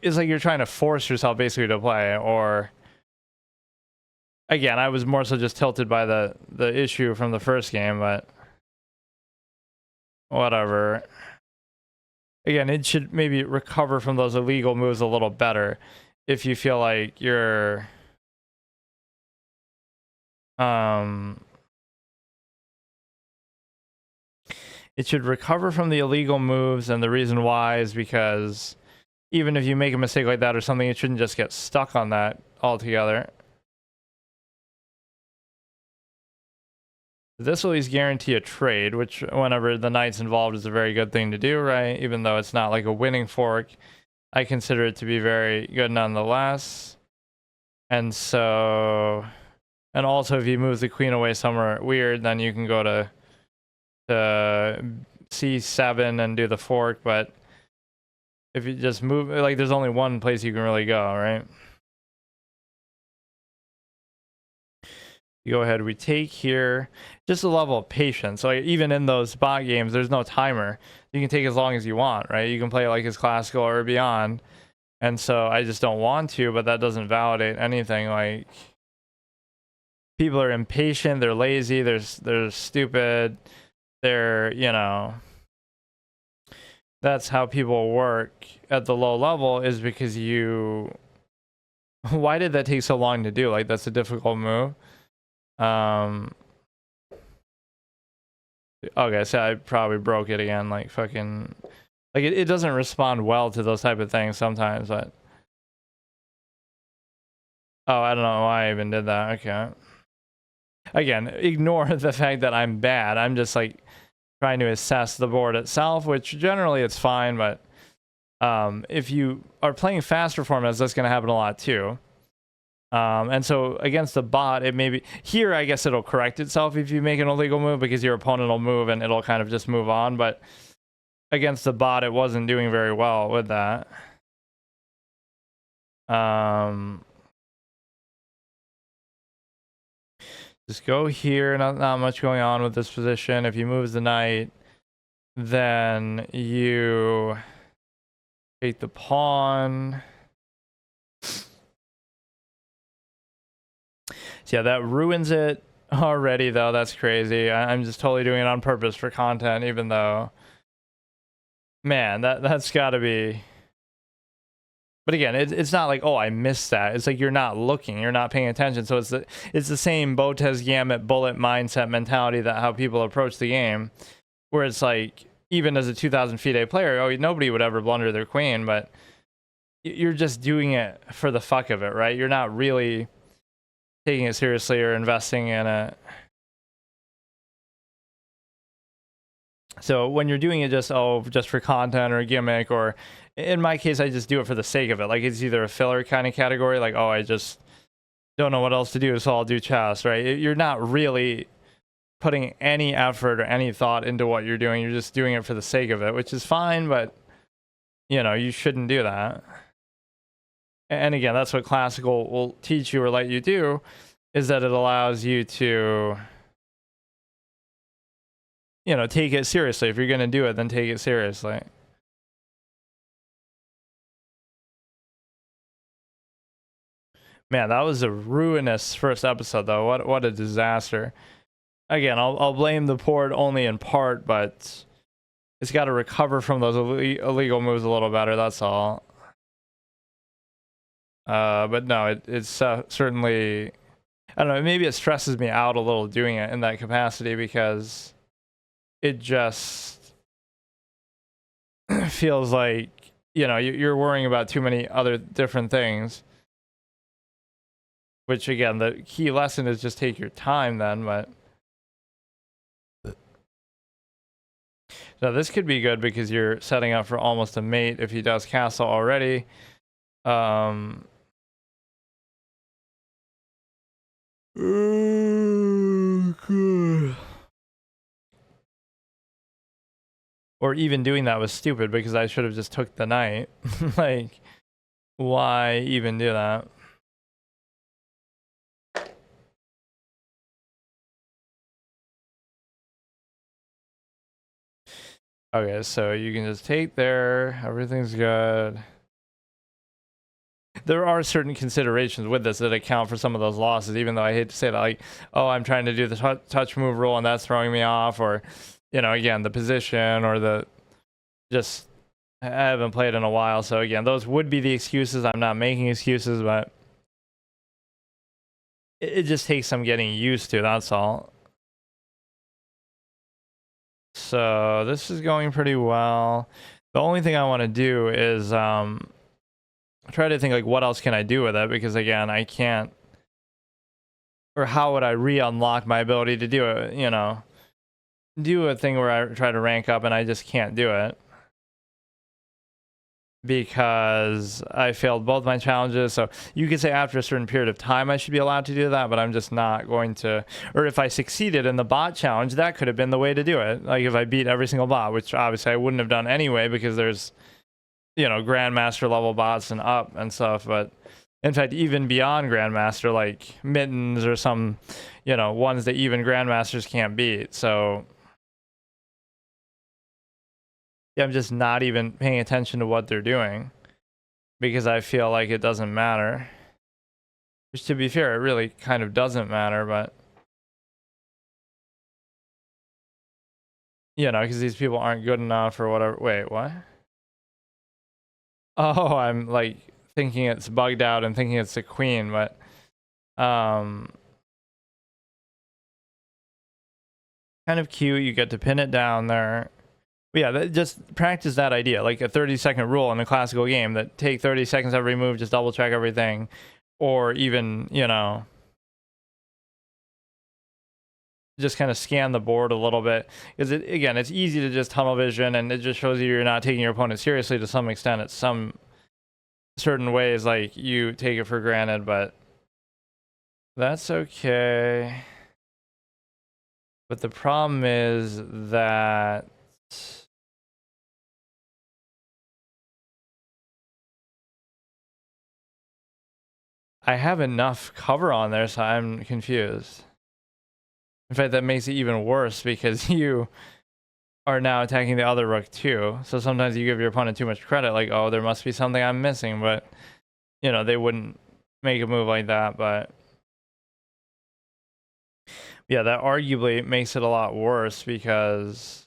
it's like you're trying to force yourself basically to play. Or, again, I was more so just tilted by the issue from the first game, but whatever. Again, it should maybe recover from those illegal moves a little better if you feel like you're it should recover from the illegal moves, and the reason why is because even if you make a mistake like that or something, it shouldn't just get stuck on that altogether. This will at least guarantee a trade, which whenever the knight's involved is a very good thing to do, right? Even though it's not like a winning fork, I consider it to be very good nonetheless. And so, and also if you move the queen away somewhere weird, then you can go to c7 and do the fork. But if you just move, like, there's only one place you can really go, right? You go ahead, we take here, just a level of patience. So even in those bot games, there's no timer. You can take as long as you want, right? You can play it like it's classical or beyond. And so I just don't want to, but that doesn't validate anything. Like, people are impatient, they're lazy, they're stupid, they're, you know, that's how people work at the low level, is because you, why did that take so long to do? Like, that's a difficult move. Okay, so I probably broke it again, like fucking, like it doesn't respond well to those type of things sometimes, but oh, I don't know why I even did that. Okay, again, ignore the fact that I'm bad. I'm just like trying to assess the board itself, which generally it's fine, but if you are playing faster formats, that's going to happen a lot too. And so against the bot, it may be here, I guess it'll correct itself if you make an illegal move, because your opponent will move and it'll kind of just move on. But against the bot, it wasn't doing very well with that. Just go here. Not much going on with this position. If you move the knight, then you take the pawn. So yeah, that ruins it already, though. That's crazy. I'm just totally doing it on purpose for content, even though, man, that's got to be. But again, it's not like, oh, I missed that. It's like you're not looking, you're not paying attention. So it's the same Botez Gamut bullet mindset mentality, that how people approach the game, where it's like, even as a 2,000 FIDE player, oh, nobody would ever blunder their queen, but you're just doing it for the fuck of it, right? You're not really taking it seriously or investing in it. So when you're doing it just for content or a gimmick, or in my case, I just do it for the sake of it. Like, it's either a filler kind of category, like, oh, I just don't know what else to do, so I'll do chess, right? You're not really putting any effort or any thought into what you're doing. You're just doing it for the sake of it, which is fine, but you know, you shouldn't do that. And again, that's what classical will teach you or let you do, is that it allows you to, you know, take it seriously. If you're going to do it, then take it seriously. Man, that was a ruinous first episode, though. What a disaster. Again, I'll blame the port only in part, but it's got to recover from those illegal moves a little better, that's all. But no, it's certainly, I don't know, maybe it stresses me out a little doing it in that capacity, because it just feels like, you know, you're worrying about too many other different things, which again, the key lesson is just take your time then. But now this could be good, because you're setting up for almost a mate if he does castle already. Or even doing that was stupid, because I should have just took the knight. Like, why even do that? Okay, so you can just take there, everything's good. There are certain considerations with this that account for some of those losses, even though I hate to say that, like, oh, I'm trying to do the touch move rule and that's throwing me off, or, you know, again, the position, or the just, I haven't played in a while. So again, those would be the excuses. I'm not making excuses, but it just takes some getting used to, that's all. So this is going pretty well. The only thing I want to do is try to think like what else can I do with it, because again, I can't, or how would I re-unlock my ability to do it, you know, do a thing where I try to rank up and I just can't do it because I failed both my challenges. So you could say after a certain period of time I should be allowed to do that, but I'm just not going to. Or if I succeeded in the bot challenge, that could have been the way to do it. Like if I beat every single bot, which obviously I wouldn't have done anyway because there's, you know, grandmaster level bots and up and stuff. But in fact, even beyond grandmaster, like mittens or some, you know, ones that even grandmasters can't beat. So yeah, I'm just not even paying attention to what they're doing because I feel like it doesn't matter. Which, to be fair, it really kind of doesn't matter, but you know, because these people aren't good enough or whatever. Wait, what? Oh, I'm like thinking it's bugged out and thinking it's the queen, but kind of cute. You get to pin it down there. But yeah, just practice that idea, like a 30-second rule in a classical game that take 30 seconds every move, just double check everything, or even, you know, just kind of scan the board a little bit, because again, it's easy to just tunnel vision, and it just shows you you're not taking your opponent seriously to some extent. It's some certain ways, like you take it for granted, but that's okay. But the problem is that I have enough cover on there, so I'm confused. In fact, that makes it even worse because you are now attacking the other rook too. So sometimes you give your opponent too much credit, like, oh, there must be something I'm missing, but you know, they wouldn't make a move like that. But yeah, that arguably makes it a lot worse because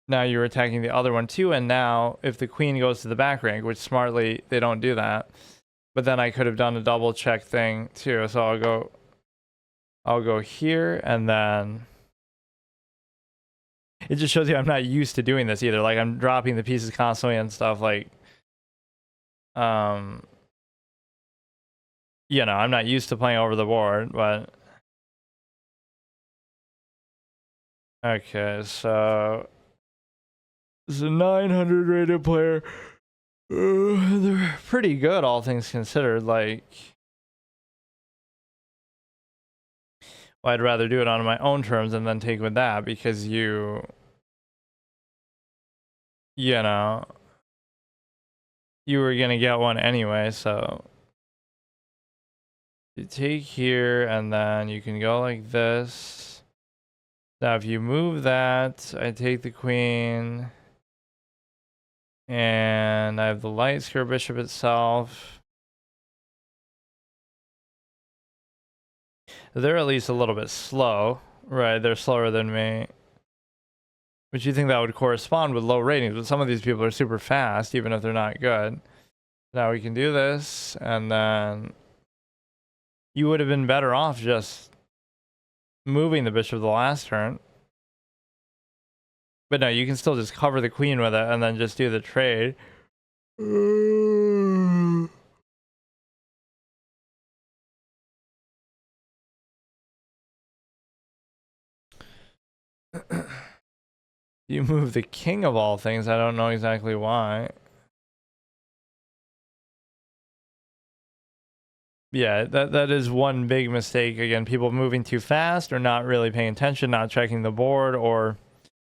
now you're attacking the other one too. And now if the queen goes to the back rank, which smartly they don't do that, but then I could have done a double check thing too. So I'll go here, and then it just shows you I'm not used to doing this either. Like I'm dropping the pieces constantly and stuff, like you know, I'm not used to playing over the board, but okay, so this is a 900 rated player. They're pretty good, all things considered. Like, well, I'd rather do it on my own terms and then take with that, because you know, you were gonna get one anyway. So you take here, and then you can go like this. Now if you move that, I take the queen, and I have the light square bishop itself. They're at least a little bit slow, right? They're slower than me. But you think that would correspond with low ratings, but some of these people are super fast, even if they're not good. Now we can do this, and then you would have been better off just moving the bishop the last turn. But no, you can still just cover the queen with it and then just do the trade. You move the king of all things. I don't know exactly why. Yeah, that is one big mistake. Again, people moving too fast or not really paying attention, not checking the board, or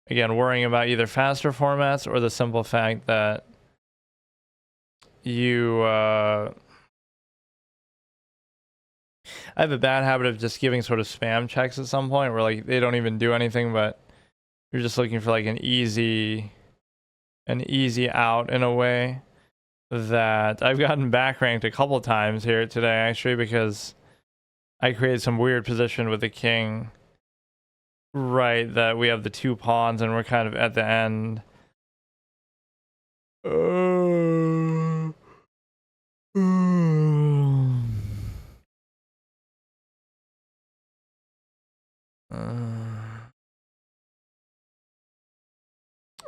again, worrying about either faster formats or the simple fact that you I have a bad habit of just giving sort of spam checks at some point where like they don't even do anything, but you're just looking for like an easy out in a way. That I've gotten back ranked a couple times here today, actually, because I created some weird position with the king. Right, that we have the two pawns and we're kind of at the end.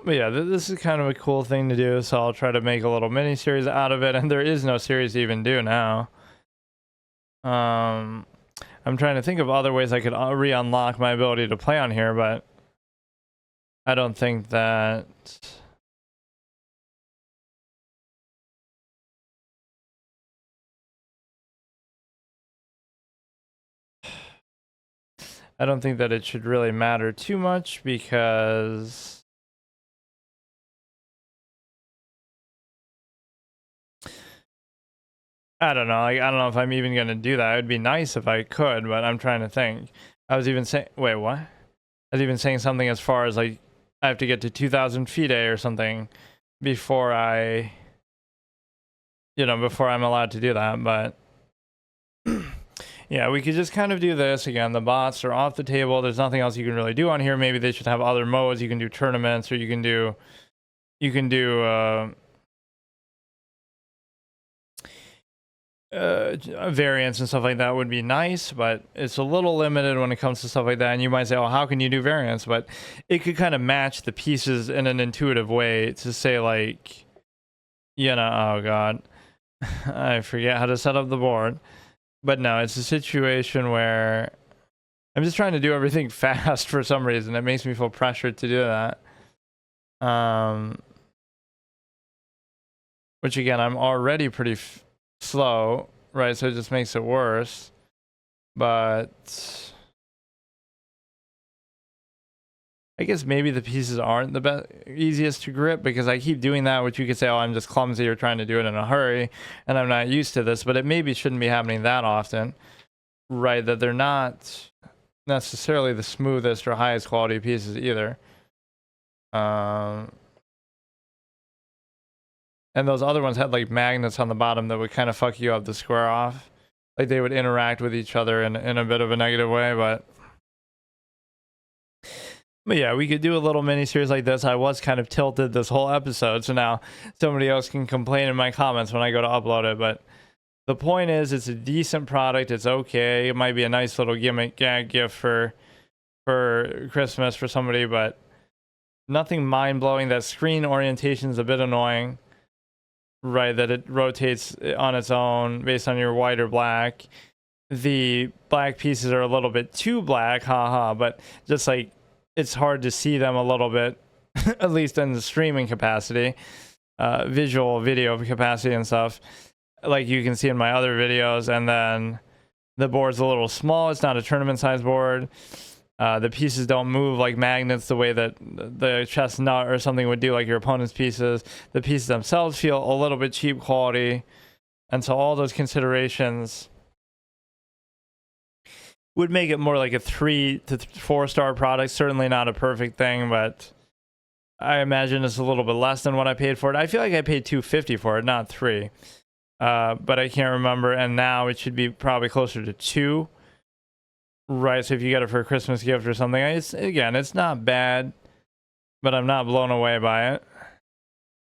But yeah, this is kind of a cool thing to do, so I'll try to make a little mini series out of it. And there is no series to even do now. I'm trying to think of other ways I could re-unlock my ability to play on here, but I don't think that. I don't think that it should really matter too much because I don't know. Like, I don't know if I'm even gonna do that. It would be nice if I could, but I'm trying to think. I was even saying, wait, what? I was even saying something as far as like I have to get to 2,000 feet or something before I, before I'm allowed to do that. But yeah, we could just kind of do this again. The bots are off the table. There's nothing else you can really do on here. Maybe they should have other modes. You can do tournaments, or you can do variants and stuff like that would be nice, but it's a little limited when it comes to stuff like that. And you might say, oh, how can you do variants? But it could kind of match the pieces in an intuitive way to say, like, oh god, I forget how to set up the board. But no, it's a situation where I'm just trying to do everything fast for some reason. It makes me feel pressured to do that. Which again, I'm already pretty slow, right? So it just makes it worse. But I guess maybe the pieces aren't the easiest to grip, because I keep doing that, which you could say, oh, I'm just clumsy or trying to do it in a hurry and I'm not used to this. But it maybe shouldn't be happening that often, right? That they're not necessarily the smoothest or highest quality pieces either. And those other ones had like magnets on the bottom that would kind of fuck you up the square off. Like they would interact with each other in a bit of a negative way, but yeah, we could do a little mini series like this. I was kind of tilted this whole episode, so now somebody else can complain in my comments when I go to upload it. But the point is, it's a decent product. It's okay. It might be a nice little gag gift for Christmas for somebody, but nothing mind-blowing. That screen orientation is a bit annoying. Right, that it rotates on its own based on your white or black. The black pieces are a little bit too black, haha, but just like it's hard to see them a little bit, at least in the streaming capacity, visual video capacity and stuff, like you can see in my other videos. And then the board's a little small. It's not a tournament size board. The pieces don't move like magnets the way that the chess nut or something would do, like your opponent's pieces. The pieces themselves feel a little bit cheap quality. And so all those considerations would make it more like a 3 to 4 star product. Certainly not a perfect thing, but I imagine it's a little bit less than what I paid for it. I feel like I paid $250 for it, not 3. But I can't remember. And now it should be probably closer to 2. Right, so if you get it for a Christmas gift or something, it's not bad, but I'm not blown away by it.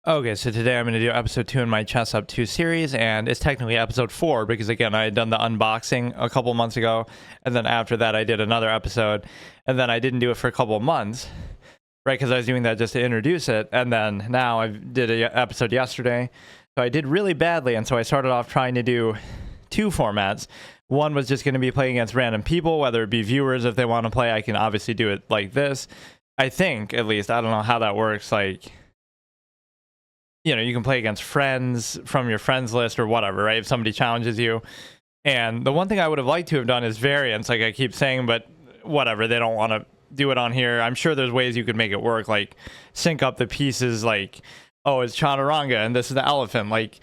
Okay, so today I'm going to do episode 2 in my ChessUp 2 series, and it's technically episode 4 because, again, I had done the unboxing a couple months ago, and then after that I did another episode, and then I didn't do it for a couple of months, right, because I was doing that just to introduce it, and then now I did an episode yesterday, so I did really badly, and so I started off trying to do 2 formats. One was just going to be playing against random people, whether it be viewers. If they want to play, I can obviously do it like this. I think, at least, I don't know how that works. Like, you can play against friends from your friends list or whatever, right? If somebody challenges you. And the one thing I would have liked to have done is variants, like I keep saying, but whatever. They don't want to do it on here. I'm sure there's ways you could make it work, like sync up the pieces, like, oh, it's Chaturanga and this is the elephant, like,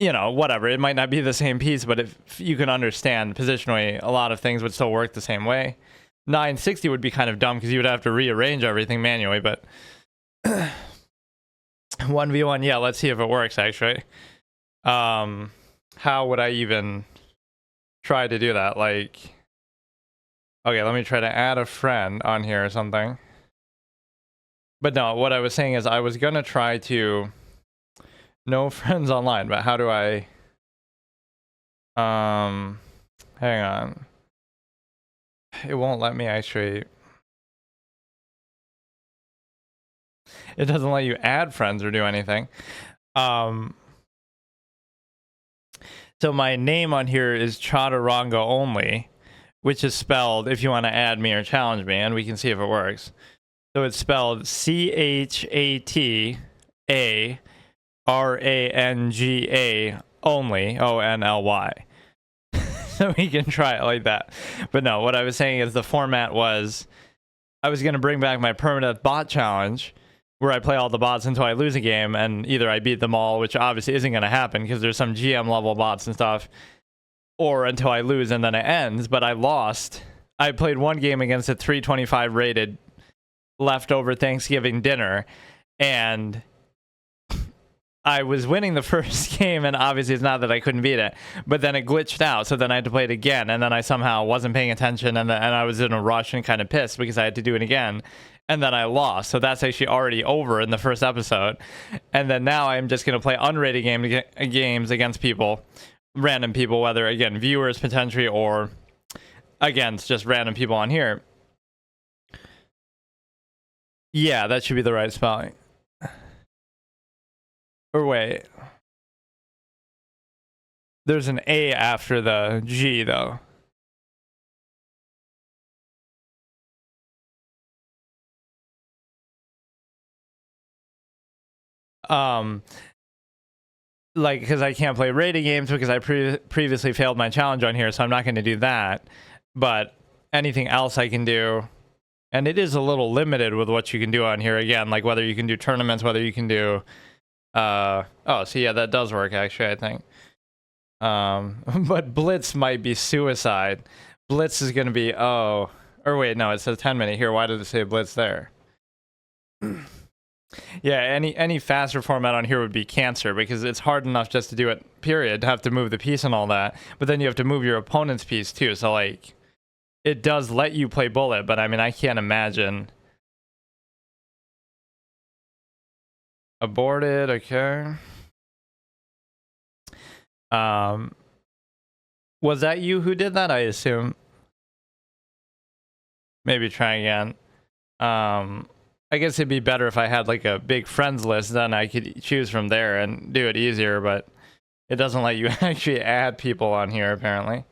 whatever. It might not be the same piece, but if you can understand positionally, a lot of things would still work the same way. 960 would be kind of dumb because you would have to rearrange everything manually, but 1v1, yeah, let's see if it works, actually. How would I even try to do that? Like, okay, let me try to add a friend on here or something. But no, what I was saying is I was going to try to... No friends online, but how do I hang on, it won't let me actually. It doesn't let you add friends or do anything. So my name on here is Chaturanga only, which is spelled, if you want to add me or challenge me, and we can see if it works. So it's spelled ChatAranga only, ONLY. So we can try it like that. But no, what I was saying is the format was, I was going to bring back my Permadeath bot challenge, where I play all the bots until I lose a game, and either I beat them all, which obviously isn't going to happen because there's some GM level bots and stuff, or until I lose and then it ends. But I lost. I played one game against a 325 rated leftover Thanksgiving dinner, and I was winning the first game, and obviously it's not that I couldn't beat it, but then it glitched out, so then I had to play it again, and then I somehow wasn't paying attention, and I was in a rush and kind of pissed because I had to do it again, and then I lost. So that's actually already over in the first episode, and then now I'm just going to play unrated games against people, random people, whether, again, viewers potentially, or against just random people on here. Yeah, that should be the right spelling. Or wait. There's an A after the G, though. Like, because I can't play rating games because I previously failed my challenge on here, so I'm not going to do that. But anything else I can do, and it is a little limited with what you can do on here, again, like whether you can do tournaments, whether you can do oh, so yeah, that does work actually, I think. But Blitz might be suicide. Blitz is gonna be, oh, or wait, no, it says 10-minute here. Why did it say Blitz there? Yeah, any faster format on here would be cancer, because it's hard enough just to do it, period, to have to move the piece and all that, but then you have to move your opponent's piece too. So like, it does let you play bullet, but I mean, I can't imagine. Aborted, okay. Was that you who did that? I assume. Maybe try again. I guess it'd be better if I had like a big friends list, then I could choose from there and do it easier, but it doesn't let you actually add people on here apparently,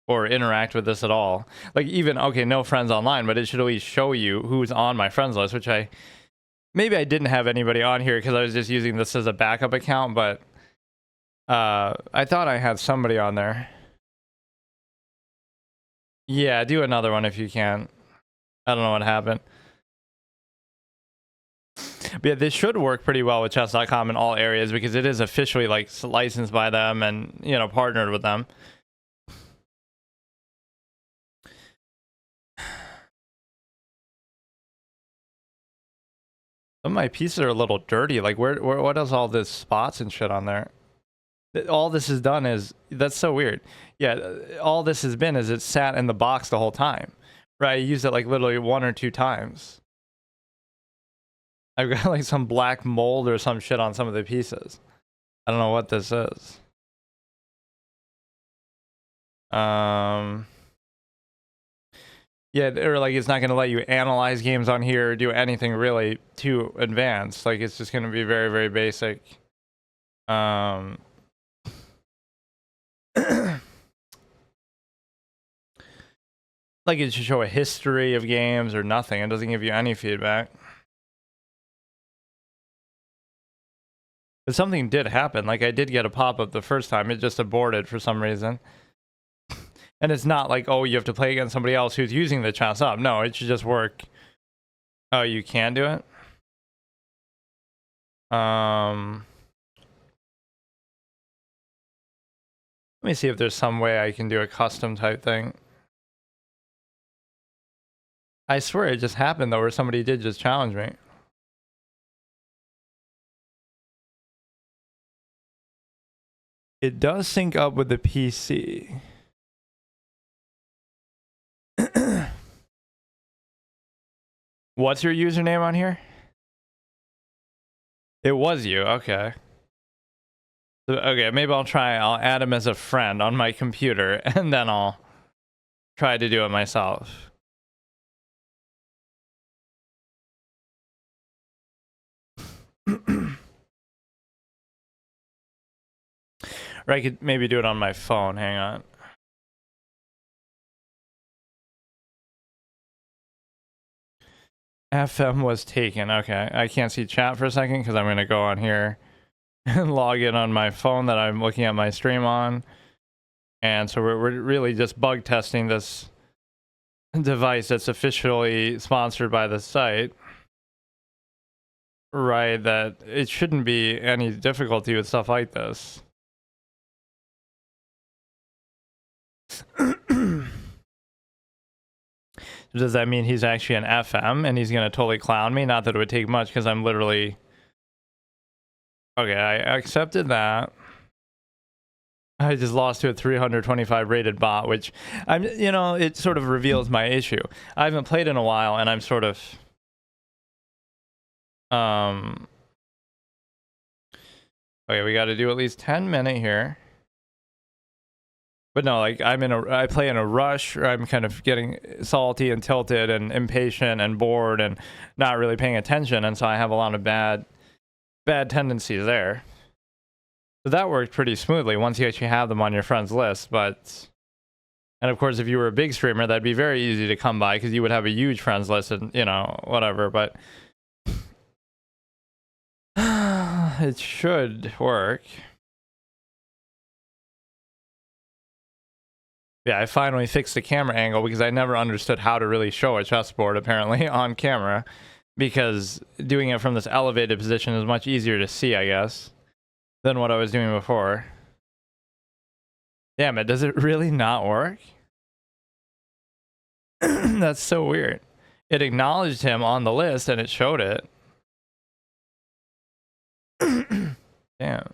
or interact with this at all. Like, even, okay, no friends online, but it should at least show you who's on my friends list, which maybe I didn't have anybody on here because I was just using this as a backup account, but I thought I had somebody on there. Yeah, do another one if you can. I don't know what happened. But yeah, this should work pretty well with chess.com in all areas because it is officially like licensed by them and, you know, partnered with them. Some of my pieces are a little dirty. Like, what is all this spots and shit on there? All this has done is, that's so weird. Yeah, all this has been is it sat in the box the whole time. Right, I used it like literally 1 or 2 times. I've got like some black mold or some shit on some of the pieces. I don't know what this is. Yeah, or like it's not going to let you analyze games on here or do anything really too advanced. Like, it's just going to be very, very basic. Like, it should show a history of games or nothing. It doesn't give you any feedback. But something did happen. Like, I did get a pop-up the first time. It just aborted for some reason. And it's not like, oh, you have to play against somebody else who's using the ChessUp. No, it should just work. Oh, you can do it? Let me see if there's some way I can do a custom type thing. I swear it just happened though, where somebody did just challenge me. It does sync up with the PC. What's your username on here? It was you, okay. Okay, maybe I'll add him as a friend on my computer, and then I'll try to do it myself. Or I could maybe do it on my phone. Hang on. FM was taken. Okay, I can't see chat for a second because I'm going to go on here and log in on my phone that I'm looking at my stream on. And so we're really just bug testing this device that's officially sponsored by the site. Right, that it shouldn't be any difficulty with stuff like this. Does that mean he's actually an FM and he's going to totally clown me? Not that it would take much because I'm literally... Okay, I accepted that. I just lost to a 325 rated bot, which I'm, you know, it sort of reveals my issue. I haven't played in a while and I'm sort of... Okay, we got to do at least 10 minutes here. But no, like I play in a rush, or I'm kind of getting salty and tilted and impatient and bored and not really paying attention, and so I have a lot of bad tendencies there. So that worked pretty smoothly once you actually have them on your friends list. But, and of course, if you were a big streamer, that'd be very easy to come by because you would have a huge friends list and, you know, whatever. But it should work. Yeah, I finally fixed the camera angle because I never understood how to really show a chessboard apparently on camera, because doing it from this elevated position is much easier to see, I guess, than what I was doing before. Damn it, does it really not work? That's so weird. It acknowledged him on the list and it showed it. Damn.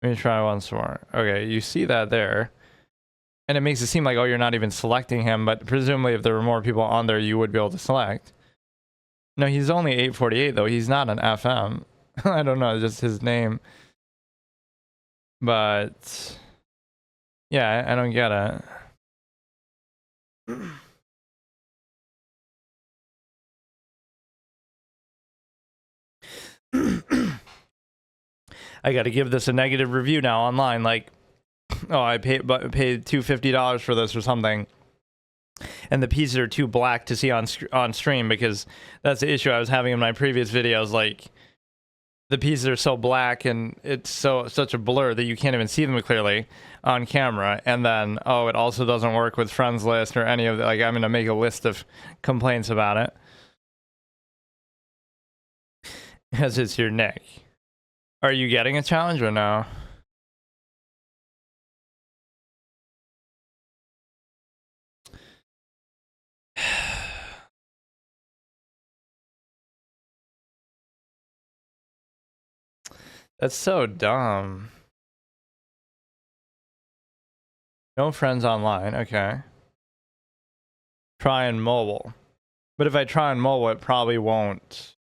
Let me try once more. Okay, you see that there. And it makes it seem like, oh, you're not even selecting him, but presumably if there were more people on there, you would be able to select. No, he's only 848, though. He's not an FM. I don't know, just his name. But, yeah, I don't get it. I got to give this a negative review now online, like, oh, I paid $250 for this or something, and the pieces are too black to see on stream, because that's the issue I was having in my previous videos. Like, the pieces are so black and it's such a blur that you can't even see them clearly on camera. And then, oh, it also doesn't work with friends list or any of the, like, I'm gonna make a list of complaints about it as it's your nick. Are you getting a challenge or no? That's so dumb. No friends online. Okay. Try on mobile. But if I try on mobile, it probably won't.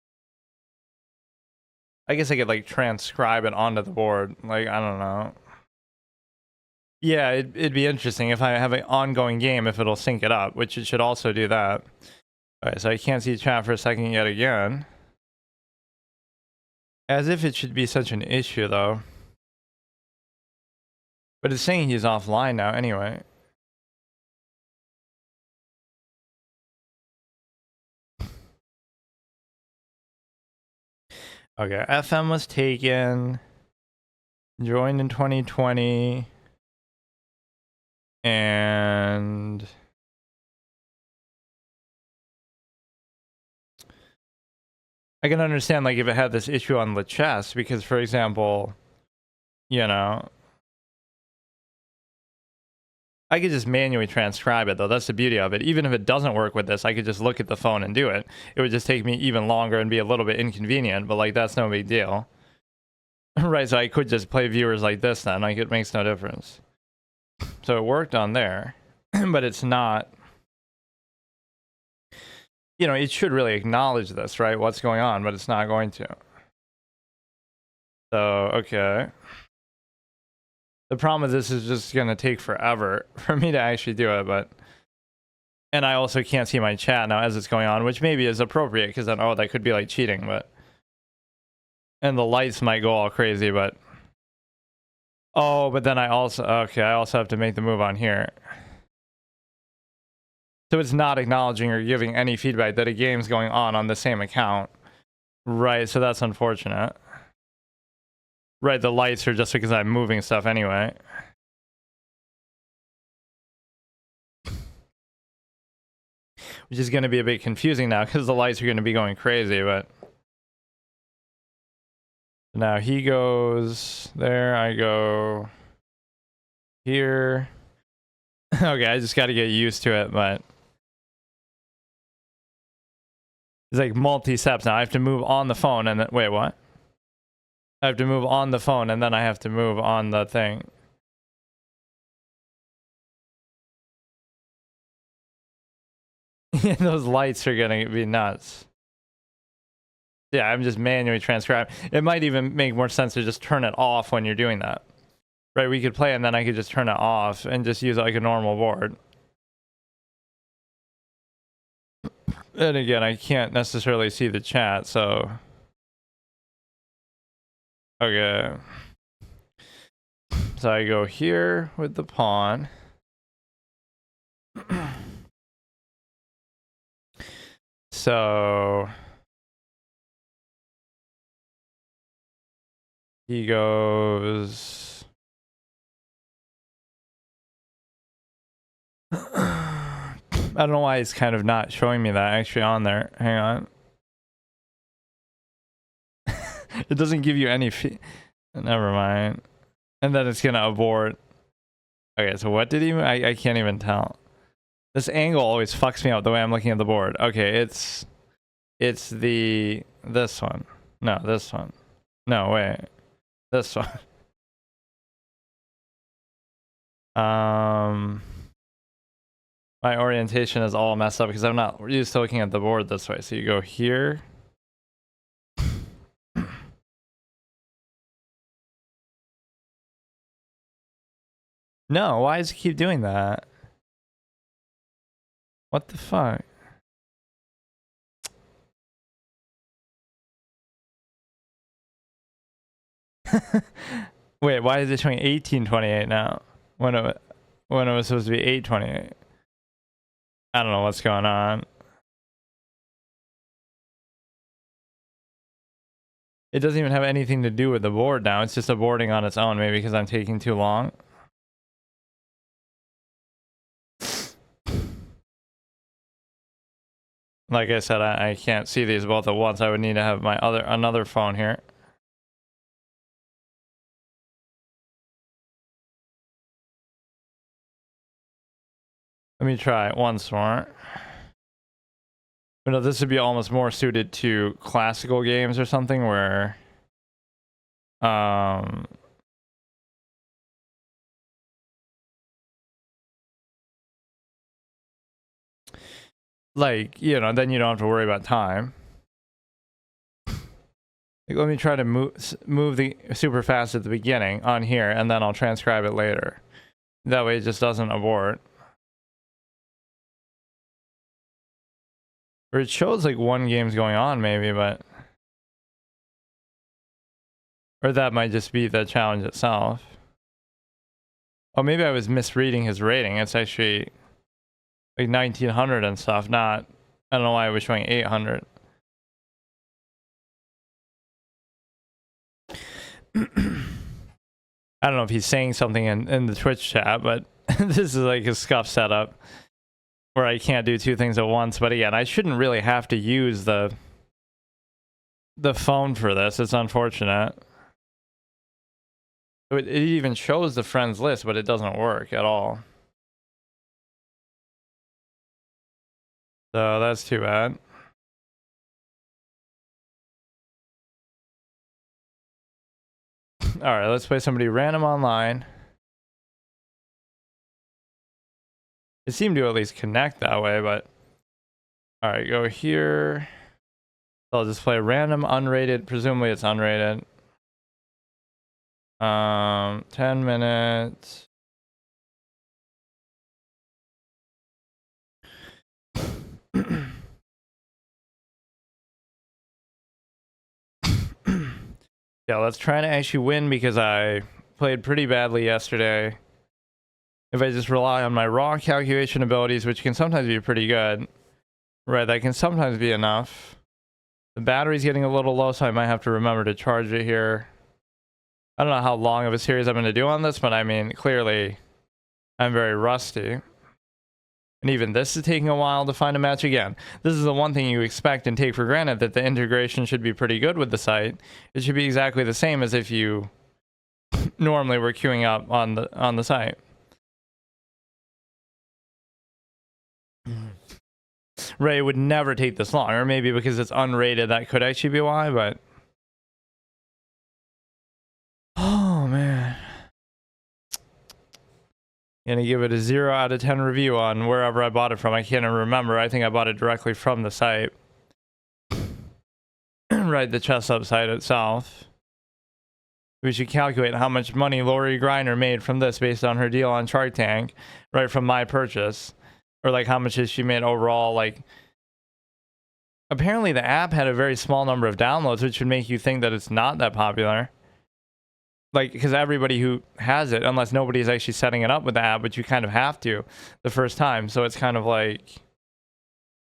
I guess I could, like, transcribe it onto the board. Like, I don't know. Yeah, it'd be interesting if I have an ongoing game, if it'll sync it up, which it should also do that. Alright, so I can't see chat for a second yet again. As if it should be such an issue, though. But it's saying he's offline now anyway. Okay, FM was taken. Joined in 2020. And... I can understand, like, if it had this issue on the chess, because, for example, you know, I could just manually transcribe it, though. That's the beauty of it. Even if it doesn't work with this, I could just look at the phone and do it. It would just take me even longer and be a little bit inconvenient, but, like, that's no big deal. Right, so I could just play viewers like this then. Like, it makes no difference. So it worked on there, but it's not... You know, it should really acknowledge this, right? What's going on, but it's not going to. So, okay. The problem with this is just going to take forever for me to actually do it, but... And I also can't see my chat now as it's going on, which maybe is appropriate, because then, oh, that could be, like, cheating, but... And the lights might go all crazy, but... Oh, but then I also... Okay, I also have to make the move on here. So it's not acknowledging or giving any feedback that a game's going on the same account. Right, so that's unfortunate. Right, the lights are just because I'm moving stuff anyway. Which is going to be a bit confusing now because the lights are going to be going crazy, but... Now he goes there, I go here. Okay, I just got to get used to it, but... It's like multi-steps now. I have to move on the phone and then... Wait, what? I have to move on the phone and then I have to move on the thing. Those lights are going to be nuts. Yeah, I'm just manually transcribing. It might even make more sense to just turn it off when you're doing that. Right, we could play and then I could just turn it off and just use it like a normal board. And again, I can't necessarily see the chat, so... Okay. So I go here with the pawn. So... He goes... I don't know why it's kind of not showing me that actually on there. Hang on. It doesn't give you any never mind. And then it's gonna abort. Okay, so what did he... I can't even tell. This angle always fucks me up the way I'm looking at the board. Okay, it's this one. No, this one. No, wait. This one. My orientation is all messed up because I'm not used to looking at the board this way. So you go here. No, why does it keep doing that? What the fuck? Wait, why is it showing 1828 now? When it was supposed to be 828? I don't know what's going on. It doesn't even have anything to do with the board now. It's just aborting on its own, maybe because I'm taking too long. Like I said, I can't see these both at once. I would need to have my another phone here. Let me try it once more. But no, this would be almost more suited to classical games or something where like, you know, then you don't have to worry about time. Like, let me try to move the super fast at the beginning on here, and then I'll transcribe it later. That way it just doesn't abort. Or it shows like one game's going on maybe, but... Or that might just be the challenge itself. Oh, maybe I was misreading his rating. It's actually like 1900 and stuff, not... I don't know why I was showing 800. I don't know if he's saying something in the Twitch chat, but this is like a scuff setup where I can't do two things at once. But again, I shouldn't really have to use the phone for this. It's unfortunate. It even shows the friends list, but it doesn't work at all. So that's too bad. All right, let's play somebody random online. It seemed to at least connect that way, but... All right, go here. I'll just play random unrated. Presumably it's unrated. 10 minutes. Yeah, let's try to actually win because I played pretty badly yesterday. If I just rely on my raw calculation abilities, which can sometimes be pretty good, right, that can sometimes be enough. The battery's getting a little low, so I might have to remember to charge it here. I don't know how long of a series I'm going to do on this, but I mean, clearly, I'm very rusty. And even this is taking a while to find a match again. This is the one thing you expect and take for granted, that the integration should be pretty good with the site. It should be exactly the same as if you normally were queuing up on the site. Right, it would never take this long, or maybe because it's unrated, that could actually be why, but... Oh, man. Gonna give it a 0 out of 10 review on wherever I bought it from. I can't even remember. I think I bought it directly from the site. Right, the ChessUp site itself. We should calculate how much money Lori Greiner made from this based on her deal on Shark Tank, right, from my purchase. Or like how much has she made overall, like... Apparently the app had a very small number of downloads, which would make you think that it's not that popular. Like, because everybody who has it, unless nobody's actually setting it up with the app, but you kind of have to the first time. So it's kind of like,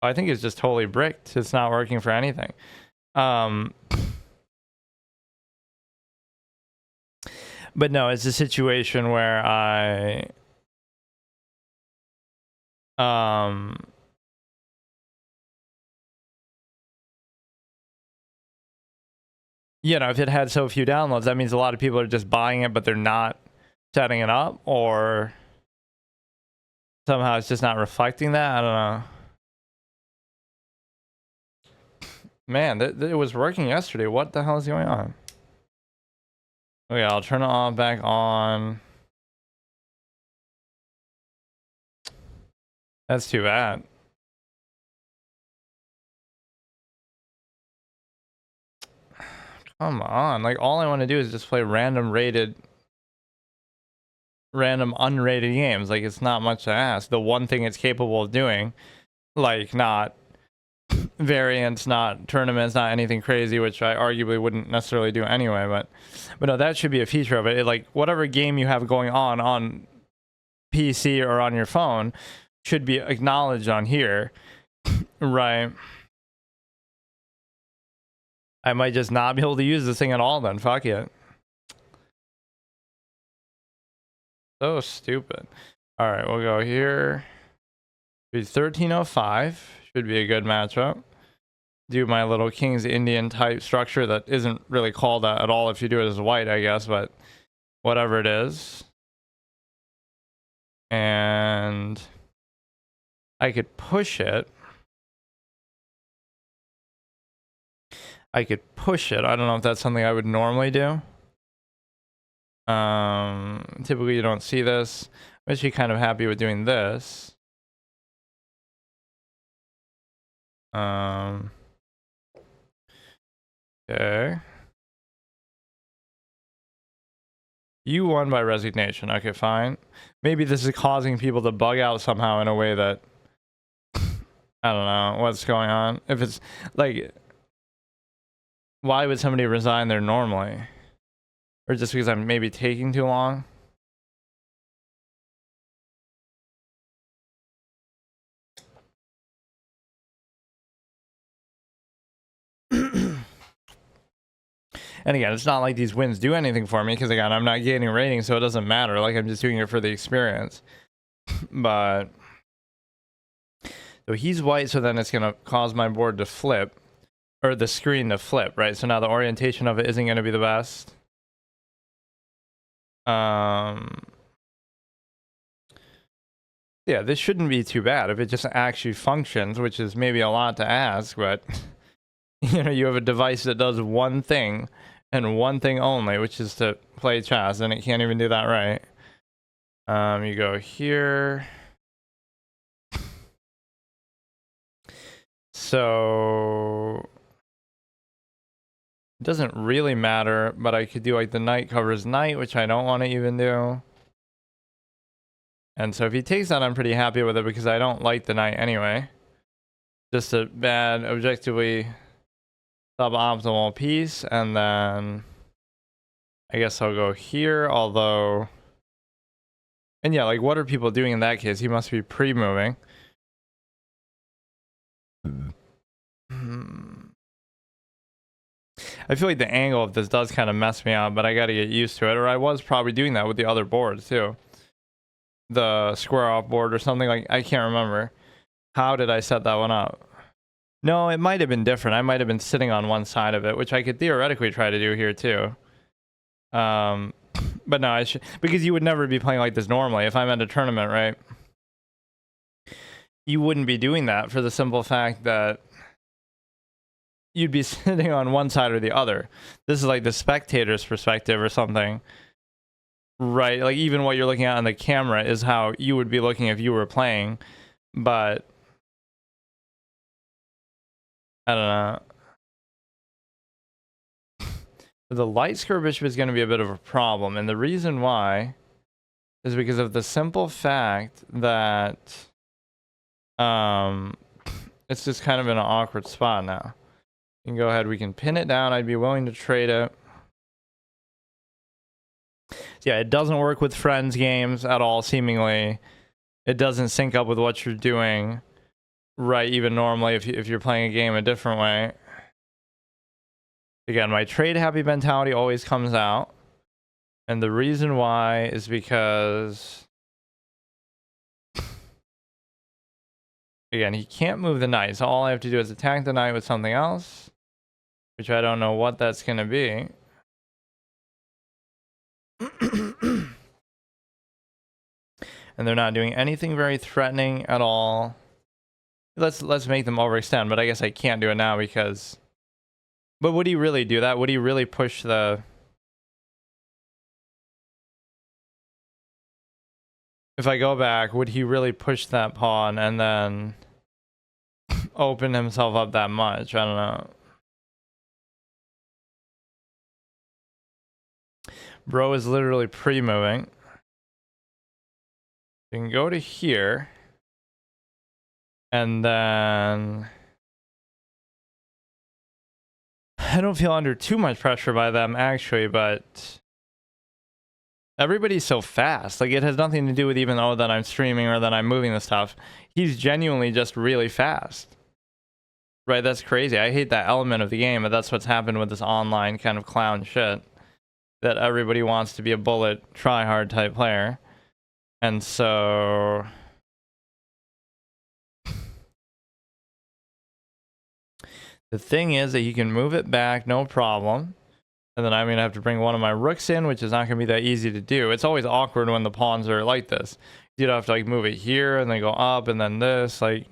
I think it's just totally bricked. It's not working for anything. But no, it's a situation where you know, if it had so few downloads, that means a lot of people are just buying it, but they're not setting it up, or somehow it's just not reflecting that. I don't know. Man, it was working yesterday. What the hell is going on? Okay, I'll turn it on back on. That's too bad. Come on, like all I want to do is just play random unrated games. Like it's not much to ask. The one thing it's capable of doing, like not variants, not tournaments, not anything crazy, which I arguably wouldn't necessarily do anyway, but no, that should be a feature of it. Like whatever game you have going on PC or on your phone should be acknowledged on here. Right. I might just not be able to use this thing at all then. Fuck it. So stupid. All right, we'll go here. Be 1305. Should be a good matchup. Do my little King's Indian type structure that isn't really called that at all if you do it as white, I guess, but whatever it is. And I could push it. I don't know if that's something I would normally do. Typically you don't see this. I'm actually kind of happy with doing this. Okay. You won by resignation. Okay, fine. Maybe this is causing people to bug out somehow in a way that I don't know what's going on. If it's like, why would somebody resign there normally? Or just because I'm maybe taking too long? And again, it's not like these wins do anything for me, because again, I'm not gaining ratings, so it doesn't matter. Like, I'm just doing it for the experience. But so he's white, so then it's gonna cause my board to flip, or the screen to flip, right? So now the orientation of it isn't gonna be the best. Yeah, this shouldn't be too bad if it just actually functions, which is maybe a lot to ask, but you know, you have a device that does one thing and one thing only, which is to play chess, and it can't even do that right. You go here. So it doesn't really matter, but I could do like the knight covers knight, which I don't want to even do. And so if he takes that, I'm pretty happy with it, because I don't like the knight anyway. Just a bad, objectively suboptimal piece. And then I guess I'll go here, although... And yeah, like, what are people doing in that case? He must be pre-moving. I feel like the angle of this does kind of mess me up, but I got to get used to it. Or I was probably doing that with the other boards, too. The square off board or something, like, I can't remember. How did I set that one up? No, it might have been different. I might have been sitting on one side of it, which I could theoretically try to do here, too. But no, I should, because you would never be playing like this normally. If I'm at a tournament, right? You wouldn't be doing that for the simple fact that you'd be sitting on one side or the other. This is like the spectator's perspective or something, right? Like even what you're looking at on the camera is how you would be looking if you were playing, but I don't know. The light square bishop is going to be a bit of a problem, and the reason why is because of the simple fact that it's just kind of in an awkward spot now. You can go ahead, we can pin it down. I'd be willing to trade it. So yeah, it doesn't work with friends games at all, seemingly. It doesn't sync up with what you're doing, right, even normally if you're playing a game a different way. Again, my trade happy mentality always comes out. And the reason why is because... Again, he can't move the knight, so all I have to do is attack the knight with something else, which I don't know what that's going to be. And they're not doing anything very threatening at all. Let's make them overextend, but I guess I can't do it now because... But would he really do that? Would he really push the... If I go back, would he really push that pawn and then open himself up that much? I don't know. Bro is literally pre-moving. You can go to here. And then... I don't feel under too much pressure by them, actually, but... Everybody's so fast. Like, it has nothing to do with even, oh, that I'm streaming or that I'm moving the stuff. He's genuinely just really fast. Right, that's crazy. I hate that element of the game, but that's what's happened with this online kind of clown shit. That everybody wants to be a bullet, try-hard type player. And so... The thing is that you can move it back, no problem. And then I'm going to have to bring one of my rooks in, which is not going to be that easy to do. It's always awkward when the pawns are like this. You'd have to like move it here and then go up and then this. Like,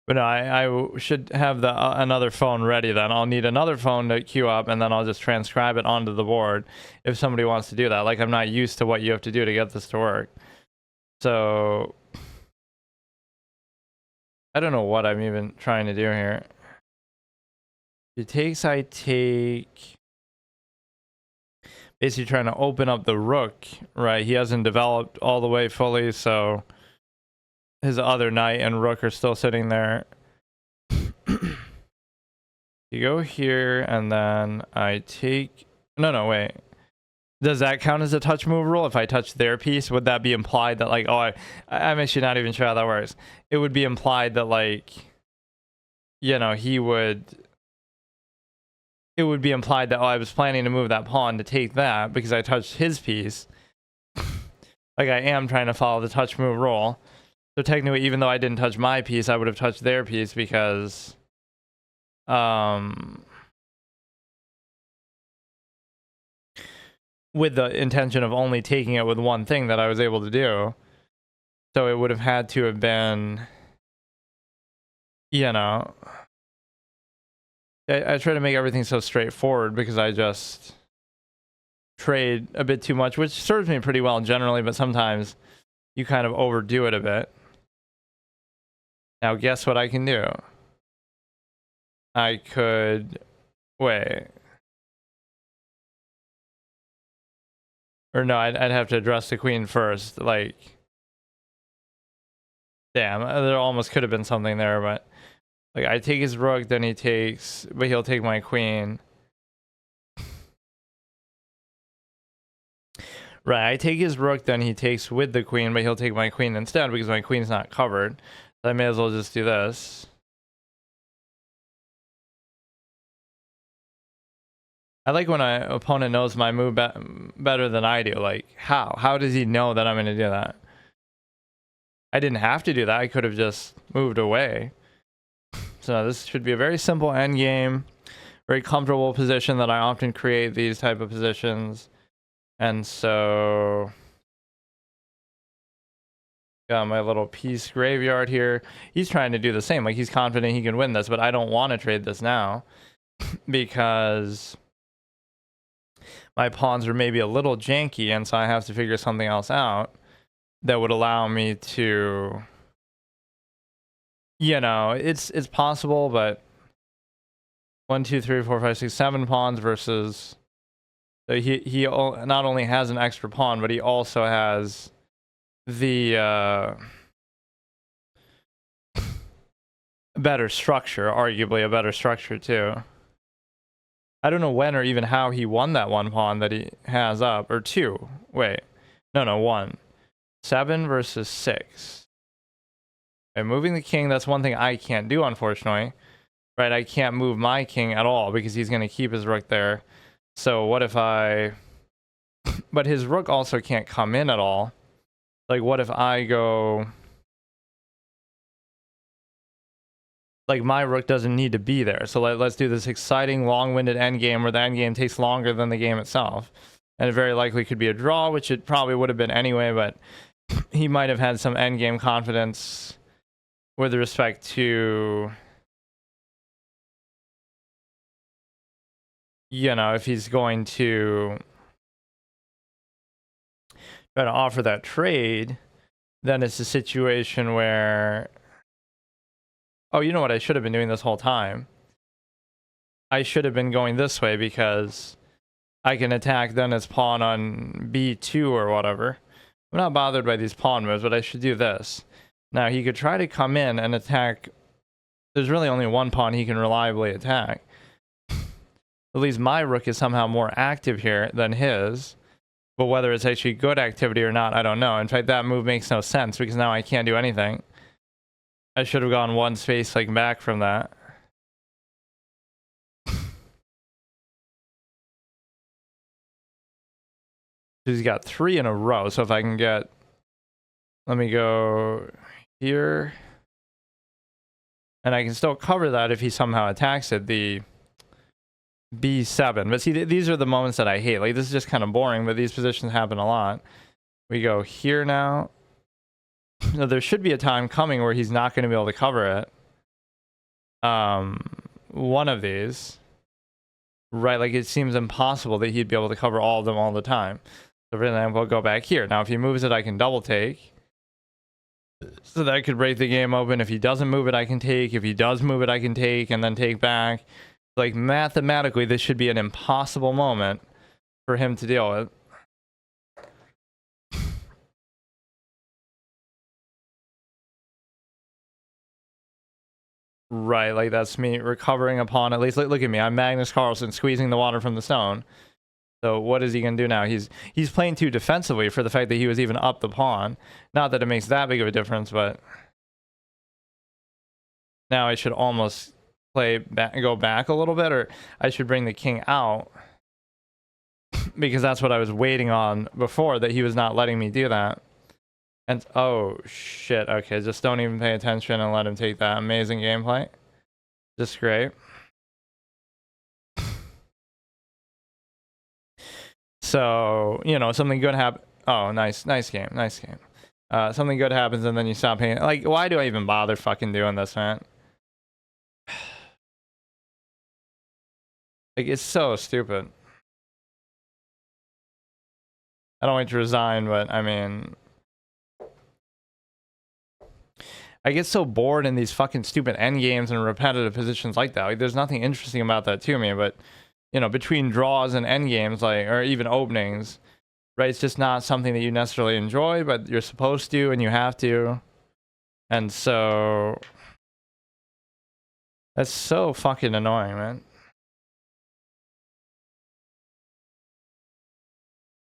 but no, I should have the another phone ready then. I'll need another phone to queue up and then I'll just transcribe it onto the board if somebody wants to do that. Like, I'm not used to what you have to do to get this to work. So... I don't know what I'm even trying to do here. He takes, I take... Basically trying to open up the rook, right? He hasn't developed all the way fully, so... His other knight and rook are still sitting there. You go here, and then I take... No, wait. Does that count as a touch move rule? If I touch their piece, would that be implied that, like, oh, I'm actually not even sure how that works. It would be implied that, like, you know, he would... It would be implied that, oh, I was planning to move that pawn to take that because I touched his piece. Like, I am trying to follow the touch move rule. So technically, even though I didn't touch my piece, I would have touched their piece because... with the intention of only taking it with one thing that I was able to do. So it would have had to have been, you know, I try to make everything so straightforward because I just trade a bit too much, which serves me pretty well generally, but sometimes you kind of overdo it a bit. Now guess what I can do? I could, wait. Or no, I'd have to address the queen first. Like, damn, there almost could have been something there, but like I take his rook, then he takes, but he'll take my queen. Right, I take his rook, then he takes with the queen, but he'll take my queen instead because my queen's not covered. So I may as well just do this. I like when an opponent knows my move better than I do. Like, how? How does he know that I'm going to do that? I didn't have to do that. I could have just moved away. So this should be a very simple endgame. Very comfortable position that I often create these type of positions. And so... got my little piece graveyard here. He's trying to do the same. Like, he's confident he can win this, but I don't want to trade this now. Because... my pawns are maybe a little janky, and so I have to figure something else out that would allow me to, you know, it's possible, but 1, 2, 3, 4, 5, 6, 7 pawns versus, so he not only has an extra pawn, but he also has the better structure, arguably a better structure too. I don't know when or even how he won that 1 pawn that he has up, or 2. Wait, no, 1. 7 versus 6. And moving the king, that's one thing I can't do, unfortunately. Right, I can't move my king at all because he's going to keep his rook there. So what if I... but his rook also can't come in at all. Like, what if I go... like, my rook doesn't need to be there. So let's do this exciting, long-winded endgame where the endgame takes longer than the game itself. And it very likely could be a draw, which it probably would have been anyway, but he might have had some endgame confidence with respect to, you know, if he's going to try to offer that trade, then it's a situation where, oh, you know what I should have been doing this whole time? I should have been going this way because I can attack then his pawn on b2 or whatever. I'm not bothered by these pawn moves, but I should do this. Now, he could try to come in and attack. There's really only 1 pawn he can reliably attack. At least my rook is somehow more active here than his. But whether it's actually good activity or not, I don't know. In fact, that move makes no sense because now I can't do anything. I should have gone 1 space like back from that. He's got 3 in a row, so if I can get... let me go here. And I can still cover that if he somehow attacks it, the b7. But see, these are the moments that I hate. Like, this is just kind of boring, but these positions happen a lot. We go here now. So there should be a time coming where he's not going to be able to cover it. One of these. Right, like it seems impossible that he'd be able to cover all of them all the time. So for example, we'll go back here. Now, if he moves it, I can double take. So that could break the game open. If he doesn't move it, I can take. If he does move it, I can take and then take back. Like, mathematically, this should be an impossible moment for him to deal with. Right, like that's me recovering a pawn. At least look at me. I'm Magnus Carlsen squeezing the water from the stone. So what is he going to do now? He's playing too defensively for the fact that he was even up the pawn. Not that it makes that big of a difference, but now I should almost go back a little bit, or I should bring the king out because that's what I was waiting on before, that he was not letting me do that. And oh shit, okay, just don't even pay attention and let him take that. Amazing gameplay. Just great. So, you know, something good happens. Oh, nice game. Something good happens and then you stop paying. Like, why do I even bother fucking doing this, man? Like, it's so stupid. I don't want to resign, but I mean, I get so bored in these fucking stupid endgames and repetitive positions like that. Like, there's nothing interesting about that to me, but, you know, between draws and endgames, like, or even openings, right, it's just not something that you necessarily enjoy, but you're supposed to and you have to. And so that's so fucking annoying, man.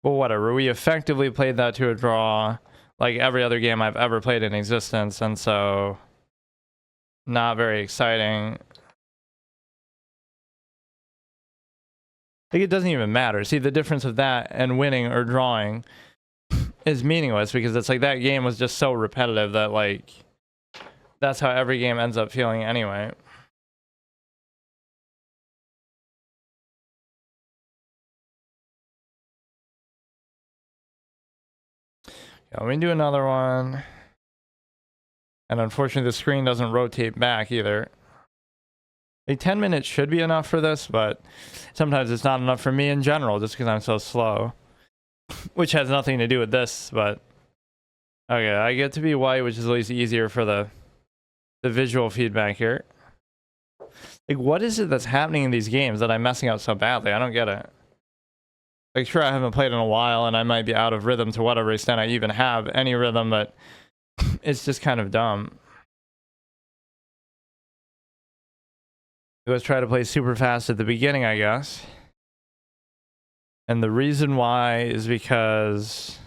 Well, whatever. We effectively played that to a draw, like every other game I've ever played in existence, and so not very exciting. Like, it doesn't even matter. See, the difference of that and winning or drawing is meaningless, because it's like that game was just so repetitive that, like, that's how every game ends up feeling anyway. Yeah, let me do another one. And unfortunately, the screen doesn't rotate back either. Like, 10 minutes should be enough for this, but sometimes it's not enough for me in general, just because I'm so slow. Which has nothing to do with this, but... Okay, I get to be white, which is at least easier for the visual feedback here. Like, what is it that's happening in these games that I'm messing up so badly? I don't get it. Like, sure, I haven't played in a while, and I might be out of rhythm to whatever extent I even have any rhythm, but it's just kind of dumb. Let's try to play super fast at the beginning, I guess. And the reason why is because...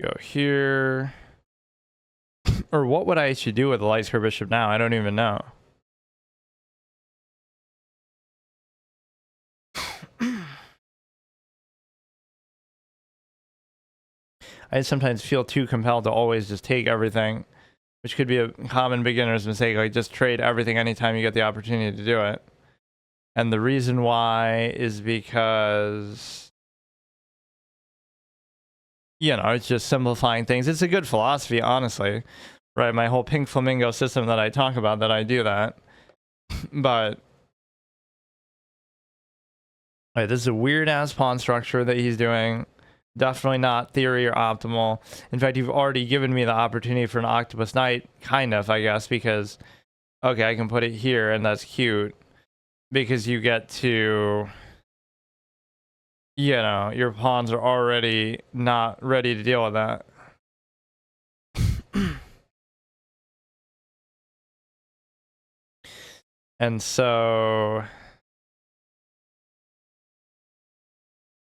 Go here. Or what would I actually do with the light square bishop now? I don't even know. I sometimes feel too compelled to always just take everything, which could be a common beginner's mistake. Like, just trade everything anytime you get the opportunity to do it. And the reason why is because, you know, it's just simplifying things. It's a good philosophy, honestly. Right? My whole pink flamingo system that I talk about, that I do that. But... Right, this is a weird-ass pawn structure that he's doing. Definitely not theory or optimal. In fact, you've already given me the opportunity for an octopus knight, kind of, I guess, because... Okay, I can put it here, and that's cute. Because you get to... You know, your pawns are already not ready to deal with that. And so...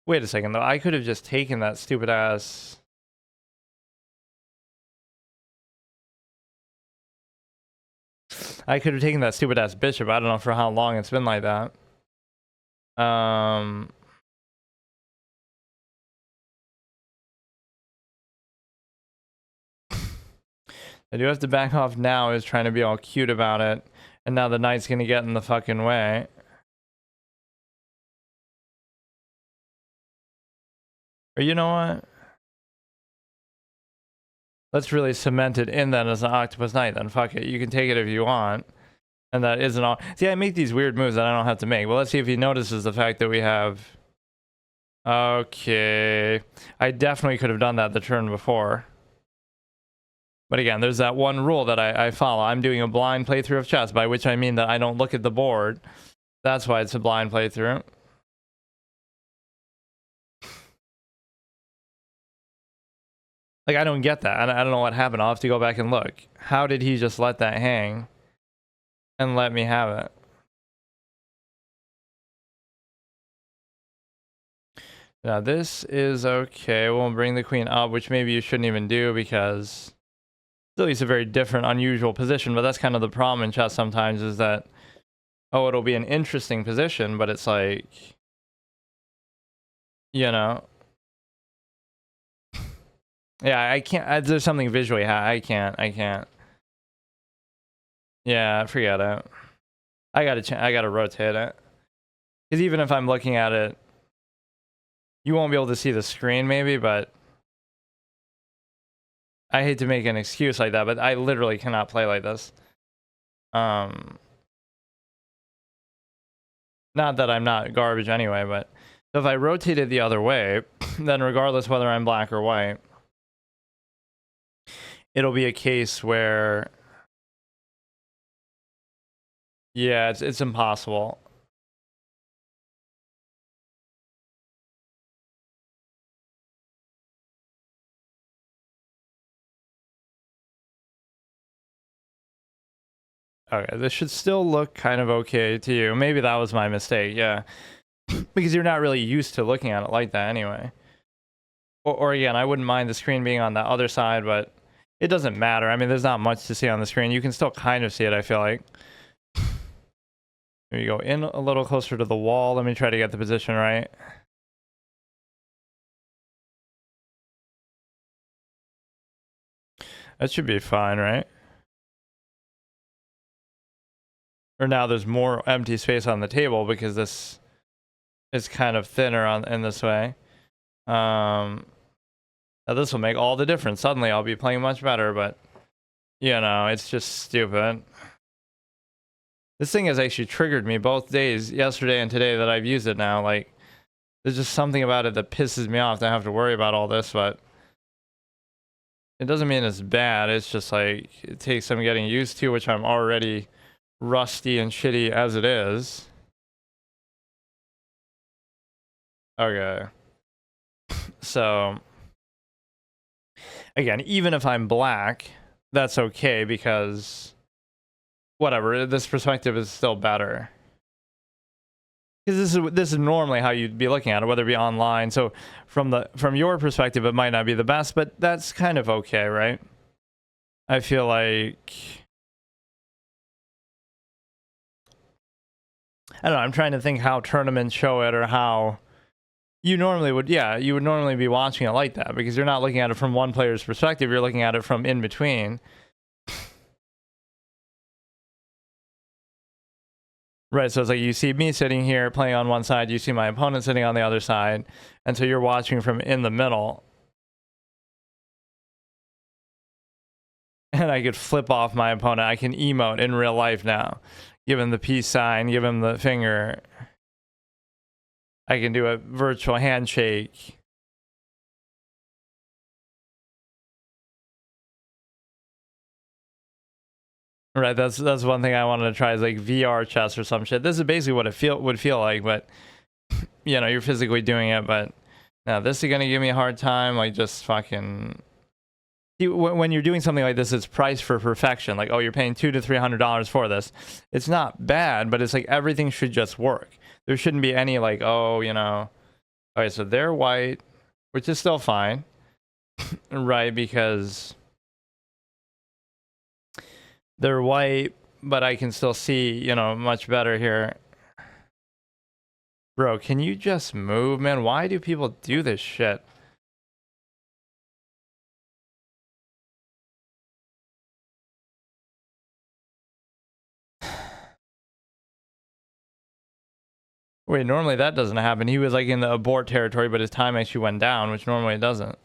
Wait a second, though. I could have just taken that stupid ass... I could have taken that stupid ass bishop. I don't know for how long it's been like that. I do have to back off now. Is trying to be all cute about it. And now the knight's gonna get in the fucking way. Or you know what? Let's really cement it in then as an octopus knight then. Fuck it. You can take it if you want. And that isn't all. See, I make these weird moves that I don't have to make. Well, let's see if he notices the fact that we have... Okay. I definitely could have done that the turn before. But again, there's that one rule that I follow. I'm doing a blind playthrough of chess, by which I mean that I don't look at the board. That's why it's a blind playthrough. Like, I don't get that. I don't know what happened. I'll have to go back and look. How did he just let that hang and let me have it? Now, this is okay. We'll bring the queen up, which maybe you shouldn't even do because it's at least a very different, unusual position. But that's kind of the problem in chess sometimes, is that, oh, it'll be an interesting position, but it's like, you know... Yeah, I can't. There's something visually. I can't. Yeah, forget it. I gotta rotate it. Because even if I'm looking at it, you won't be able to see the screen, maybe. But I hate to make an excuse like that, but I literally cannot play like this. Not that I'm not garbage anyway, but if I rotate it the other way, then regardless whether I'm black or white, it'll be a case where, yeah, it's impossible. Okay, this should still look kind of okay to you. Maybe that was my mistake, yeah. because you're not really used to looking at it like that anyway. Or again, I wouldn't mind the screen being on the other side, but it doesn't matter. I mean, there's not much to see on the screen. You can still kind of see it, I feel like. Here you go in a little closer to the wall. Let me try to get the position right. That should be fine, right? Or now there's more empty space on the table because this is kind of thinner in this way. Now this will make all the difference. Suddenly I'll be playing much better, but you know, it's just stupid. This thing has actually triggered me both days, yesterday and today, that I've used it now. Like, there's just something about it that pisses me off to have to worry about all this, but it doesn't mean it's bad. It's just like, it takes some getting used to, which I'm already rusty and shitty as it is. Okay. So, again, even if I'm black, that's okay because whatever, this perspective is still better. Because this is normally how you'd be looking at it, whether it be online. So from your perspective, it might not be the best, but that's kind of okay, right? I feel like, I don't know, I'm trying to think how tournaments show it or how you normally would, yeah, you would normally be watching it like that because you're not looking at it from one player's perspective, you're looking at it from in between. Right, so it's like you see me sitting here playing on one side, you see my opponent sitting on the other side, and so you're watching from in the middle. And I could flip off my opponent. I can emote in real life now. Give him the peace sign, give him the finger. I can do a virtual handshake. Right, that's one thing I wanted to try is like VR chess or some shit. This is basically what it would feel like, but you know, you're physically doing it. But now this is gonna give me a hard time. Like just fucking. When you're doing something like this, it's priced for perfection. Like, oh, you're paying $200 to $300 for this. It's not bad, but it's like everything should just work. There shouldn't be any like, oh, you know, okay, so they're white, which is still fine, right? Because they're white, but I can still see, you know, much better here. Bro, can you just move, man? Why do people do this shit? Wait, normally that doesn't happen. He was like in the abort territory, but his time actually went down, which normally it doesn't.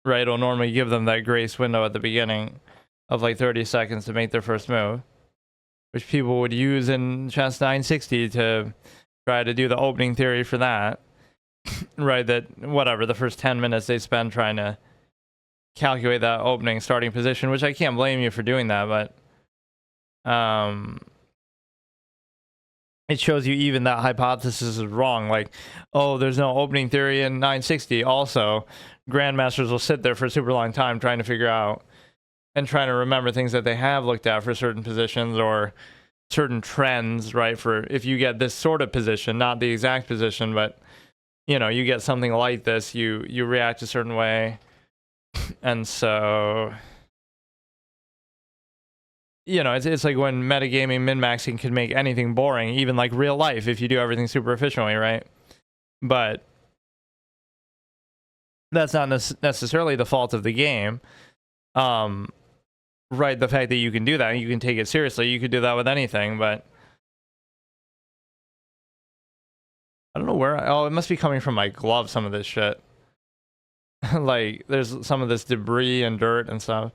Right, it'll normally give them that grace window at the beginning of like 30 seconds to make their first move, which people would use in chess 960 to try to do the opening theory for that. Right, that whatever, the first 10 minutes they spend trying to calculate that opening starting position, which I can't blame you for doing that, but it shows you even that hypothesis is wrong. Like, oh, there's no opening theory in 960. Also, grandmasters will sit there for a super long time trying to figure out and trying to remember things that they have looked at for certain positions or certain trends, right? For if you get this sort of position, not the exact position, but you know, you get something like this, you react a certain way. And so, you know, it's like when metagaming, min-maxing can make anything boring, even like real life, if you do everything super efficiently, right? But that's not necessarily the fault of the game. Right, the fact that you can do that, you can take it seriously, you could do that with anything, but I don't know where, oh, it must be coming from my glove, some of this shit. Like, there's some of this debris and dirt and stuff.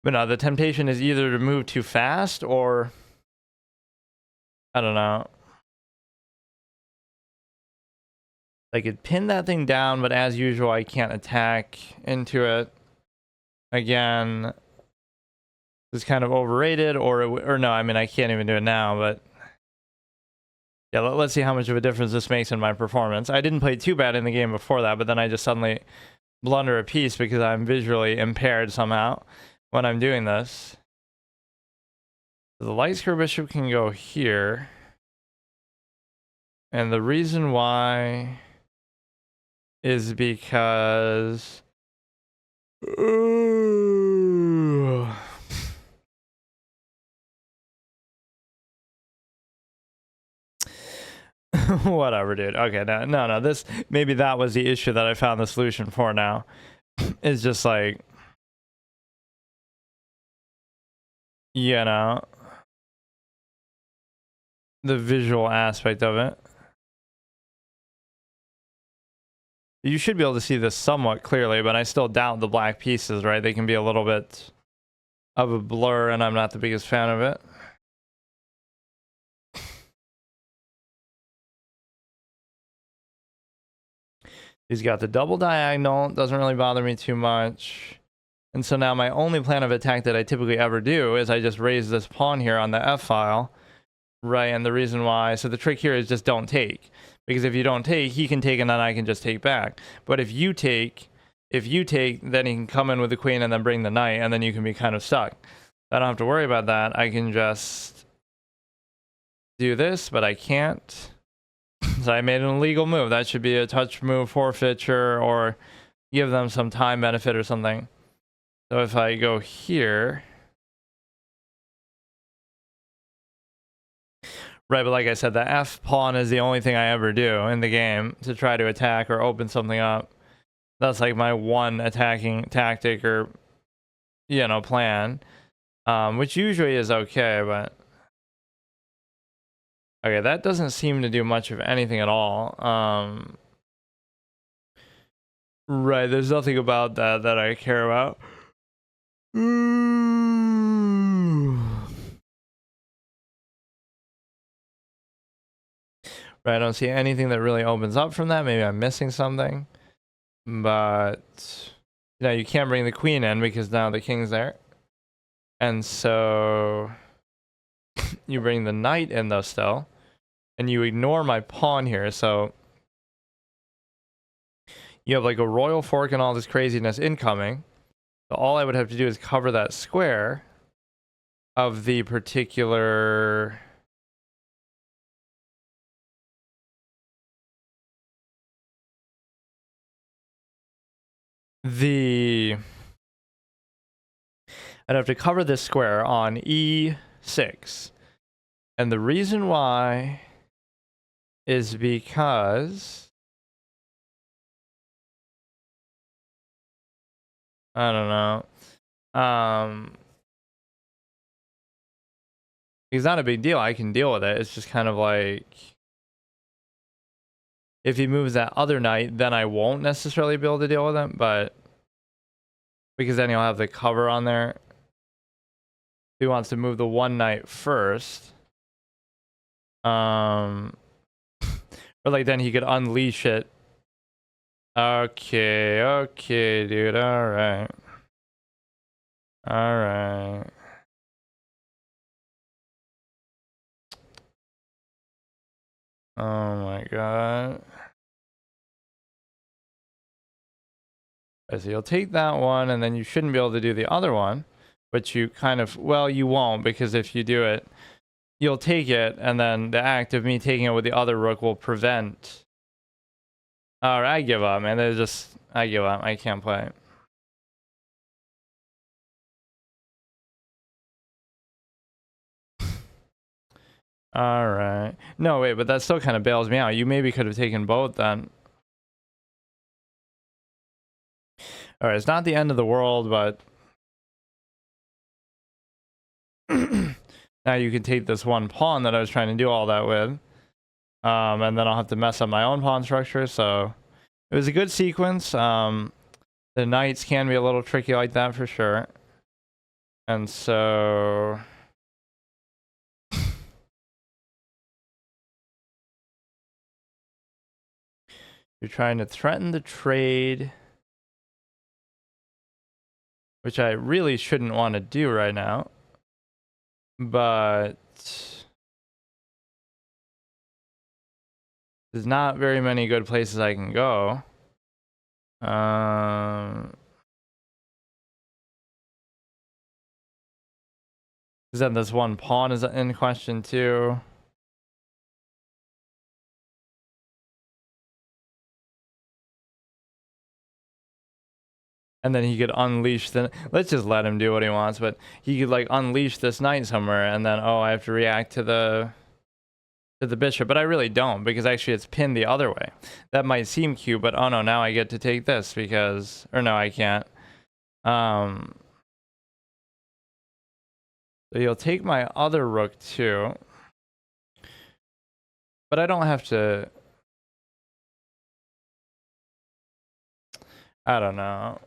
But no, the temptation is either to move too fast or I don't know. I could pin that thing down, but as usual, I can't attack into it. Again, it's kind of overrated, or no, I mean, I can't even do it now, but yeah, let's see how much of a difference this makes in my performance. I didn't play too bad in the game before that, but then I just suddenly blunder a piece because I'm visually impaired somehow when I'm doing this. The light square bishop can go here. And the reason why is because whatever, dude. Okay, no, this, maybe that was the issue that I found the solution for now. It's just like, you know, the visual aspect of it. You should be able to see this somewhat clearly, but I still doubt the black pieces, right? They can be a little bit of a blur, and I'm not the biggest fan of it. He's got the double diagonal, doesn't really bother me too much. And so now my only plan of attack that I typically ever do is I just raise this pawn here on the F file, right? And the reason why, so the trick here is just don't take. Because if you don't take, he can take and then I can just take back. But if you take, then he can come in with the queen and then bring the knight, and then you can be kind of stuck. I don't have to worry about that. I can just do this, but I can't. So I made an illegal move. That should be a touch move forfeiture, or give them some time benefit or something. So if I go here, right, but like I said, the F pawn is the only thing I ever do in the game to try to attack or open something up. That's like my one attacking tactic or, you know, plan, which usually is okay, but okay, that doesn't seem to do much of anything at all. Right, there's nothing about that that I care about. Right, I don't see anything that really opens up from that. Maybe I'm missing something. But, you know, you can't bring the queen in because now the king's there. And so you bring the knight in though still. And you ignore my pawn here. So you have like a royal fork and all this craziness incoming. So all I would have to do is cover that square of the particular... I'd have to cover this square on E6. And the reason why is because I don't know. It's not a big deal. I can deal with it. It's just kind of like if he moves that other knight, then I won't necessarily be able to deal with him, but because then he'll have the cover on there. He wants to move the one knight first. Or like then he could unleash it. Okay, dude. Alright. Oh my god. So you'll take that one, and then you shouldn't be able to do the other one. But you kind of, well, you won't, because if you do it, you'll take it, and then the act of me taking it with the other rook will prevent. Alright, I give up, man. I give up. I can't play it. Alright. No, wait, but that still kind of bails me out. You maybe could have taken both then. Alright, it's not the end of the world, but... now you can take this one pawn that I was trying to do all that with. And then I'll have to mess up my own pawn structure, so... It was a good sequence. The knights can be a little tricky like that for sure. And so... You're trying to threaten the trade, which I really shouldn't want to do right now. But there's not very many good places I can go. Because then this one pawn is in question too. And then he could unleash the... Let's just let him do what he wants, but he could like unleash this knight somewhere, and then, oh, I have to react to the bishop, but I really don't, because actually it's pinned the other way. That might seem cute, but oh no, now I get to take this because... Or no, I can't. So he'll take my other rook too. But I don't have to... I don't know.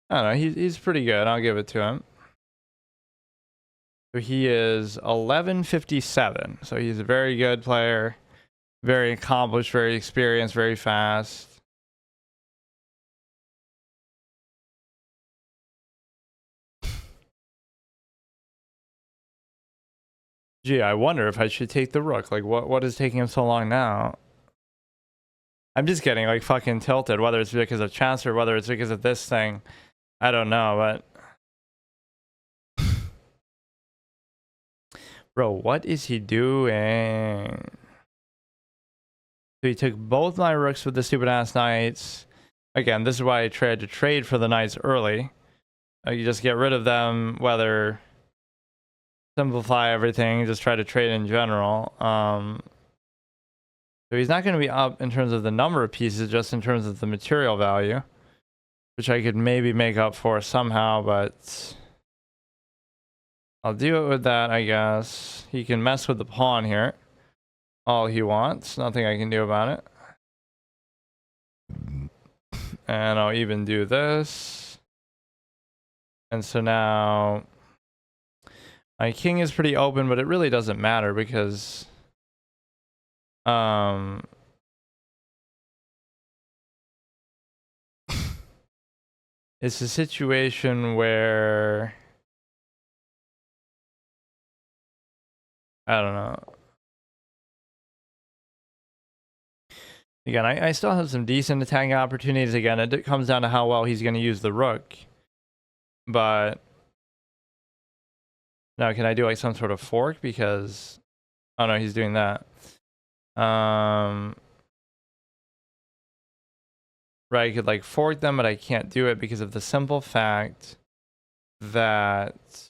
I don't know. He's pretty good. I'll give it to him. So he is 1157. So he's a very good player, very accomplished, very experienced, very fast. Gee, I wonder if I should take the rook. Like, what is taking him so long now? I'm just getting like fucking tilted, whether it's because of chance or whether it's because of this thing. I don't know, but... Bro, what is he doing? So he took both my rooks with the stupid ass knights. Again, this is why I tried to trade for the knights early. You just get rid of them, whether... Simplify everything, just try to trade in general. So he's not going to be up in terms of the number of pieces, just in terms of the material value, which I could maybe make up for somehow, but I'll do it with that, I guess. He can mess with the pawn here all he wants. Nothing I can do about it. And I'll even do this. And so now my king is pretty open, but it really doesn't matter because it's a situation where I don't know. Again, I still have some decent attacking opportunities. Again, it comes down to how well he's going to use the rook. But now, can I do like some sort of fork? Because, oh no, he's doing that. Right, I could like fork them, but I can't do it because of the simple fact that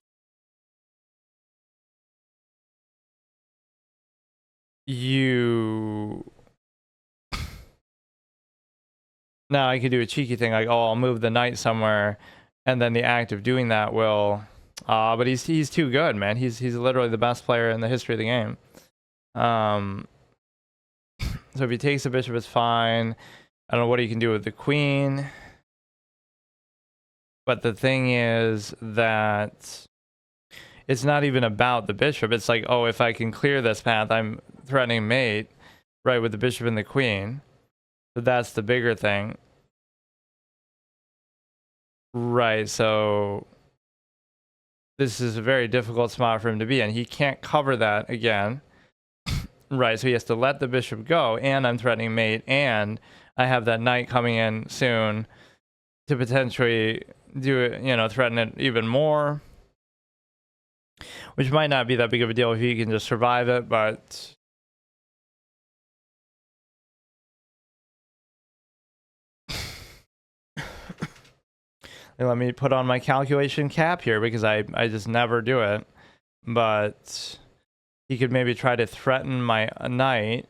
you... Now I could do a cheeky thing like, oh, I'll move the knight somewhere, and then the act of doing that will... but he's too good, man. He's literally the best player in the history of the game. So if he takes the bishop, it's fine. I don't know what he can do with the queen. But the thing is that it's not even about the bishop. It's like, oh, if I can clear this path, I'm threatening mate, right, with the bishop and the queen. So that's the bigger thing. Right, so this is a very difficult spot for him to be in. He can't cover that again. Right, so he has to let the bishop go, and I'm threatening mate, and I have that knight coming in soon to potentially do it, you know, threaten it even more. Which might not be that big of a deal if he can just survive it, but... Let me put on my calculation cap here because I just never do it. But he could maybe try to threaten my knight,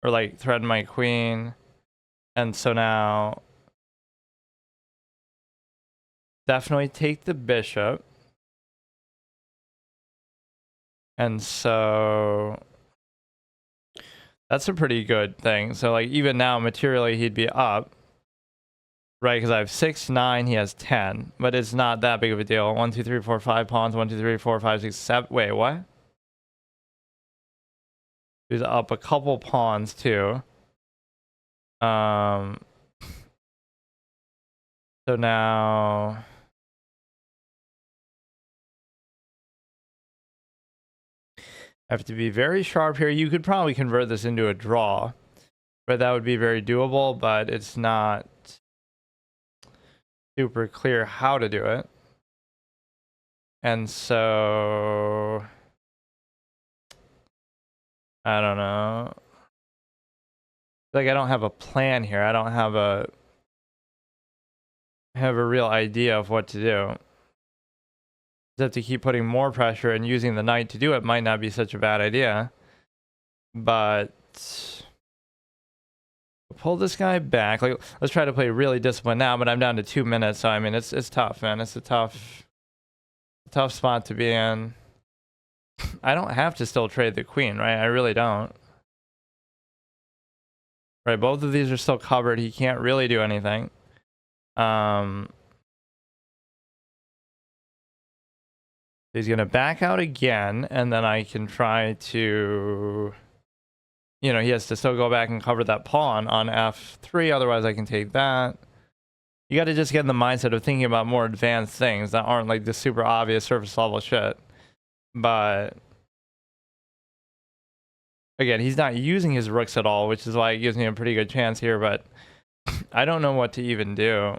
or like threaten my queen. And so now definitely take the bishop. And so that's a pretty good thing. So like even now materially he'd be up. Right, because I have 6, 9, he has 10. But it's not that big of a deal. 1, 2, 3, 4, 5 pawns. 1, 2, 3, 4, 5, 6, 7. Wait, what? He's up a couple pawns too. So now have to be very sharp here. You could probably convert this into a draw, but that would be very doable, but it's not super clear how to do it. And so I don't know. Like, I don't have a plan here. I don't have a real idea of what to do. Just have to keep putting more pressure, and using the knight to do it might not be such a bad idea. But pull this guy back. Like, let's try to play really disciplined now, but I'm down to 2 minutes, so I mean it's tough, man. It's a tough spot to be in. I don't have to still trade the queen, right? I really don't. Right, both of these are still covered. He can't really do anything. He's gonna back out again, and then I can try to, you know, he has to still go back and cover that pawn on f3, otherwise I can take that. You got to just get in the mindset of thinking about more advanced things that aren't like the super obvious surface level shit. But again, he's not using his rooks at all, which is why it gives me a pretty good chance here, but I don't know what to even do.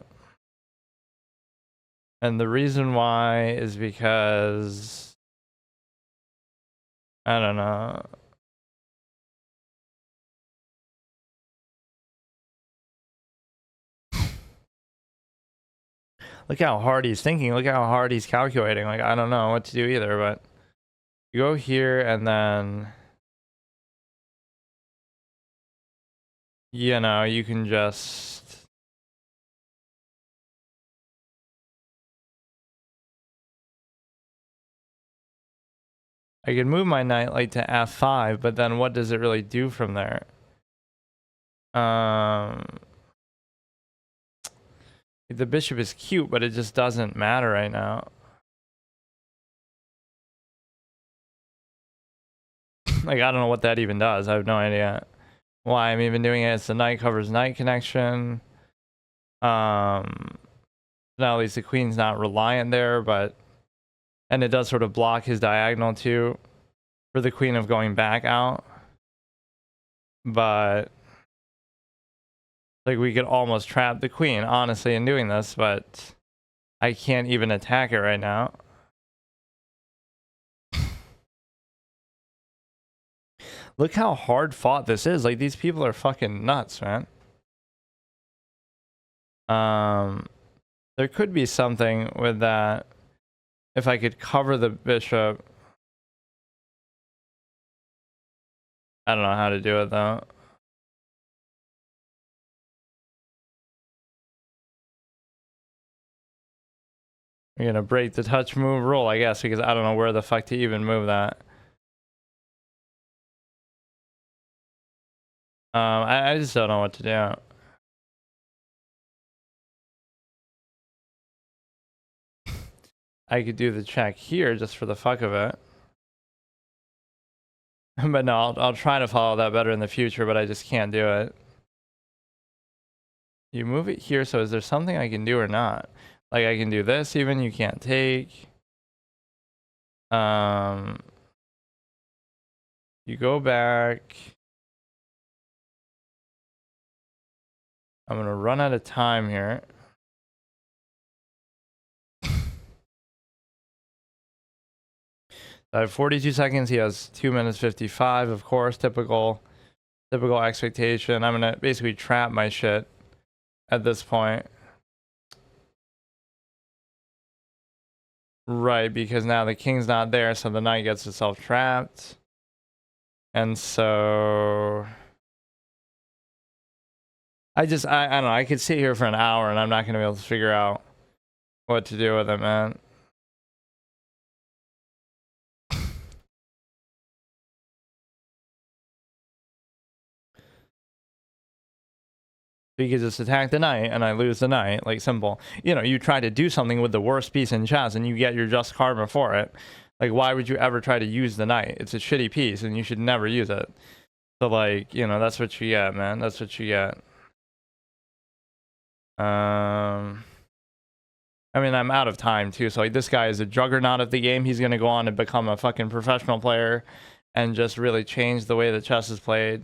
And the reason why is because I don't know. Look how hard he's thinking. Look how hard he's calculating. Like, I don't know what to do either, but you go here and then, you know, you can just, I can move my knight like to f5, but then what does it really do from there? The bishop is cute, but it just doesn't matter right now. Like, I don't know what that even does. I have no idea why I'm even doing it. It's the knight covers knight connection. Now at least the queen's not reliant there, but, and it does sort of block his diagonal too for the queen of going back out. But like, we could almost trap the queen, honestly, in doing this, but I can't even attack it right now. Look how hard fought this is. Like, these people are fucking nuts, man. There could be something with that. If I could cover the bishop. I don't know how to do it, though. We're gonna break the touch move rule, I guess, because I don't know where the fuck to even move that. I just don't know what to do. I could do the check here just for the fuck of it. But no, I'll try to follow that better in the future, but I just can't do it. You move it here, so is there something I can do or not? Like, I can do this even, you can't take. You go back. I'm gonna run out of time here. I have 42 seconds. He has 2 minutes 55, of course. Typical expectation. I'm gonna basically trap my shit at this point. Right, because now the king's not there, so the knight gets itself trapped. And so I don't know, I could sit here for an hour and I'm not gonna be able to figure out what to do with it, man. You could just attack the knight and I lose the knight, like, simple. You know, you try to do something with the worst piece in chess and you get your just karma for it. Like, why would you ever try to use the knight? It's a shitty piece and you should never use it. So, like, you know, that's what you get, man. That's what you get. I mean, I'm out of time too, so like, this guy is a juggernaut of the game. He's gonna go on and become a fucking professional player and just really change the way that chess is played.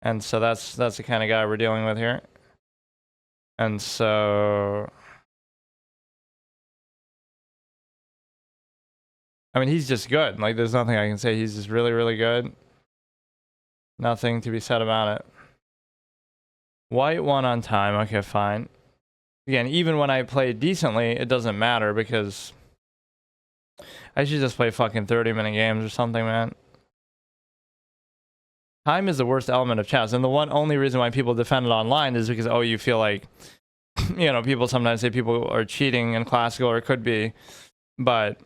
And so that's the kind of guy we're dealing with here. And so, I mean, he's just good. Like, there's nothing I can say. He's just really, really good. Nothing to be said about it. White won on time. Okay, fine. Again, even when I play decently, it doesn't matter because I should just play fucking 30-minute games or something, man. Time is the worst element of chess, and the only reason why people defend it online is because, oh, you feel like, you know, people sometimes say people are cheating in classical, or it could be, but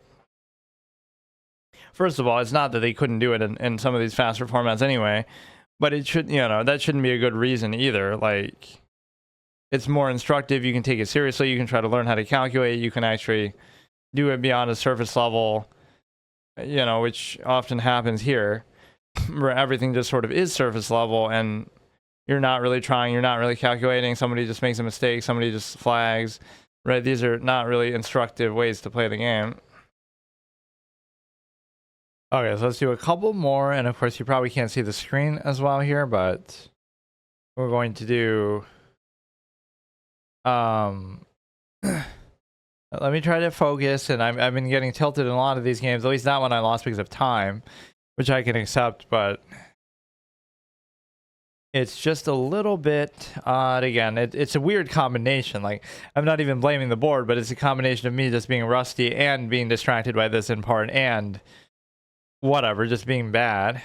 first of all, it's not that they couldn't do it in some of these faster formats anyway, but it should, you know, that shouldn't be a good reason either. Like, it's more instructive, you can take it seriously, you can try to learn how to calculate, you can actually do it beyond a surface level, you know, which often happens here, where everything just sort of is surface level and you're not really trying, you're not really calculating, somebody just makes a mistake, somebody just flags, right? These are not really instructive ways to play the game. Okay, so let's do a couple more, and of course you probably can't see the screen as well here, but we're going to do let me try to focus, and I've been getting tilted in a lot of these games, at least that one I lost because of time, which I can accept, but it's just a little bit odd. Again, it's a weird combination. Like, I'm not even blaming the board, but it's a combination of me just being rusty and being distracted by this in part, and whatever, just being bad.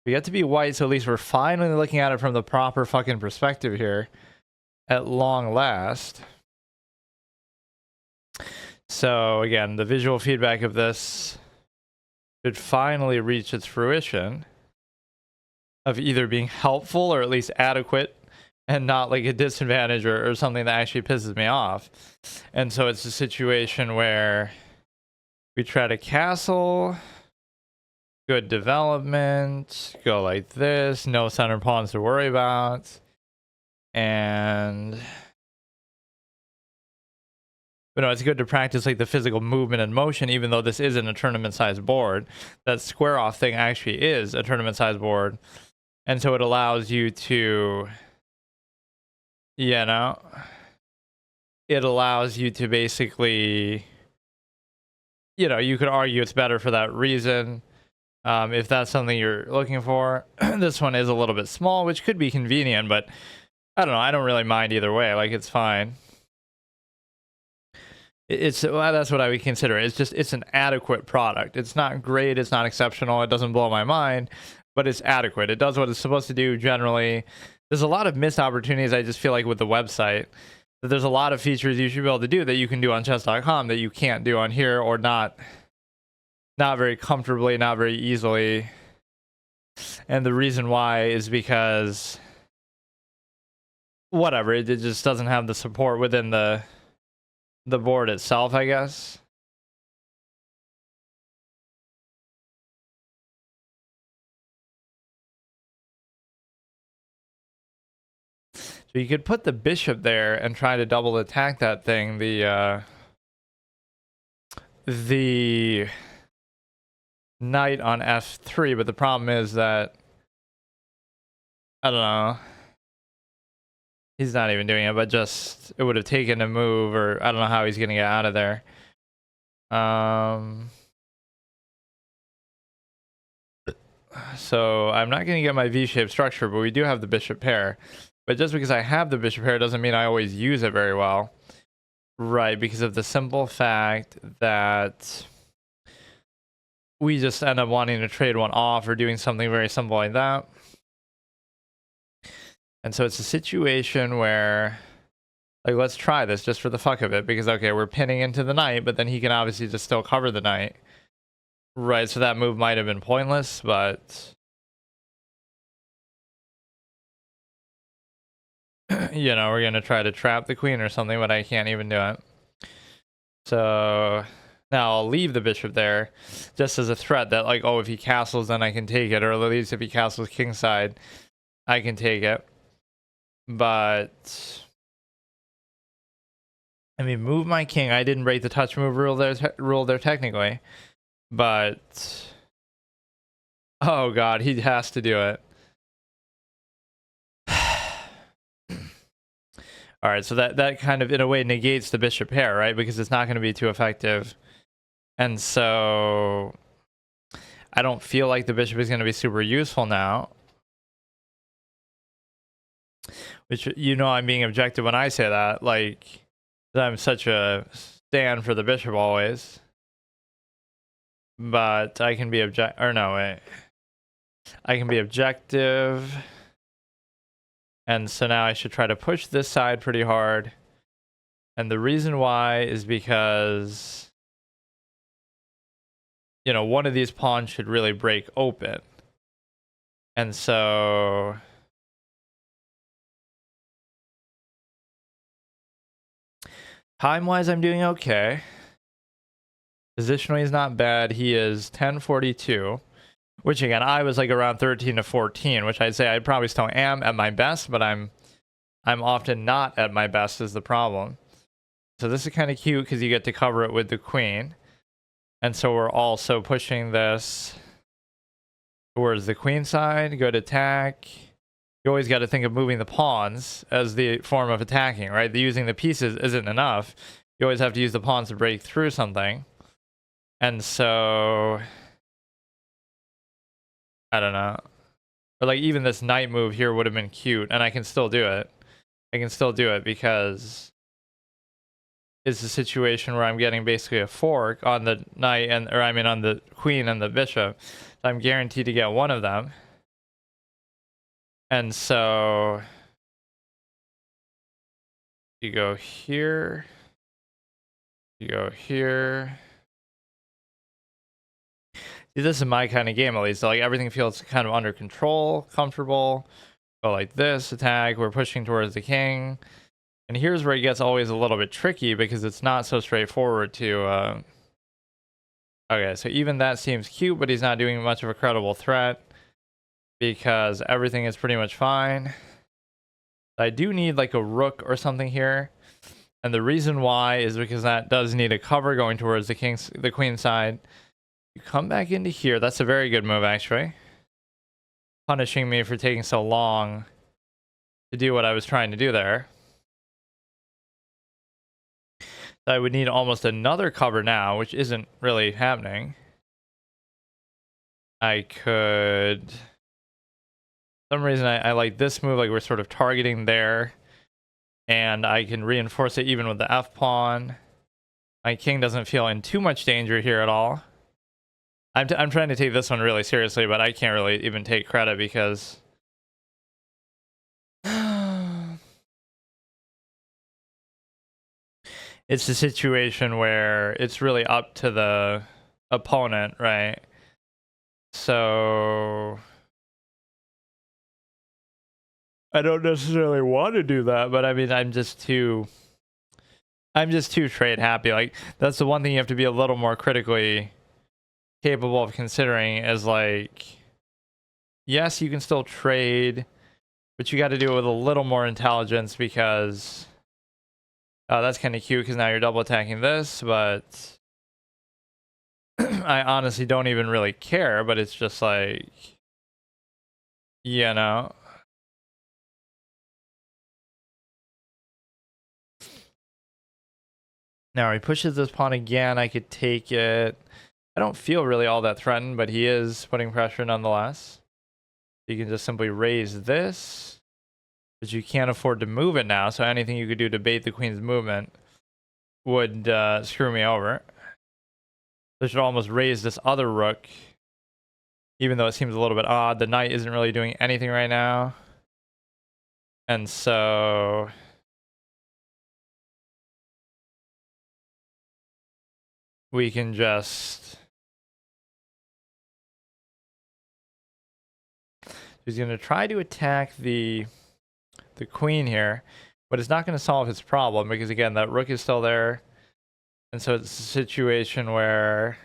We get to be white, so at least we're finally looking at it from the proper fucking perspective here at long last. So again, the visual feedback of this should finally reach its fruition of either being helpful or at least adequate and not like a disadvantage or something that actually pisses me off. And so it's a situation where we try to castle, good development, go like this, no center pawns to worry about, and but no, it's good to practice like the physical movement and motion, even though this isn't a tournament-sized board. That square-off thing actually is a tournament-sized board, and so it allows you to, you know, it allows you to basically, you know, you could argue it's better for that reason. If that's something you're looking for. This one is a little bit small, which could be convenient, but I don't know. I don't really mind either way. Like, it's fine. Well, that's what I would consider it. It's an adequate product. It's not great. It's not exceptional. It doesn't blow my mind, but it's adequate. It does what it's supposed to do generally. There's a lot of missed opportunities, I just feel like, with the website. That there's a lot of features you should be able to do that you can do on chess.com that you can't do on here, or not very comfortably, not very easily. And the reason why is because whatever, it just doesn't have the support within the board itself, I guess. So you could put the bishop there and try to double attack that thing, the knight on f3, but the problem is that, I don't know, he's not even doing it, but just it would have taken a move, or I don't know how he's gonna get out of there. So I'm not gonna get my V-shaped structure, but we do have the bishop pair. But just because I have the bishop pair doesn't mean I always use it very well, right? Because of the simple fact that we just end up wanting to trade one off or doing something very simple like that. And so it's a situation where, like, let's try this just for the fuck of it, because okay, we're pinning into the knight, but then he can obviously just still cover the knight, right? So that move might have been pointless, but you know, we're gonna try to trap the queen or something, but I can't even do it. So now I'll leave the bishop there just as a threat that, like, oh, if he castles, then I can take it, or at least if he castles kingside, I can take it. But I mean, move my king. I didn't break the touch move rule there technically, but Oh god, he has to do it. All right, so that kind of in a way negates the bishop pair, right? Because it's not going to be too effective. And so I don't feel like the bishop is going to be super useful now. Which, you know, I'm being objective when I say that, like, I'm such a stand for the bishop always. But I can be I can be objective. And so now I should try to push this side pretty hard. And the reason why is because, you know, one of these pawns should really break open. And so time-wise, I'm doing okay. Positionally is not bad. He is 1042. Which again, I was like around 13 to 14, which I'd say I probably still am at my best, but I'm often not at my best is the problem. So this is kind of cute because you get to cover it with the queen. And so we're also pushing this towards the queen side, go to attack. You always got to think of moving the pawns as the form of attacking, right? Using the pieces isn't enough. You always have to use the pawns to break through something. And so I don't know. Or like even this knight move here would have been cute, and I can still do it. I can still do it because it's a situation where I'm getting basically a fork on the knight on the queen and the bishop. So I'm guaranteed to get one of them. And so you go here. You go here. This is my kind of game, at least. So, like, everything feels kind of under control, comfortable. Go like this, attack. We're pushing towards the king. And here's where it gets always a little bit tricky because it's not so straightforward to... Okay, so even that seems cute, but he's not doing much of a credible threat because everything is pretty much fine. I do need, like, a rook or something here. And the reason why is because that does need a cover going towards the queen side. You come back into here. That's a very good move, actually. Punishing me for taking so long to do what I was trying to do there. I would need almost another cover now, which isn't really happening. I could... For some reason, I like this move, like we're sort of targeting there. And I can reinforce it even with the F-pawn. My king doesn't feel in too much danger here at all. I'm trying to take this one really seriously, but I can't really even take credit because... It's a situation where it's really up to the opponent, right? So... I don't necessarily want to do that, but I mean, I'm just too trade happy. Like, that's the one thing you have to be a little more critically capable of considering is like, yes, you can still trade, but you got to do it with a little more intelligence because that's kind of cute because now you're double attacking this, but I honestly don't even really care, but it's just like, you know. Now he pushes this pawn again. I could take it. I don't feel really all that threatened, but he is putting pressure nonetheless. You can just simply raise this, but you can't afford to move it now. So anything you could do to bait the queen's movement would screw me over. I should almost raise this other rook, even though it seems a little bit odd. The knight isn't really doing anything right now. And so... we can just... He's going to try to attack the queen here, but it's not going to solve his problem because, again, that rook is still there. And so it's a situation where...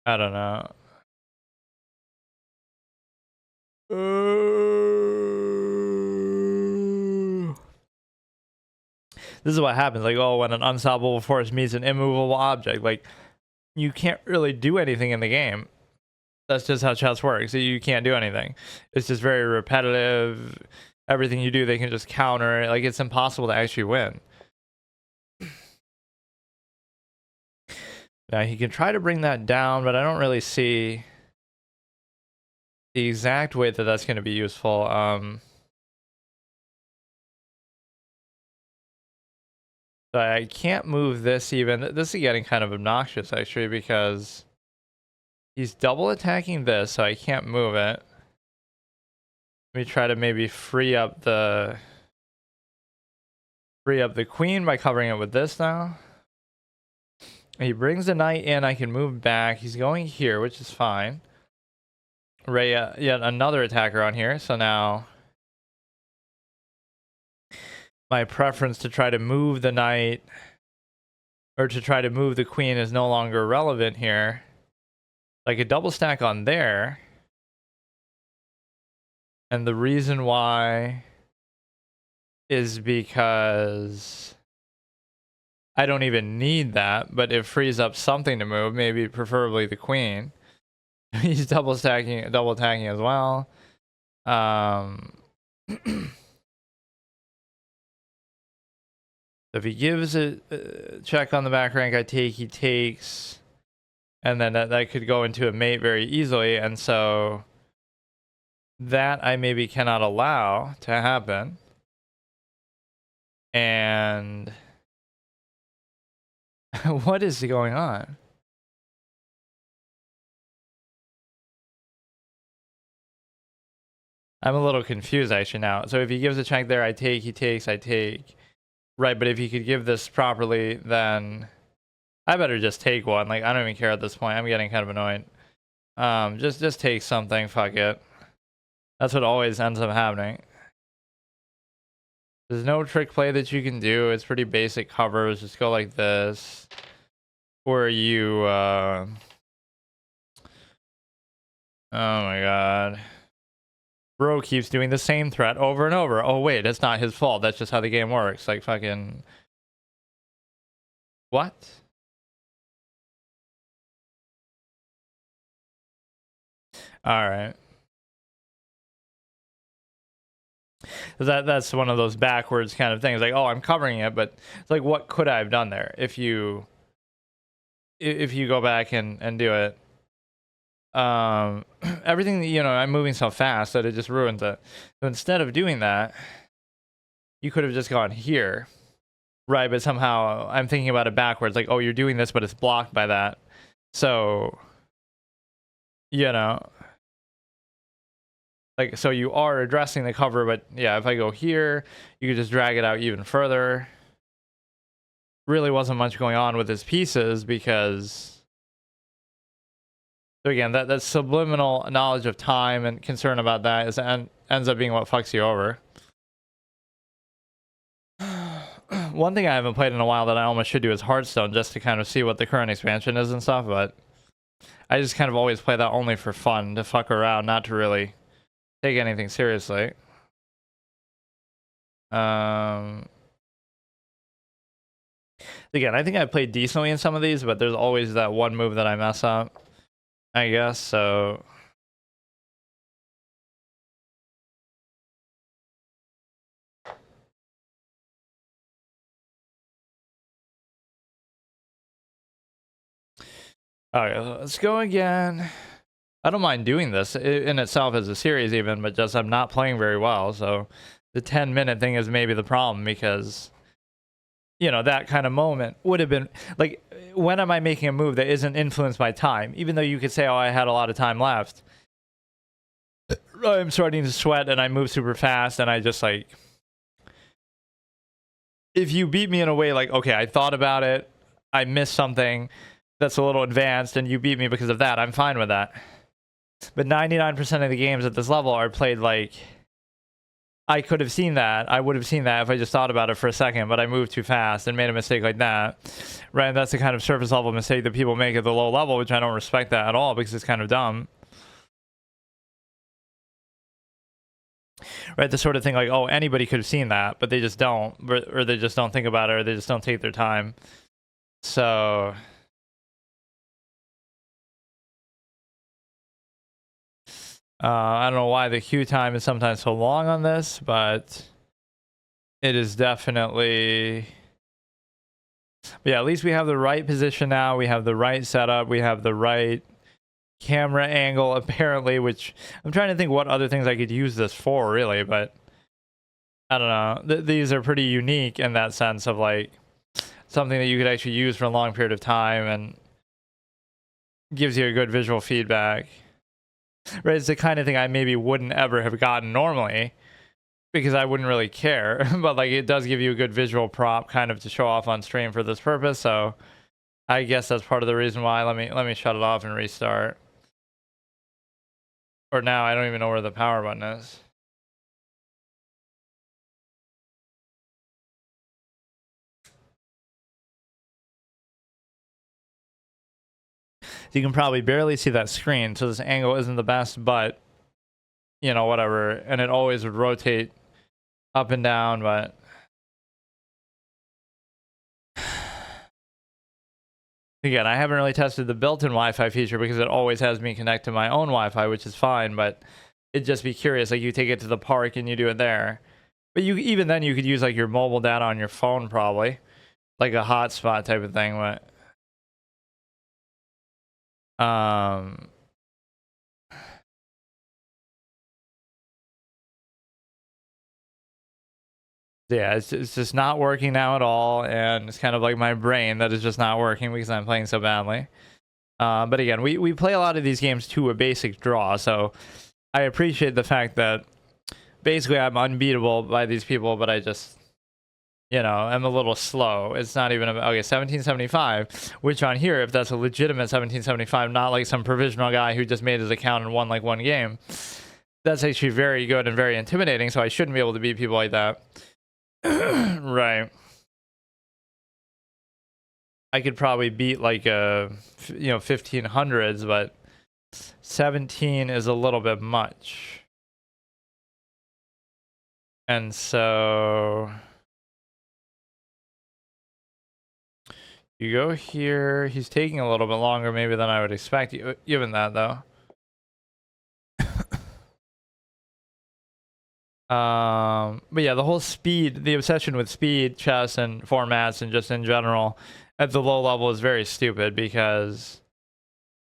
I don't know. This is what happens. Like, oh, when an unstoppable force meets an immovable object, like, you can't really do anything in the game. That's just how chess works. You can't do anything. It's just very repetitive. Everything you do, they can just counter. Like, it's impossible to actually win. Now, he can try to bring that down, but I don't really see the exact way that that's going to be useful. So I can't move this even. This is getting kind of obnoxious, actually, because he's double attacking this, so I can't move it. Let me try to maybe free up the queen by covering it with this now. He brings the knight in. I can move back. He's going here, which is fine. Right, yet another attacker on here. So now my preference to try to move the knight or to try to move the queen is no longer relevant here. Like a double stack on there. And the reason why is because I don't even need that, but it frees up something to move, maybe preferably the queen. He's double attacking as well. If he gives a check on the back rank, I take, he takes, and then that could go into a mate very easily, and so that I maybe cannot allow to happen. And what is going on? I'm a little confused actually now. So if he gives a check there, I take, he takes, I take. Right, but if he could give this properly, then I better just take one. Like, I don't even care at this point. I'm getting kind of annoyed. Just take something, fuck it. That's what always ends up happening. There's no trick play that you can do. It's pretty basic covers. Just go like this. Or you, oh my god. Bro keeps doing the same threat over and over. Oh wait, it's not his fault. That's just how the game works. Like fucking... What? Alright. That's one of those backwards kind of things. Like, oh, I'm covering it, but it's like, what could I have done there? If you go back and do it. Everything, you know, I'm moving so fast that it just ruins it. So instead of doing that, you could have just gone here, right? But somehow I'm thinking about it backwards, like, oh, you're doing this, but it's blocked by that. So, you know, like, so you are addressing the cover, but yeah, if I go here, you could just drag it out even further. Really wasn't much going on with his pieces because... So again, that subliminal knowledge of time and concern about that ends up being what fucks you over. One thing I haven't played in a while that I almost should do is Hearthstone, just to kind of see what the current expansion is and stuff, but I just kind of always play that only for fun, to fuck around, not to really take anything seriously. Again, I think I played decently in some of these, but there's always that one move that I mess up, I guess, so... Alright, let's go again. I don't mind doing this in itself as a series even, but just I'm not playing very well, so the 10-minute thing is maybe the problem, because, you know, that kind of moment would have been, like, when am I making a move that isn't influenced by time? Even though you could say, oh, I had a lot of time left. I'm starting to sweat and I move super fast and I just, like... If you beat me in a way like, okay, I thought about it, I missed something that's a little advanced, and you beat me because of that, I'm fine with that. But 99% of the games at this level are played like, I could have seen that, I would have seen that if I just thought about it for a second, but I moved too fast and made a mistake like that. Right, and that's the kind of surface level mistake that people make at the low level, which I don't respect that at all, because it's kind of dumb. Right, the sort of thing like, oh, anybody could have seen that, but they just don't, or they just don't think about it, or they just don't take their time. So... I don't know why the queue time is sometimes so long on this, but it is definitely... But yeah, at least we have the right position now. We have the right setup. We have the right camera angle, apparently, which I'm trying to think what other things I could use this for, really, but I don't know. These are pretty unique in that sense of like something that you could actually use for a long period of time and gives you a good visual feedback. Right, it's the kind of thing I maybe wouldn't ever have gotten normally because I wouldn't really care. But like it does give you a good visual prop kind of to show off on stream for this purpose. So I guess that's part of the reason why. Let me shut it off and restart. Or now I don't even know where the power button is. You can probably barely see that screen, so this angle isn't the best, but you know, whatever. And it always would rotate up and down, but again, I haven't really tested the built-in Wi-Fi feature because it always has me connect to my own Wi-Fi, which is fine, but it'd just be curious, like you take it to the park and you do it there. But you even then you could use like your mobile data on your phone probably, like a hotspot type of thing, but yeah, it's just not working now at all, and it's kind of like my brain that is just not working because I'm playing so badly. But again, we play a lot of these games to a basic draw, so I appreciate the fact that basically I'm unbeatable by these people, but I just, you know, I'm a little slow. It's not even about, okay, 1775, which on here, if that's a legitimate 1775, not like some provisional guy who just made his account and won like one game, that's actually very good and very intimidating, so I shouldn't be able to beat people like that. Right. I could probably beat like a, you know, 1500s, but 17 is a little bit much. And so you go here. He's taking a little bit longer maybe than I would expect, given that though. But yeah, the whole speed, the obsession with speed, chess, and formats, and just in general at the low level is very stupid because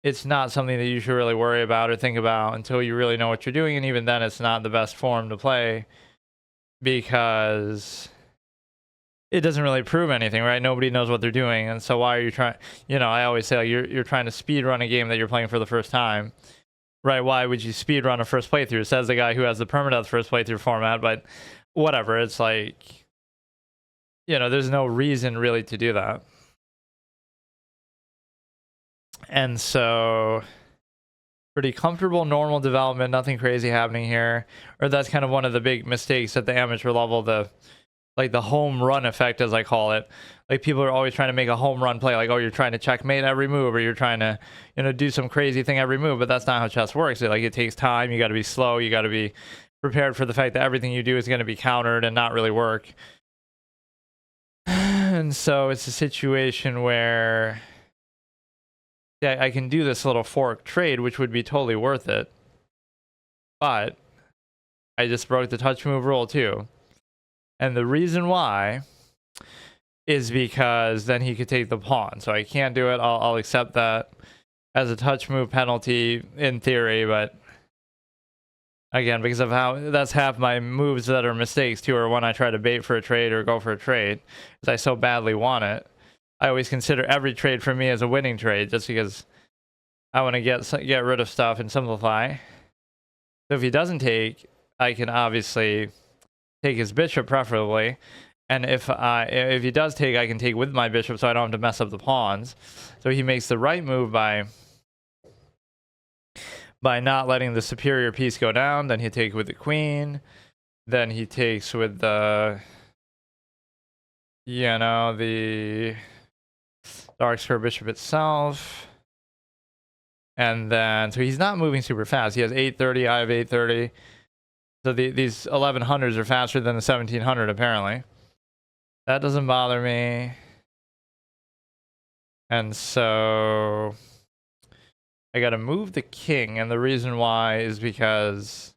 it's not something that you should really worry about or think about until you really know what you're doing, and even then it's not the best form to play because it doesn't really prove anything, right? Nobody knows what they're doing, and so why are you trying? You know, I always say like, you're trying to speed run a game that you're playing for the first time. Right, why would you speed run a first playthrough? Says the guy who has the Permadeath first playthrough format, but whatever, it's like, you know, there's no reason really to do that. And so, pretty comfortable, normal development, nothing crazy happening here. Or that's kind of one of the big mistakes at the amateur level, the home run effect, as I call it. Like people are always trying to make a home run play, like, oh, you're trying to checkmate every move, or you're trying to, you know, do some crazy thing every move, but that's not how chess works. It takes time, you got to be slow, you got to be prepared for the fact that everything you do is going to be countered and not really work. And so it's a situation where, yeah, I can do this little fork trade, which would be totally worth it, but I just broke the touch move rule too. And the reason why is because then he could take the pawn. So I can't do it. I'll accept that as a touch move penalty in theory, but again, because of how that's half my moves that are mistakes too, or when I try to bait for a trade or go for a trade, because I so badly want it. I always consider every trade for me as a winning trade just because I want to get rid of stuff and simplify. So if he doesn't take, I can obviously take his bishop preferably, and if he does take, I can take with my bishop so I don't have to mess up the pawns. So he makes the right move by not letting the superior piece go down. Then he takes with the queen, then he takes with the, you know, the dark square bishop itself, and then so he's not moving super fast. He has 830, I have 830. So these 1100s are faster than the 1700 apparently. That doesn't bother me. And so I gotta move the king, and the reason why is because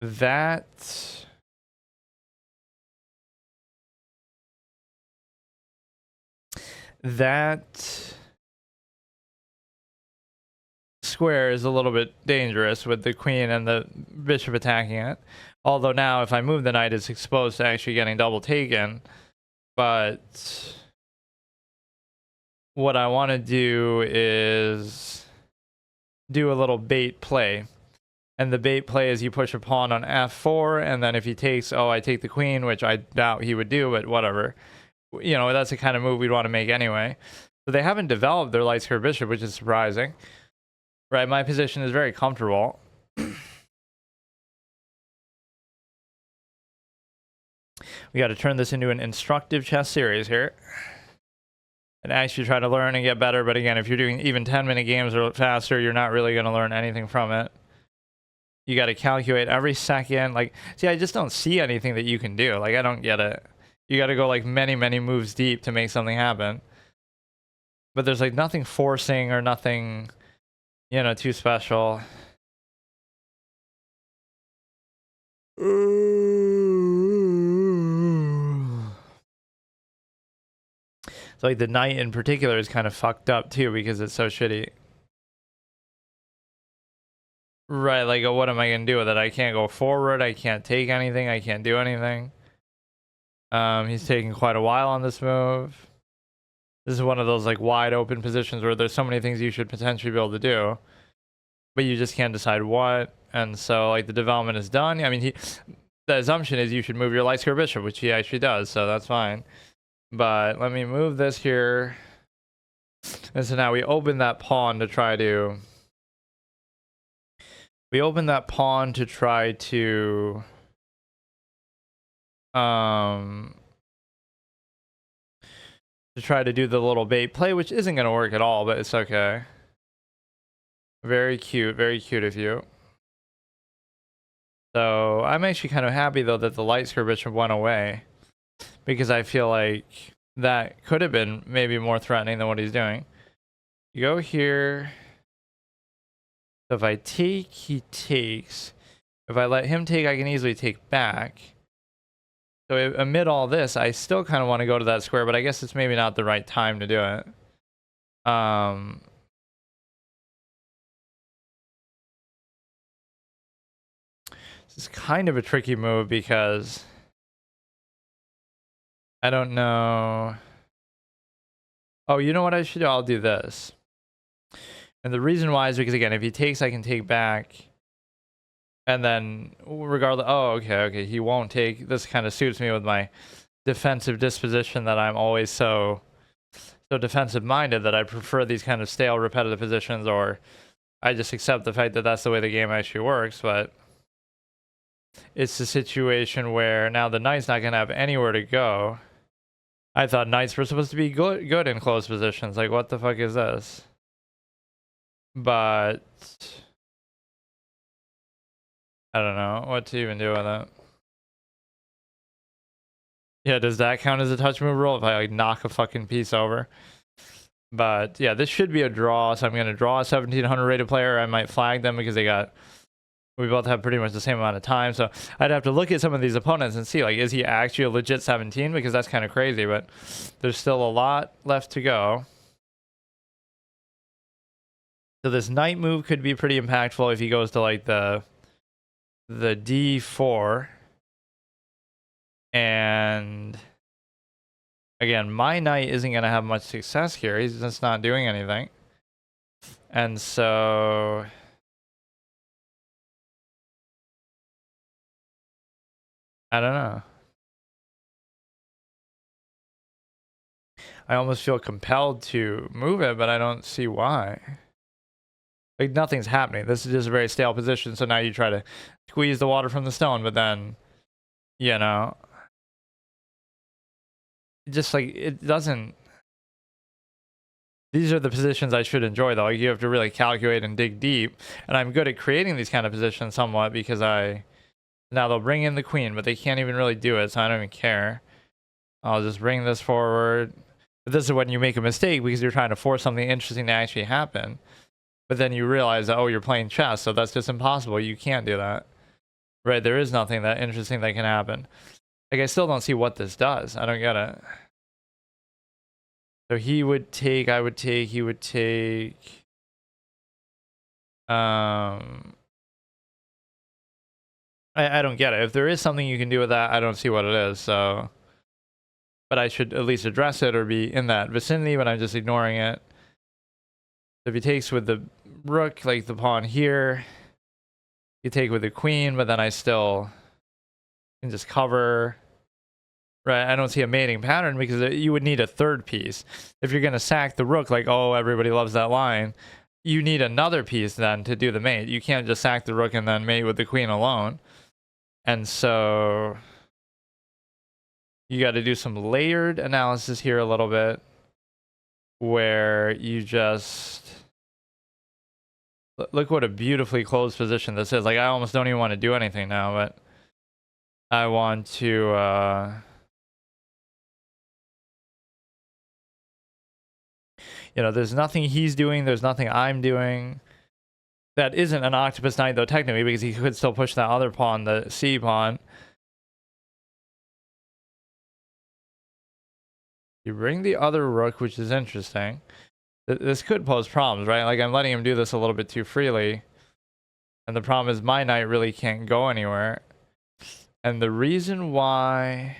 that square is a little bit dangerous with the queen and the bishop attacking it. Although now if I move the knight, it's exposed to actually getting double taken. But what I want to do is do a little bait play. And the bait play is you push a pawn on f4, and then if he takes, oh, I take the queen, which I doubt he would do, but whatever. You know, that's the kind of move we'd want to make anyway. So they haven't developed their light square bishop, which is surprising. Right, my position is very comfortable. We got to turn this into an instructive chess series here. And actually try to learn and get better. But again, if you're doing even 10-minute games or faster, you're not really going to learn anything from it. You got to calculate every second. Like, see, I just don't see anything that you can do. Like, I don't get it. You got to go like many, many moves deep to make something happen. But there's like nothing forcing or nothing, you know, too special. So like the knight in particular is kind of fucked up too because it's so shitty. Right, like what am I gonna do with it? I can't go forward, I can't take anything, I can't do anything. He's taking quite a while on this move. This is one of those like wide open positions where there's so many things you should potentially be able to do, but you just can't decide what. And so like the development is done. I mean, the assumption is you should move your light square bishop, which he actually does, so that's fine. But let me move this here. And so now we open that pawn to try to... We open that pawn to try to... do the little bait play, which isn't going to work at all, but it's okay. Very cute of you. So I'm actually kind of happy though that the light square bishop went away, because I feel like that could have been maybe more threatening than what he's doing. You go here. So if I take, he takes. If I let him take, I can easily take back. So amid all this, I still kind of want to go to that square, but I guess it's maybe not the right time to do it. This is kind of a tricky move because I don't know. Oh, you know what I should do? I'll do this. And the reason why is because, again, if he takes, I can take back. And then, regardless... Oh, okay. He won't take. This kind of suits me with my defensive disposition that I'm always so defensive-minded that I prefer these kind of stale, repetitive positions, or I just accept the fact that that's the way the game actually works, but... It's a situation where now the knight's not going to have anywhere to go. I thought knights were supposed to be good in close positions. Like, what the fuck is this? But I don't know what to even do with it. Yeah, does that count as a touch move rule if I like knock a fucking piece over? But yeah, this should be a draw, so I'm going to draw a 1700 rated player. I might flag them because we both have pretty much the same amount of time, so I'd have to look at some of these opponents and see, like, is he actually a legit 17? Because that's kind of crazy, but there's still a lot left to go. So this knight move could be pretty impactful if he goes to, like, the d4. And, again, my knight isn't going to have much success here. He's just not doing anything. And so... I don't know. I almost feel compelled to move it, but I don't see why. Like, nothing's happening. This is just a very stale position, so now you try to squeeze the water from the stone, but then, you know, just like, it doesn't... These are the positions I should enjoy, though. Like, you have to really calculate and dig deep, and I'm good at creating these kind of positions somewhat because now they'll bring in the queen, but they can't even really do it, so I don't even care. I'll just bring this forward. But this is when you make a mistake because you're trying to force something interesting to actually happen. But then you realize that, oh, you're playing chess, so that's just impossible. You can't do that. Right? There is nothing that interesting that can happen. Like, I still don't see what this does. I don't get it. So he would take, I would take, he would take. I don't get it. If there is something you can do with that, I don't see what it is. So, but I should at least address it or be in that vicinity, but I'm just ignoring it. So if he takes with the rook, like the pawn here, you take with the queen, but then I still can just cover. Right, I don't see a mating pattern because you would need a third piece. If you're going to sack the rook, like, oh, everybody loves that line, you need another piece then to do the mate. You can't just sack the rook and then mate with the queen alone. And so you got to do some layered analysis here a little bit where you just look what a beautifully closed position this is. Like, I almost don't even want to do anything now, but I want to you know, there's nothing he's doing, there's nothing I'm doing. That isn't an octopus knight, though, technically, because he could still push that other pawn, the C pawn. You bring the other rook, which is interesting. This could pose problems, right? Like, I'm letting him do this a little bit too freely. And the problem is my knight really can't go anywhere. And the reason why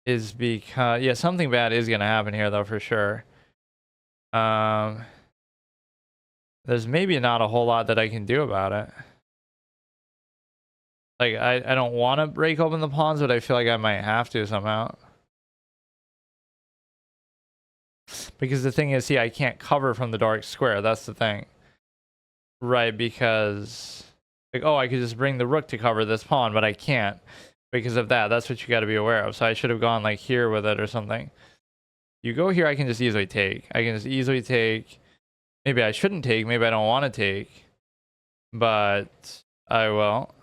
is because, yeah, something bad is going to happen here, though, for sure. There's maybe not a whole lot that I can do about it. Like, I don't want to break open the pawns, but I feel like I might have to somehow. Because the thing is, see, I can't cover from the dark square. That's the thing. Right, because, like, oh, I could just bring the rook to cover this pawn, but I can't because of that. That's what you got to be aware of. So I should have gone, like, here with it or something. You go here, I can just easily take. I can just easily take. Maybe I shouldn't take. Maybe I don't want to take. But I will.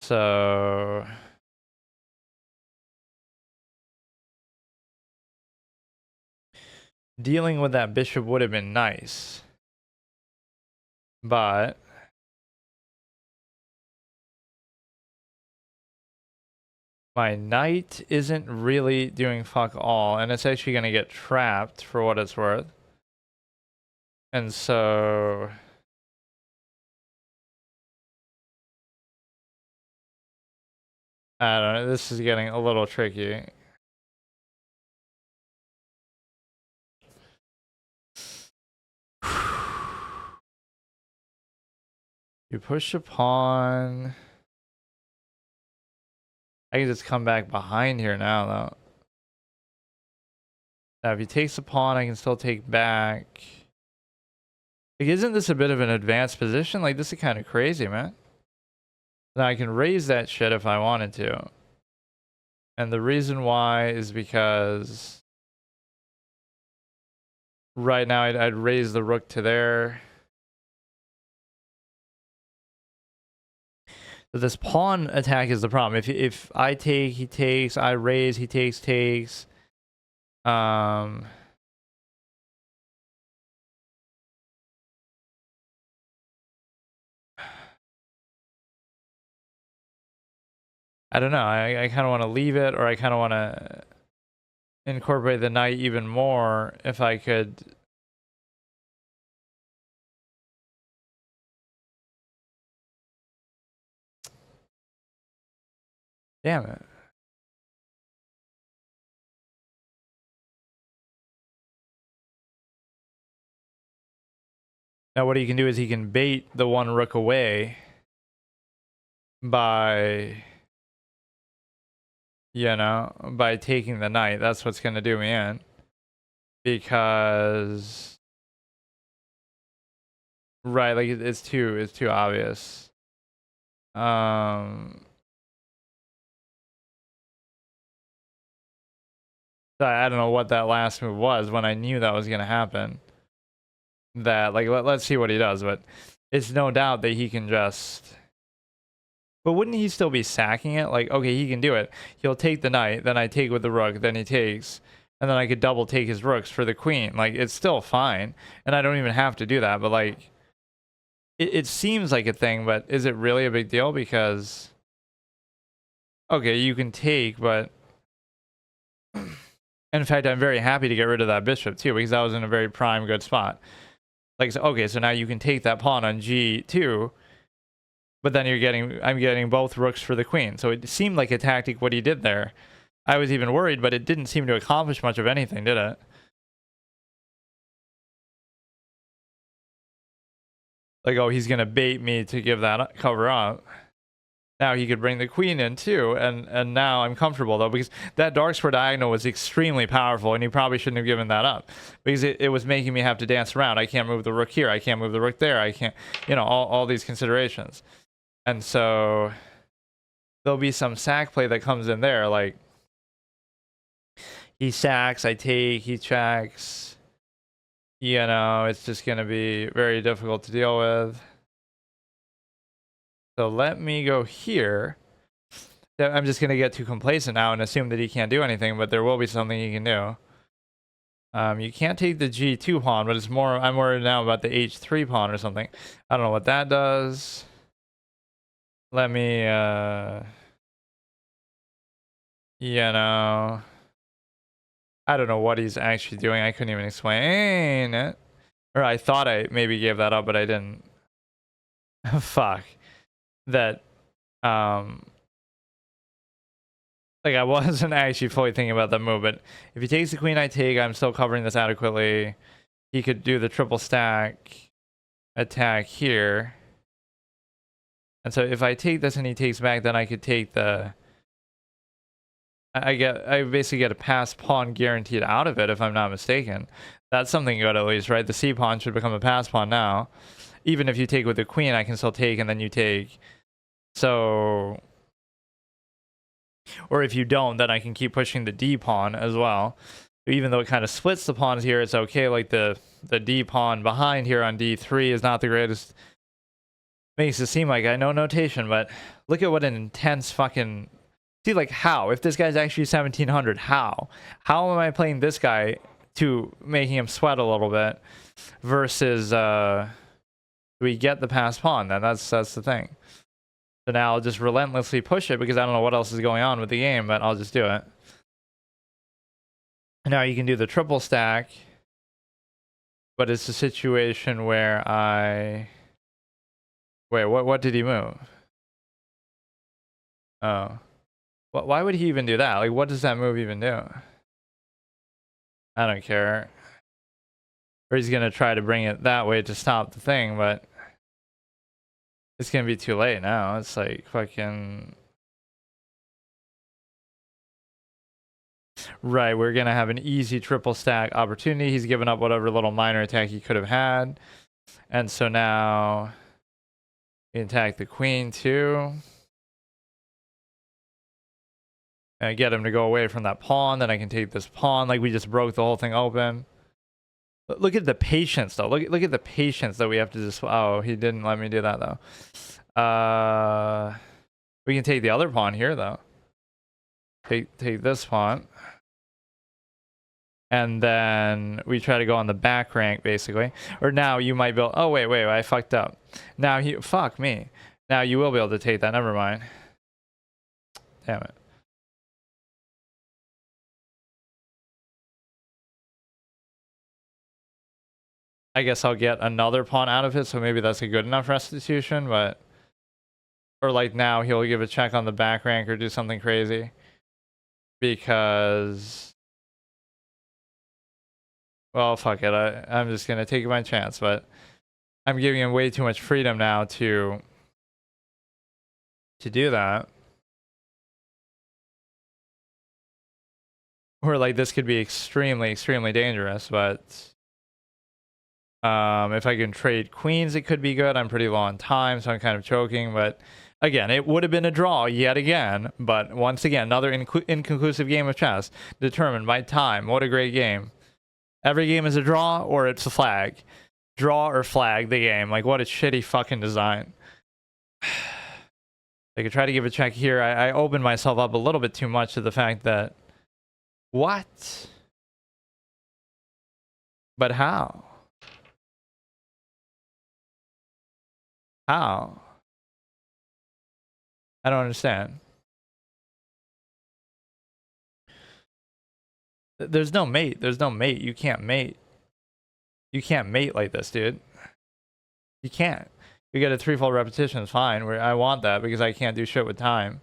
So dealing with that bishop would have been nice. But my knight isn't really doing fuck all, and it's actually going to get trapped for what it's worth. And so I don't know, this is getting a little tricky. You push a pawn. I can just come back behind here now, though. Now, if he takes a pawn, I can still take back. Like, isn't this a bit of an advanced position? Like, this is kind of crazy, man. Now, I can raise that shit if I wanted to. And the reason why is because right now I'd raise the rook to there. So this pawn attack is the problem. If I take, he takes, I raise, he takes. I don't know. I kind of want to leave it, or I kind of want to incorporate the knight even more if I could. Damn it. Now what he can do is he can bait the one rook away by, you know, by taking the knight. That's what's going to do me in. Because, right, like it's too obvious. So I don't know what that last move was when I knew that was going to happen. That, like, let's see what he does, but it's no doubt that he can just. But wouldn't he still be sacking it? Like, okay, he can do it. He'll take the knight, then I take with the rook, then he takes, and then I could double take his rooks for the queen. Like, it's still fine, and I don't even have to do that, but like, it seems like a thing, but is it really a big deal? Because, okay, you can take, but in fact, I'm very happy to get rid of that bishop too, because that was in a very prime good spot. Like, so, okay, so now you can take that pawn on g2, but then I'm getting both rooks for the queen. So it seemed like a tactic what he did there. I was even worried, but it didn't seem to accomplish much of anything, did it? Like, oh, he's gonna bait me to give that cover up. Now he could bring the queen in too, and now I'm comfortable though, because that dark square diagonal was extremely powerful, and he probably shouldn't have given that up, because it was making me have to dance around. I can't move the rook here, I can't move the rook there, I can't, you know, all these considerations. And so there'll be some sack play that comes in there, like he sacks, I take, he checks, you know, it's just gonna be very difficult to deal with. So let me go here. I'm just going to get too complacent now and assume that he can't do anything, but there will be something he can do. You can't take the g2 pawn, but it's more, I'm worried now about the h3 pawn or something. I don't know what that does. Let me, you know, I don't know what he's actually doing. I couldn't even explain it. Or I thought I maybe gave that up, but I didn't. Fuck. That, like, I wasn't actually fully thinking about that move, but if he takes the queen, I take, I'm still covering this adequately. He could do the triple stack attack here. And so if I take this and he takes back, then I could take the... I basically get a pass pawn guaranteed out of it, if I'm not mistaken. That's something good at least, right? The c pawn should become a pass pawn now. Even if you take with the queen, I can still take and then you take. So... Or if you don't, then I can keep pushing the d pawn as well. Even though it kind of splits the pawns here, it's okay. Like the d pawn behind here on d3 is not the greatest. Makes it seem like I know notation, but look at what an intense fucking... See, like, how? If this guy's actually 1700, how? How am I playing this guy to making him sweat a little bit versus we get the pass pawn? Then that's the thing. So now I'll just relentlessly push it because I don't know what else is going on with the game, but I'll just do it. Now you can do the triple stack, but it's a situation where I... Wait, what did he move? Oh. Why would he even do that? Like, what does that move even do? I don't care. Or he's going to try to bring it that way to stop the thing, but... It's going to be too late now. It's like fucking... Right, we're going to have an easy triple stack opportunity. He's given up whatever little minor attack he could have had. And so now... We attack the queen too. And I get him to go away from that pawn. Then I can take this pawn. Like, we just broke the whole thing open. Look at the patience, though. Look at the patience that we have to just... Oh, he didn't let me do that, though. We can take the other pawn here, though. Take this pawn. And then we try to go on the back rank, basically. Or now you might build... Oh, wait, I fucked up. Now he... Fuck me. Now you will be able to take that. Never mind. Damn it. I guess I'll get another pawn out of it, so maybe that's a good enough restitution, but... Or like now he'll give a check on the back rank or do something crazy. Because... Well, fuck it. I'm just going to take my chance, but... I'm giving him way too much freedom now to do that. Or like this could be extremely dangerous, but... If I can trade queens, it could be good. I'm pretty low on time, so I'm kind of choking. But again, it would have been a draw yet again. But once again, another inconclusive game of chess determined by time. What a great game. Every game is a draw or it's a flag. Draw or flag the game. Like, what a shitty fucking design. I could try to give a check here. I opened myself up a little bit too much to the fact that... What? But how? How? I don't understand. There's no mate. There's no mate. You can't mate. You can't mate like this, dude. You can't. You get a threefold repetition is fine. Where I want that because I can't do shit with time.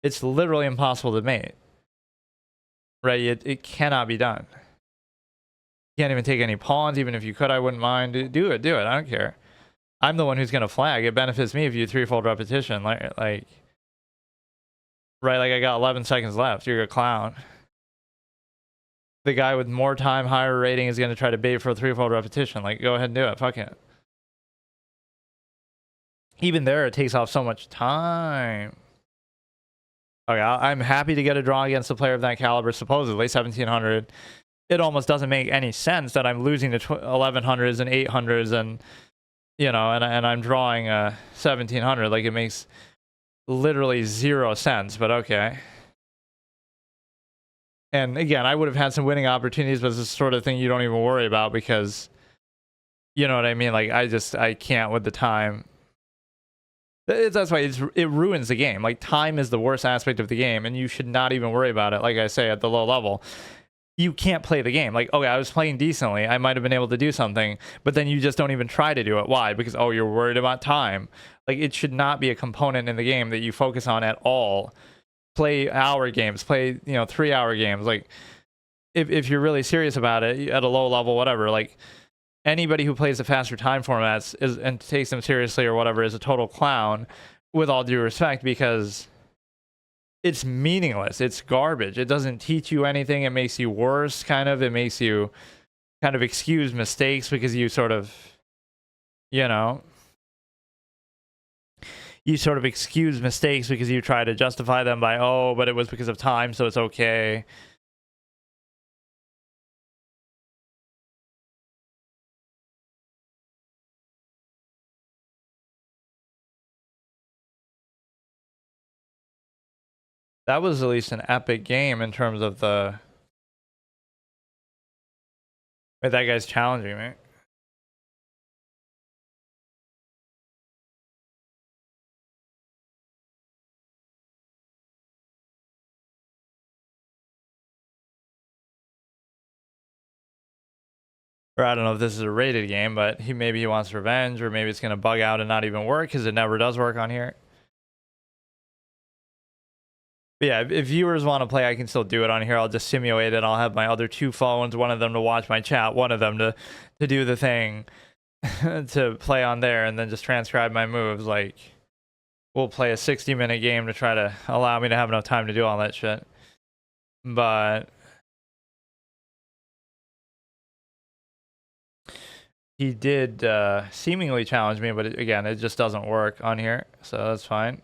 It's literally impossible to mate. Right? It cannot be done. You can't even take any pawns. Even if you could, I wouldn't mind. Do it. I don't care. I'm the one who's gonna flag. It benefits me if you threefold repetition. Like right? Like I got 11 seconds left. You're a clown. The guy with more time, higher rating is gonna try to bait for a threefold repetition. Like go ahead and do it. Fuck it. Even there, it takes off so much time. Okay, I'm happy to get a draw against a player of that caliber, supposedly 1700. It almost doesn't make any sense that I'm losing to 1100s and 800s and, you know, and I'm drawing a 1700. Like, it makes literally zero sense, but okay. And again, I would have had some winning opportunities, but it's the sort of thing you don't even worry about because, you know what I mean? Like, I can't with the time. That's why it ruins the game. Like, time is the worst aspect of the game, and you should not even worry about it. Like I say, at the low level, you can't play the game. Like, okay, I was playing decently. I might have been able to do something, but then you just don't even try to do it. Why? Because, oh, you're worried about time. Like, it should not be a component in the game that you focus on at all. Play hour games. Play, 3-hour games. Like, if you're really serious about it at a low level, whatever, like, anybody who plays the faster time formats and takes them seriously or whatever is a total clown, with all due respect, because it's meaningless. It's garbage. It doesn't teach you anything. It makes you worse, kind of. It makes you kind of excuse mistakes because you sort of, you sort of excuse mistakes because you try to justify them by, oh, but it was because of time, so it's okay. That was at least an epic game in terms of the... Wait, that guy's challenging me. Or I don't know if this is a rated game, but maybe he wants revenge, or maybe it's going to bug out and not even work because it never does work on here. But yeah, if viewers want to play, I can still do it on here. I'll just simulate it. I'll have my other two phones, one of them to watch my chat, one of them to do the thing, to play on there, and then just transcribe my moves. Like, we'll play a 60-minute game to try to allow me to have enough time to do all that shit. But he did seemingly challenge me, but again, it just doesn't work on here, so that's fine.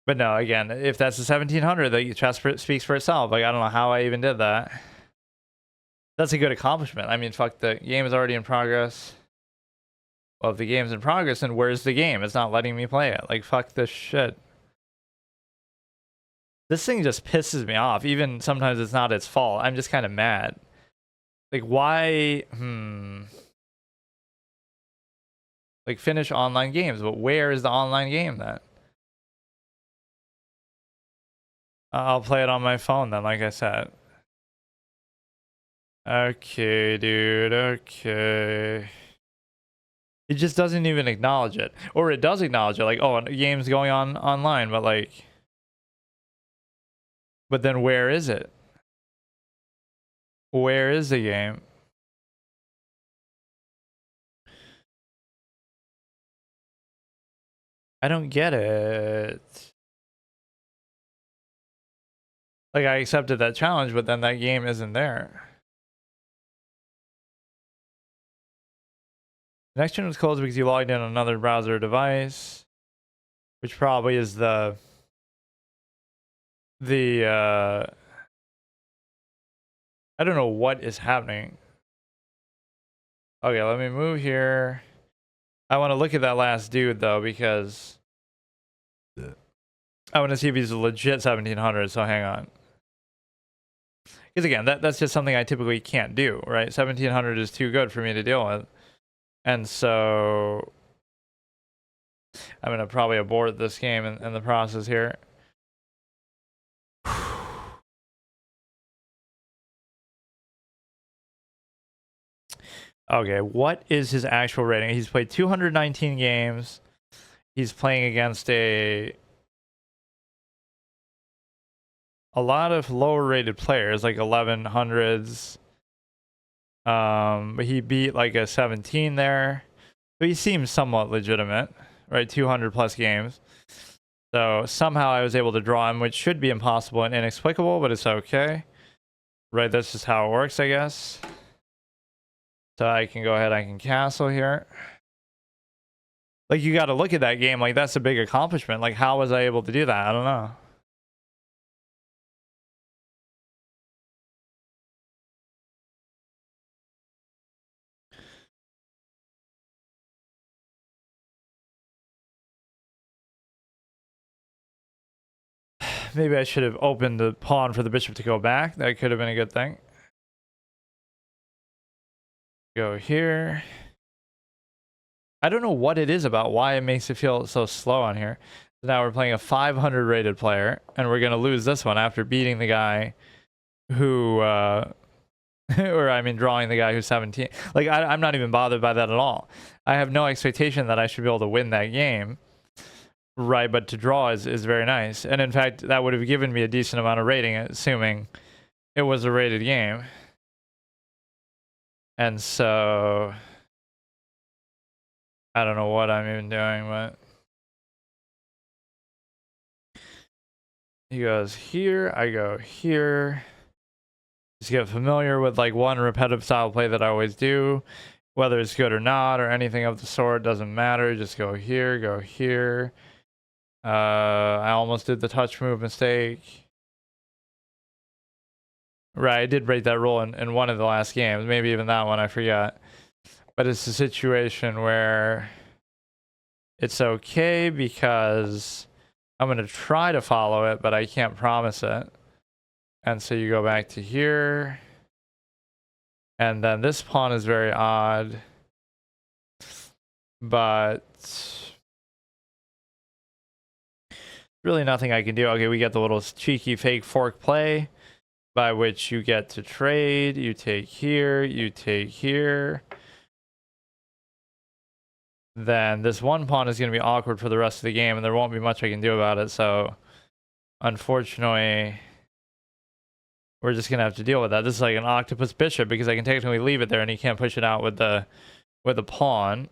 But no, again, if that's the 1700, the chess speaks for itself. Like, I don't know how I even did that. That's a good accomplishment. I mean, fuck, the game is already in progress. Well, if the game's in progress, then where's the game? It's not letting me play it. Like, fuck this shit. This thing just pisses me off. Even sometimes it's not its fault. I'm just kind of mad. Like, why? Like, finish online games. But where is the online game then? I'll play it on my phone then, like I said. Okay, dude. Okay. It just doesn't even acknowledge it. Or it does acknowledge it. Like, oh, a game's going on online, but like... But then where is it? Where is the game? I don't get it. Like, I accepted that challenge, but then that game isn't there. The next one was closed because you logged in on another browser device, which probably is the I don't know what is happening. Okay, let me move here. I want to look at that last dude though, because I want to see if he's a legit 1700. So hang on. Because again, that's just something I typically can't do, right? 1700 is too good for me to deal with. And so I'm going to probably abort this game in the process here. Okay, what is his actual rating? He's played 219 games. He's playing against a lot of lower rated players, like 1100s. But he beat like a 17 there. But he seems somewhat legitimate, right? 200 plus games. So somehow I was able to draw him, which should be impossible and inexplicable, but it's okay. Right, that's just how it works, I guess. So I can go ahead, I can castle here. Like, you got to look at that game, like, that's a big accomplishment. Like, how was I able to do that? I don't know. Maybe I should have opened the pawn for the bishop to go back. That could have been a good thing. Go here. I don't know what it is about why it makes it feel so slow on here. So now we're playing a 500 rated player, and we're going to lose this one after beating the guy who, or I mean, drawing the guy who's 17. Like, I'm not even bothered by that at all. I have no expectation that I should be able to win that game. Right, but to draw is very nice. And in fact, that would have given me a decent amount of rating, assuming it was a rated game. And so I don't know what I'm even doing, but he goes here, I go here. Just get familiar with like one repetitive style play that I always do, whether it's good or not or anything of the sort, doesn't matter. Just go here, go here. I almost did the touch move mistake. Right, I did break that rule in one of the last games. Maybe even that one, I forgot. But it's a situation where it's okay because I'm going to try to follow it, but I can't promise it. And so you go back to here. And then this pawn is very odd. But really nothing I can do. Okay, we get the little cheeky fake fork play by which you get to trade. You take here, you take here. Then this one pawn is going to be awkward for the rest of the game, and there won't be much I can do about it. So unfortunately, we're just going to have to deal with that. This is like an octopus bishop because I can technically leave it there and he can't push it out with the pawn.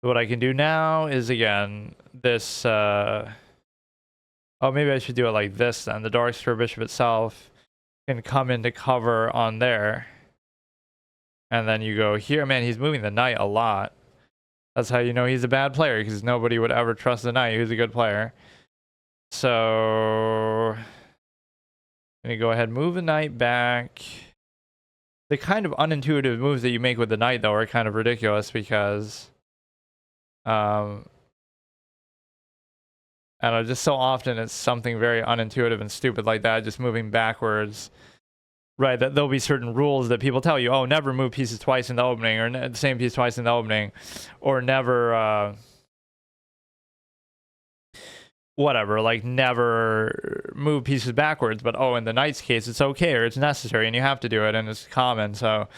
What I can do now is, again, this... oh, maybe I should do it like this then. The dark square bishop itself can come into cover on there. And then you go here. Man, he's moving the knight a lot. That's how you know he's a bad player, because nobody would ever trust the knight who's a good player. So... I'm going to go ahead and move the knight back. The kind of unintuitive moves that you make with the knight, though, are kind of ridiculous because... I don't know, just so often it's something very unintuitive and stupid like that, just moving backwards. Right, that there'll be certain rules that people tell you, oh, never move pieces twice in the opening, or the same piece twice in the opening, or never, whatever, like never move pieces backwards. But oh, in the knight's case, it's okay, or it's necessary, and you have to do it, and it's common. So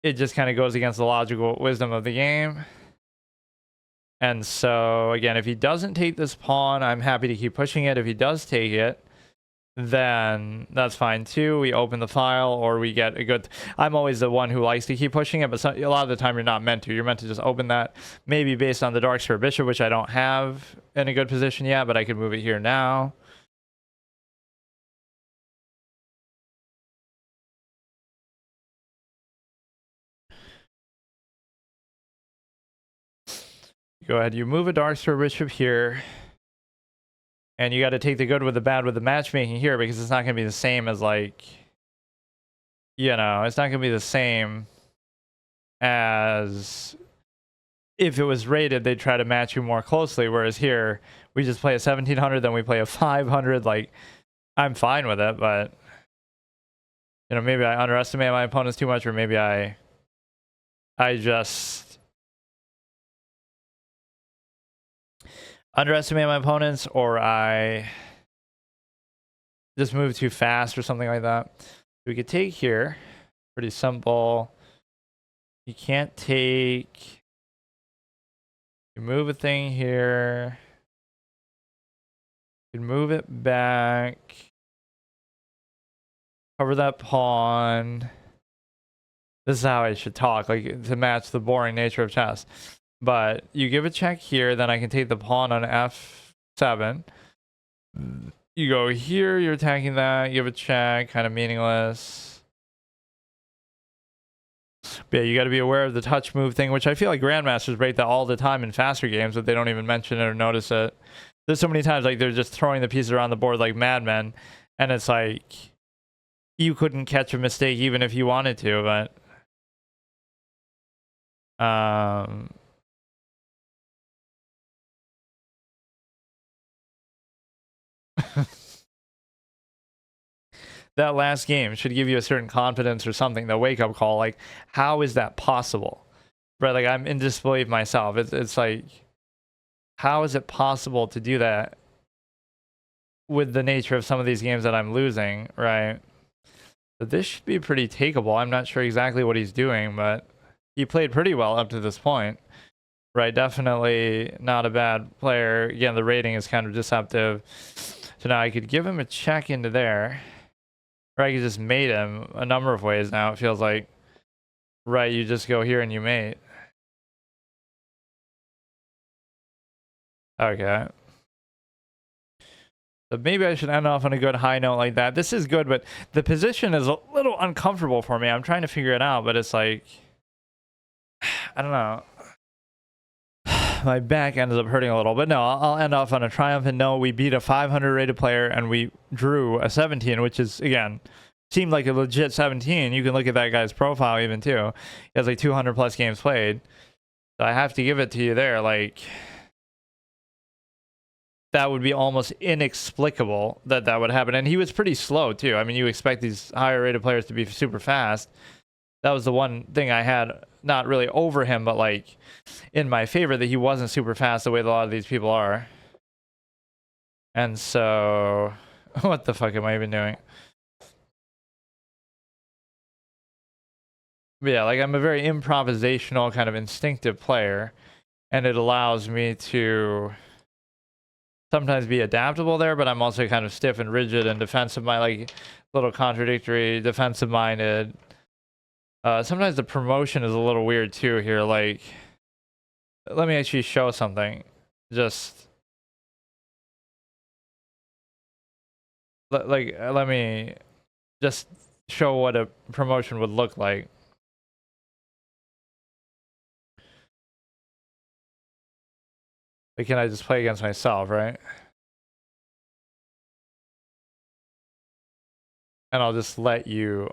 it just kind of goes against the logical wisdom of the game. And so, again, if he doesn't take this pawn, I'm happy to keep pushing it. If he does take it, then that's fine too. We open the file, or we get a good... I'm always the one who likes to keep pushing it, but a lot of the time you're not meant to. You're meant to just open that, maybe based on the dark square bishop, which I don't have in a good position yet, but I can move it here now. Go ahead, you move a dark square bishop here. And you got to take the good with the bad with the matchmaking here, because it's not going to be the same as, like, you know, it's not going to be the same as if it was rated, they'd try to match you more closely. Whereas here, we just play a 1700, then we play a 500. Like, I'm fine with it, but you know, maybe I underestimate my opponents too much, or maybe I just underestimate my opponents, or I just move too fast or something like that. We could take here. Pretty simple. You can't take. You move a thing here. You can move it back. Cover that pawn. This is how I should talk, like to match the boring nature of chess. But you give a check here, then I can take the pawn on f7. You go here, you're attacking that, you give a check, kind of meaningless. But yeah, you got to be aware of the touch move thing, which I feel like grandmasters break that all the time in faster games, but they don't even mention it or notice it. There's so many times like they're just throwing the pieces around the board like madmen, and it's like you couldn't catch a mistake even if you wanted to, but that last game should give you a certain confidence or something, the wake-up call. Like, how is that possible? Right? Like, I'm in disbelief myself. It's like, how is it possible to do that with the nature of some of these games that I'm losing, right? So this should be pretty takeable. I'm not sure exactly what he's doing, but he played pretty well up to this point. Right, definitely not a bad player. Again, the rating is kind of deceptive. So now I could give him a check into there. Or I could just mate him a number of ways now, it feels like. Right, you just go here and you mate. Okay. So maybe I should end off on a good high note like that. This is good, but the position is a little uncomfortable for me. I'm trying to figure it out, but it's like, I don't know. My back ends up hurting a little, but no, I'll end off on a triumphant note. We beat a 500 rated player and we drew a 17, which is, again, seemed like a legit 17. You can look at that guy's profile even too. He has like 200 plus games played. So I have to give it to you there. Like, that would be almost inexplicable that that would happen. And he was pretty slow too. I mean, you expect these higher rated players to be super fast. That was the one thing I had, not really over him, but like in my favor, that he wasn't super fast the way that a lot of these people are. And so, what the fuck am I even doing? But yeah, like I'm a very improvisational, kind of instinctive player, and it allows me to sometimes be adaptable there, but I'm also kind of stiff and rigid and defensive, like little contradictory, defensive minded. Sometimes the promotion is a little weird too here. Like, let me actually show something. Just let me just show what a promotion would look like. Like, can I just play against myself, right? And I'll just let you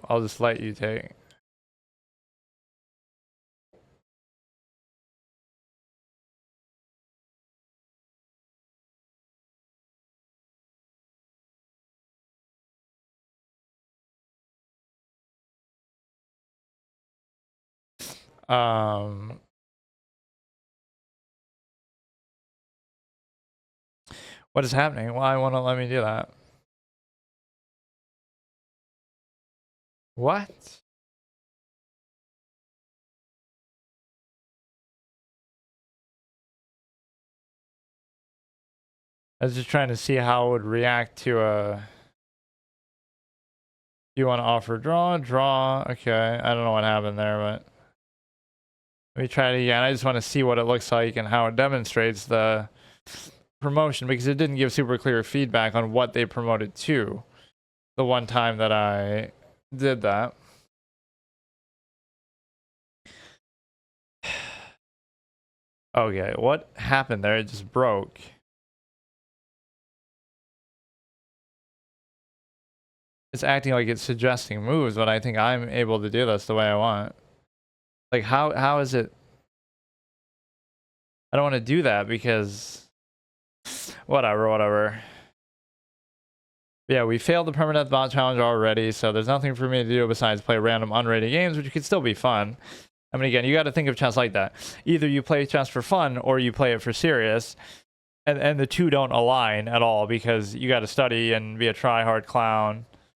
take. What is happening? Why won't it let me do that? What? I was just trying to see how it would react to a... You want to offer draw? Draw. Okay. I don't know what happened there, but... Let me try it again. I just want to see what it looks like and how it demonstrates the promotion, because it didn't give super clear feedback on what they promoted to the one time that I did that. Okay, what happened there? It just broke. It's acting like it's suggesting moves, but I think I'm able to do this the way I want. Like, how is it? I don't want to do that because whatever. Yeah, we failed the permanent bot challenge already, so there's nothing for me to do besides play random unrated games, which could still be fun. I mean, again, you got to think of chess like that. Either you play chess for fun or you play it for serious, and the two don't align at all because you got to study and be a try-hard clown.